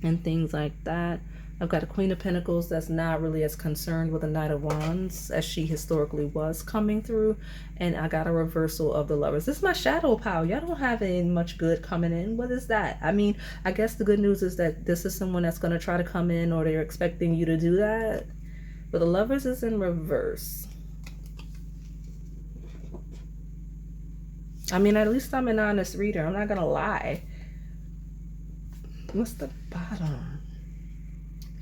and things like that. I've got a Queen of Pentacles that's not really as concerned with the Knight of Wands as she historically was coming through. And I got a reversal of the Lovers. This is my shadow pile. Y'all don't have any much good coming in. What is that? I mean, I guess the good news is that this is someone that's going to try to come in, or they're expecting you to do that. But the Lovers is in reverse. I mean, at least I'm an honest reader. I'm not going to lie. What's the bottom?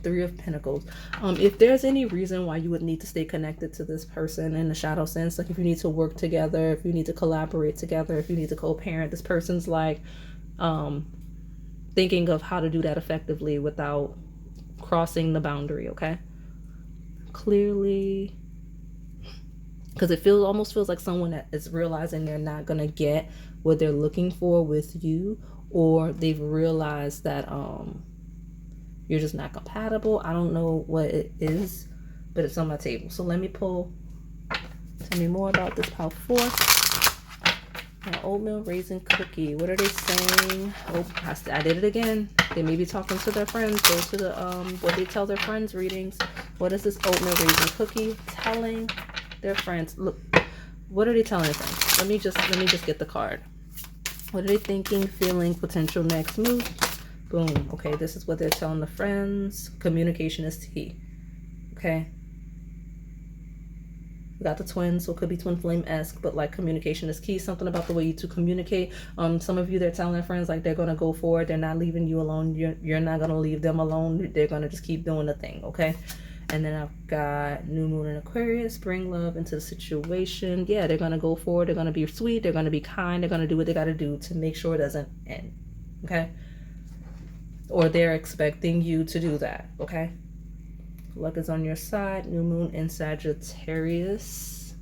3 of Pentacles. If there's any reason why you would need to stay connected to this person in the shadow sense, like if you need to work together, if you need to collaborate together, if you need to co-parent, this person's like thinking of how to do that effectively without crossing the boundary, okay? Clearly, because it almost feels like someone that is realizing they're not gonna get what they're looking for with you, or they've realized that you're just not compatible. I don't know what it is, but it's on my table. So let me pull. Tell me more about this pile 4. Oatmeal raisin cookie. What are they saying? Oh, I did it again. They may be talking to their friends. Go to the what they tell their friends readings. What is this oatmeal raisin cookie telling their friends? Look, what are they telling their friends? Let me just get the card. What are they thinking, feeling, potential next move? Boom. Okay, this is what they're telling the friends. Communication is key. Okay. We got the twins, so it could be twin flame-esque, but like communication is key. Something about the way you two communicate. Some of you, they're telling their friends like they're gonna go for it. They're not leaving you alone. You're not gonna leave them alone. They're gonna just keep doing the thing. Okay. And then I've got new moon in Aquarius, bring love into the situation. Yeah, they're gonna go for it. They're gonna be sweet. They're gonna be kind. They're gonna do what they gotta do to make sure it doesn't end. Okay. Or they're expecting you to do that, okay? Luck is on your side. New moon in Sagittarius.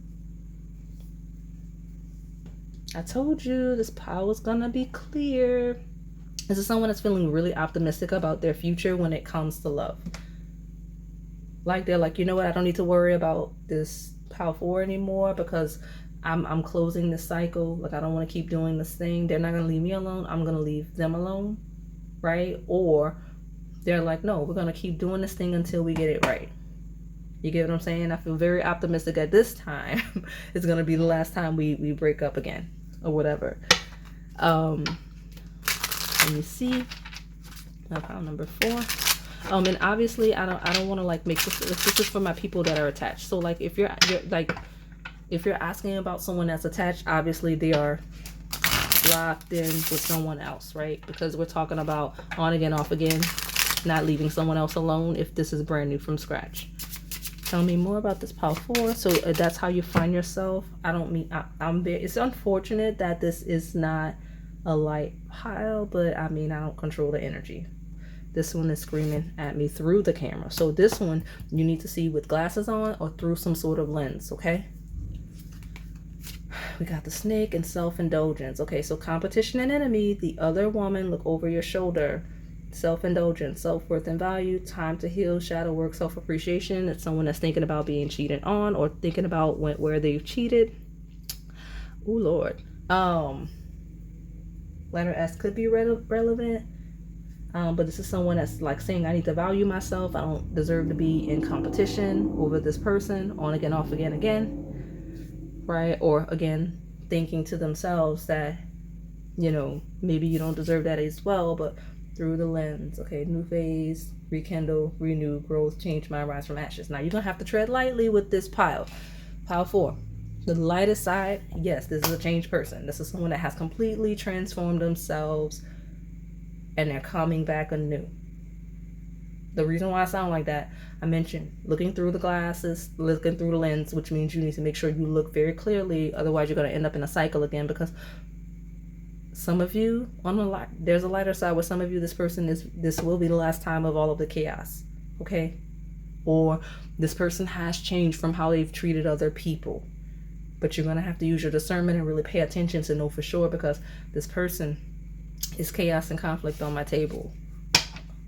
I told you this pile is gonna be clear. This is someone that's feeling really optimistic about their future when it comes to love. Like they're like, you know what? I don't need to worry about this pile 4 anymore because I'm closing this cycle. Like I don't want to keep doing this thing. They're not gonna leave me alone. I'm gonna leave them alone. Right? Or they're like, no, we're gonna keep doing this thing until we get it right. You get what I'm saying? I feel very optimistic at this time. It's gonna be the last time we break up again or whatever. Let me see. Pile number 4. And obviously I don't want to like make this is for my people that are attached. So like if you're asking about someone that's attached, obviously they are locked in with someone else, right? Because we're talking about on again, off again, not leaving someone else alone if this is brand new from scratch. Tell me more about this pile 4. So that's how you find yourself. I don't mean I'm there. It's unfortunate that this is not a light pile, but I mean I don't control the energy. This one is screaming at me through the camera. So this one you need to see with glasses on or through some sort of lens, okay? We got the snake and self-indulgence. Okay, so competition and enemy. The other woman, look over your shoulder. Self-indulgence, self-worth and value, time to heal, shadow work, self-appreciation. It's someone that's thinking about being cheated on or thinking about where they've cheated. Oh, Lord. Letter S could be relevant. But this is someone that's like saying, I need to value myself. I don't deserve to be in competition over this person. On again, off again, again. Right? Or again, thinking to themselves that, you know, maybe you don't deserve that as well, but through the lens. Okay, new phase, rekindle, renew, growth, change, mind, rise from ashes. Now you're gonna have to tread lightly with this pile 4. The lightest side, yes, this is a changed person. This is someone that has completely transformed themselves and they're coming back anew. The reason why I sound like that, I mentioned looking through the glasses, looking through the lens, which means you need to make sure you look very clearly. Otherwise, you're going to end up in a cycle again, because some of you, there's a lighter side with some of you, this will be the last time of all of the chaos, okay? Or this person has changed from how they've treated other people. But you're going to have to use your discernment and really pay attention to know for sure, because this person is chaos and conflict on my table.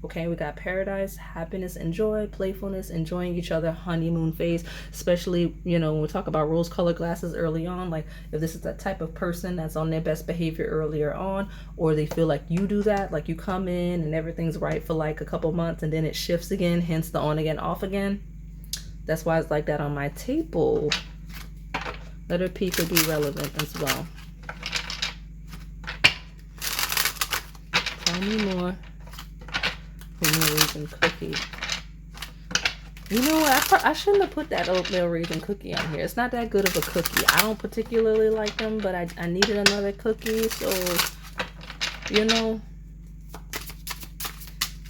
Okay, we got paradise, happiness, and joy, playfulness, enjoying each other, honeymoon phase. Especially, you know, when we talk about rose-colored glasses early on, like if this is that type of person that's on their best behavior earlier on, or they feel like you do that, like you come in and everything's right for like a couple months and then it shifts again, hence the on again, off again. That's why it's like that on my table. Letter P could be relevant as well. Tell me more. Oatmeal raisin cookie. You know what? I shouldn't have put that oatmeal raisin cookie on here. It's not that good of a cookie. I don't particularly like them, but I needed another cookie, so you know,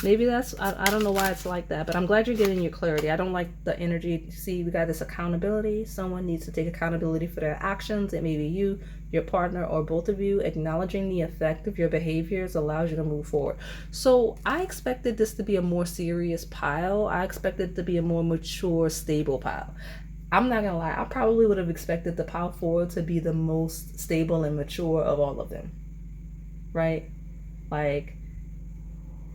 maybe that's, I don't know why it's like that, but I'm glad you're getting your clarity. I don't like the energy. See, we got this accountability. Someone needs to take accountability for their actions. It may be you, your partner, or both of you. Acknowledging the effect of your behaviors allows you to move forward. So I expected this to be a more serious pile. I expected it to be a more mature, stable pile. I'm not gonna lie, I probably would have expected the pile 4 to be the most stable and mature of all of them, right? Like,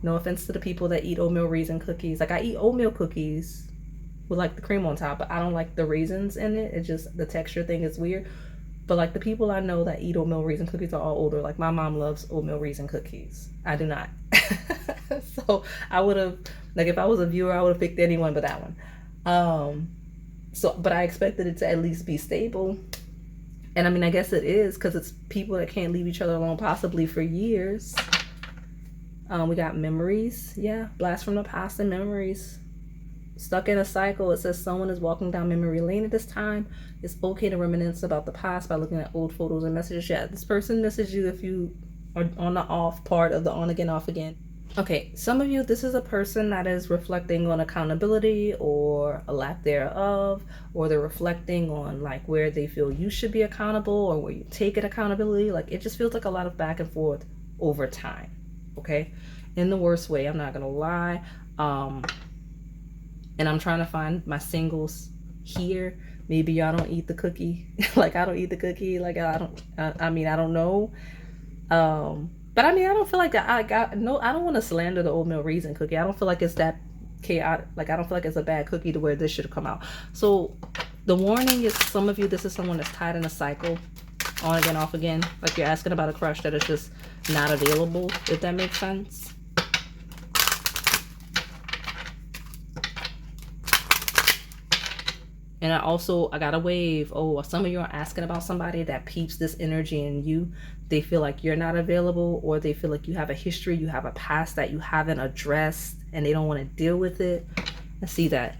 no offense to the people that eat oatmeal raisin cookies. Like, I eat oatmeal cookies with like the cream on top, but I don't like the raisins in it. It's just the texture thing is weird. But like the people I know that eat oatmeal raisin cookies are all older. Like my mom loves oatmeal raisin cookies. I do not. So I would have, like if I was a viewer, I would have picked anyone but that one. But I expected it to at least be stable. And I mean, I guess it is, because it's people that can't leave each other alone possibly for years. We got memories. Yeah, blast from the past and memories. Stuck in a cycle. It says someone is walking down memory lane at this time. It's okay to reminisce about the past by looking at old photos and messages. Yeah, this person messaged you if you are on the off part of the on again, off again. Okay, some of you, this is a person that is reflecting on accountability or a lack thereof, or they're reflecting on like where they feel you should be accountable or where you take it accountability. Like it just feels like a lot of back and forth over time. Okay, in the worst way, I'm not gonna lie. And I'm trying to find my singles here. Maybe y'all don't eat the cookie. Like I don't eat the cookie. Like I mean, I don't know. But I mean, I don't feel like I don't want to slander the oatmeal raisin cookie. I don't feel like it's that chaotic. Like I don't feel like it's a bad cookie to where this should have come out. So the warning is, some of you, this is someone that's tied in a cycle, on again, off again. Like you're asking about a crush that is just not available, if that makes sense. And I got a wave. Oh, some of you are asking about somebody that peeps this energy in you. They feel like you're not available, or they feel like you have a history, you have a past that you haven't addressed, and they don't want to deal with it. I see that.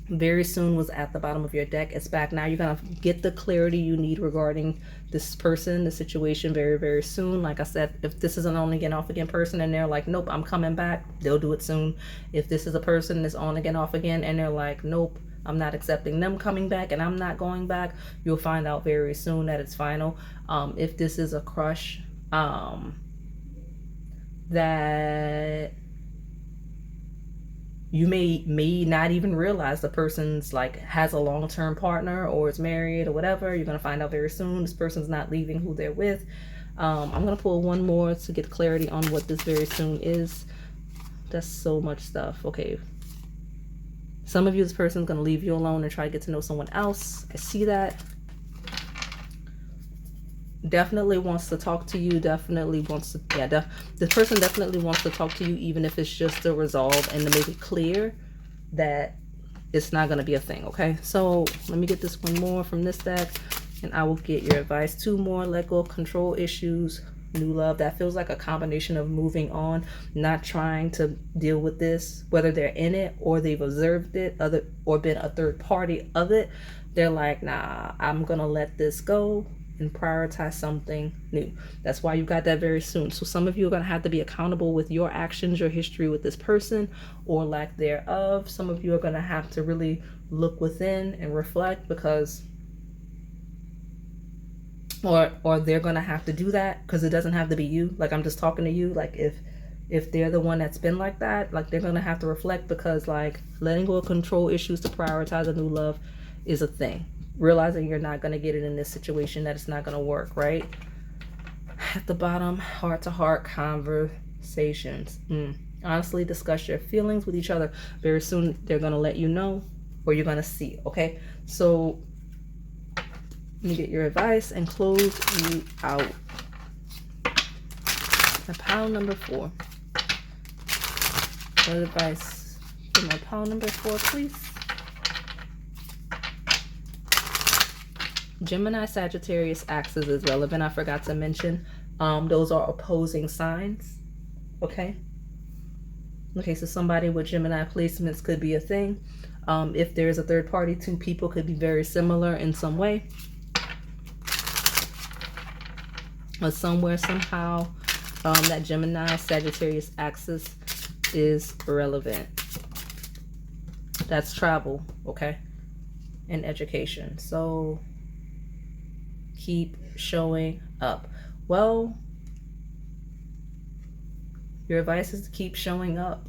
Very soon was at the bottom of your deck. It's back now. You're gonna get the clarity you need regarding this person, the situation, very, very soon. Like I said, if this is an on again, off again person and they're like, nope, I'm coming back, they'll do it soon. If this is a person that's on again, off again, and they're like, nope, I'm not accepting them coming back and I'm not going back, you'll find out very soon that it's final. If this is a crush, that you may not even realize the person's like has a long-term partner or is married or whatever. You're gonna find out very soon. This person's not leaving who they're with. I'm gonna pull one more to get clarity on what this very soon is. That's so much stuff. Okay, some of you, this person's gonna leave you alone and try to get to know someone else. I see that. Definitely wants to talk to you, definitely wants to, yeah, this person definitely wants to talk to you, even if it's just to resolve and to make it clear that it's not going to be a thing. Okay, so let me get this one more from this deck and I will get your advice. 2 more. Let go of control issues, new love. That feels like a combination of moving on, not trying to deal with this, whether they're in it or they've observed it, or been a third party of it. They're like, nah, I'm gonna let this go and prioritize something new. That's why you got that very soon. So some of you are going to have to be accountable with your actions, your history with this person, or lack thereof. Some of you are going to have to really look within and reflect, because or they're going to have to do that, because it doesn't have to be you. Like, I'm just talking to you. Like if they're the one that's been like that, like they're going to have to reflect, because like letting go of control issues to prioritize a new love is a thing. realizing you're not going to get it in this situation, that it's not going to work, right? At the bottom, heart-to-heart conversations. Honestly, discuss your feelings with each other. Very soon, they're going to let you know, or you're going to see, okay? So, let me get your advice and close you out. My pile number 4. What advice for my pile number 4, please? Gemini, Sagittarius axis is relevant. I forgot to mention. Those are opposing signs. Okay. Okay, so somebody with Gemini placements could be a thing. If there's a third party, 2 people could be very similar in some way. But somewhere, somehow, that Gemini, Sagittarius axis is relevant. That's travel, okay? And education. So keep showing up. Well, your advice is to keep showing up.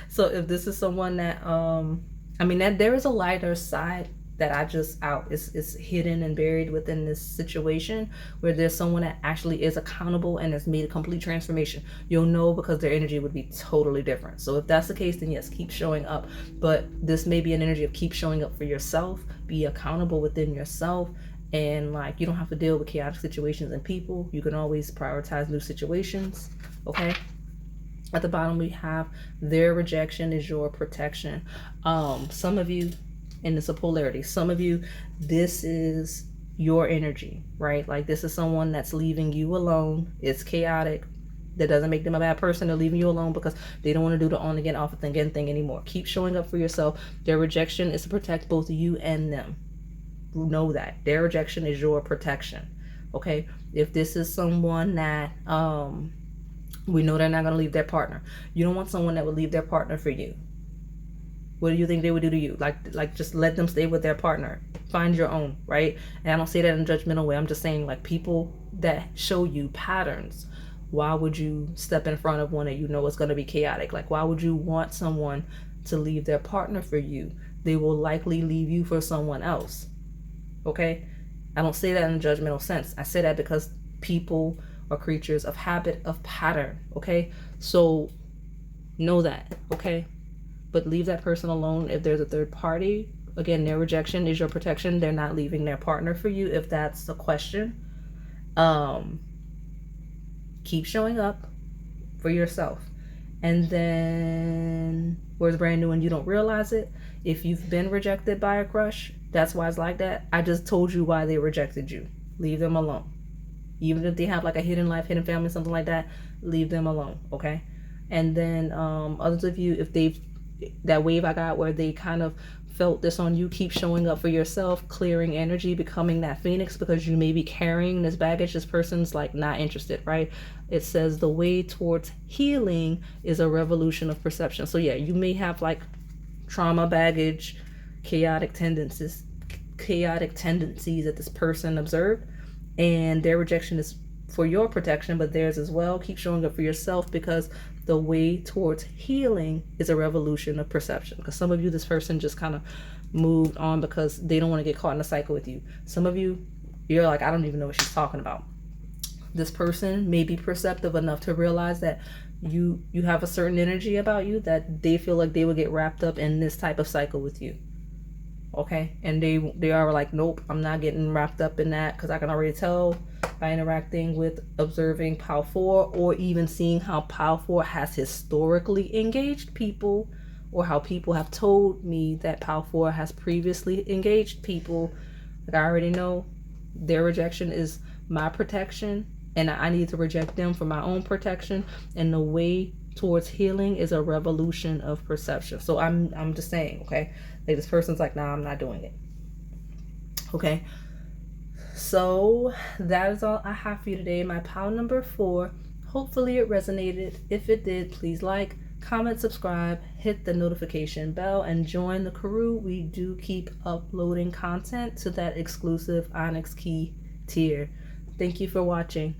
So if this is someone that that there is a lighter side that I just out is hidden and buried within this situation, where there's someone that actually is accountable and has made a complete transformation. You'll know because their energy would be totally different. So if that's the case, then yes, keep showing up. But this may be an energy of keep showing up for yourself, be accountable within yourself, and like you don't have to deal with chaotic situations and people. You can always prioritize new situations, okay? At the bottom we have their rejection is your protection. Some of you, and it's a polarity, some of you, this is your energy, right? Like this is someone that's leaving you alone. It's chaotic. That doesn't make them a bad person. They're leaving you alone because they don't want to do the on again, off again thing anymore. Keep showing up for yourself. Their rejection is to protect both you and them. Know that their rejection is your protection. Okay, if this is someone that we know they're not going to leave their partner. You don't want someone that would leave their partner for you. What do you think they would do to you? Like just let them stay with their partner. Find your own, right? And I don't say that in a judgmental way. I'm just saying, like, people that show you patterns, why would you step in front of one that you know is going to be chaotic? Like, why would you want someone to leave their partner for you? They will likely leave you for someone else. Okay? I don't say that in a judgmental sense. I say that because people are creatures of habit, of pattern. Okay? So know that. Okay? But leave that person alone if there's a third party. Again, their rejection is your protection. They're not leaving their partner for you, if that's the question. Keep showing up for yourself. And then, where's brand new and you don't realize it? If you've been rejected by a crush, that's why it's like that. I just told you why they rejected you. Leave them alone. Even if they have like a hidden life, hidden family, something like that, leave them alone, okay? And then others of you, if they've, that wave I got where they kind of felt this on you, keep showing up for yourself, clearing energy, becoming that phoenix, because you may be carrying this baggage. This person's like not interested, right? It says the way towards healing is a revolution of perception. So yeah, you may have like trauma, baggage, chaotic tendencies that this person observed, and their rejection is for your protection, but theirs as well. Keep showing up for yourself, because the way towards healing is a revolution of perception. Because some of you, this person just kind of moved on because they don't want to get caught in a cycle with you. Some of you, you're like, I don't even know what she's talking about. This person may be perceptive enough to realize that you have a certain energy about you that they feel like they would get wrapped up in this type of cycle with you. Okay, and they are like, nope, I'm not getting wrapped up in that, because I can already tell by interacting with, observing Pile 4, or even seeing how Pile 4 has historically engaged people, or how people have told me that Pile 4 has previously engaged people. Like, I already know their rejection is my protection, and I need to reject them for my own protection. And the way towards healing is a revolution of perception. So I'm just saying, okay, like this person's like, nah, I'm not doing it. Okay, so that is all I have for you today. My pile number 4. Hopefully it resonated. If it did, please like, comment, subscribe, hit the notification bell, and join the Krewe. We do keep uploading content to that exclusive Onyx key tier. Thank you for watching.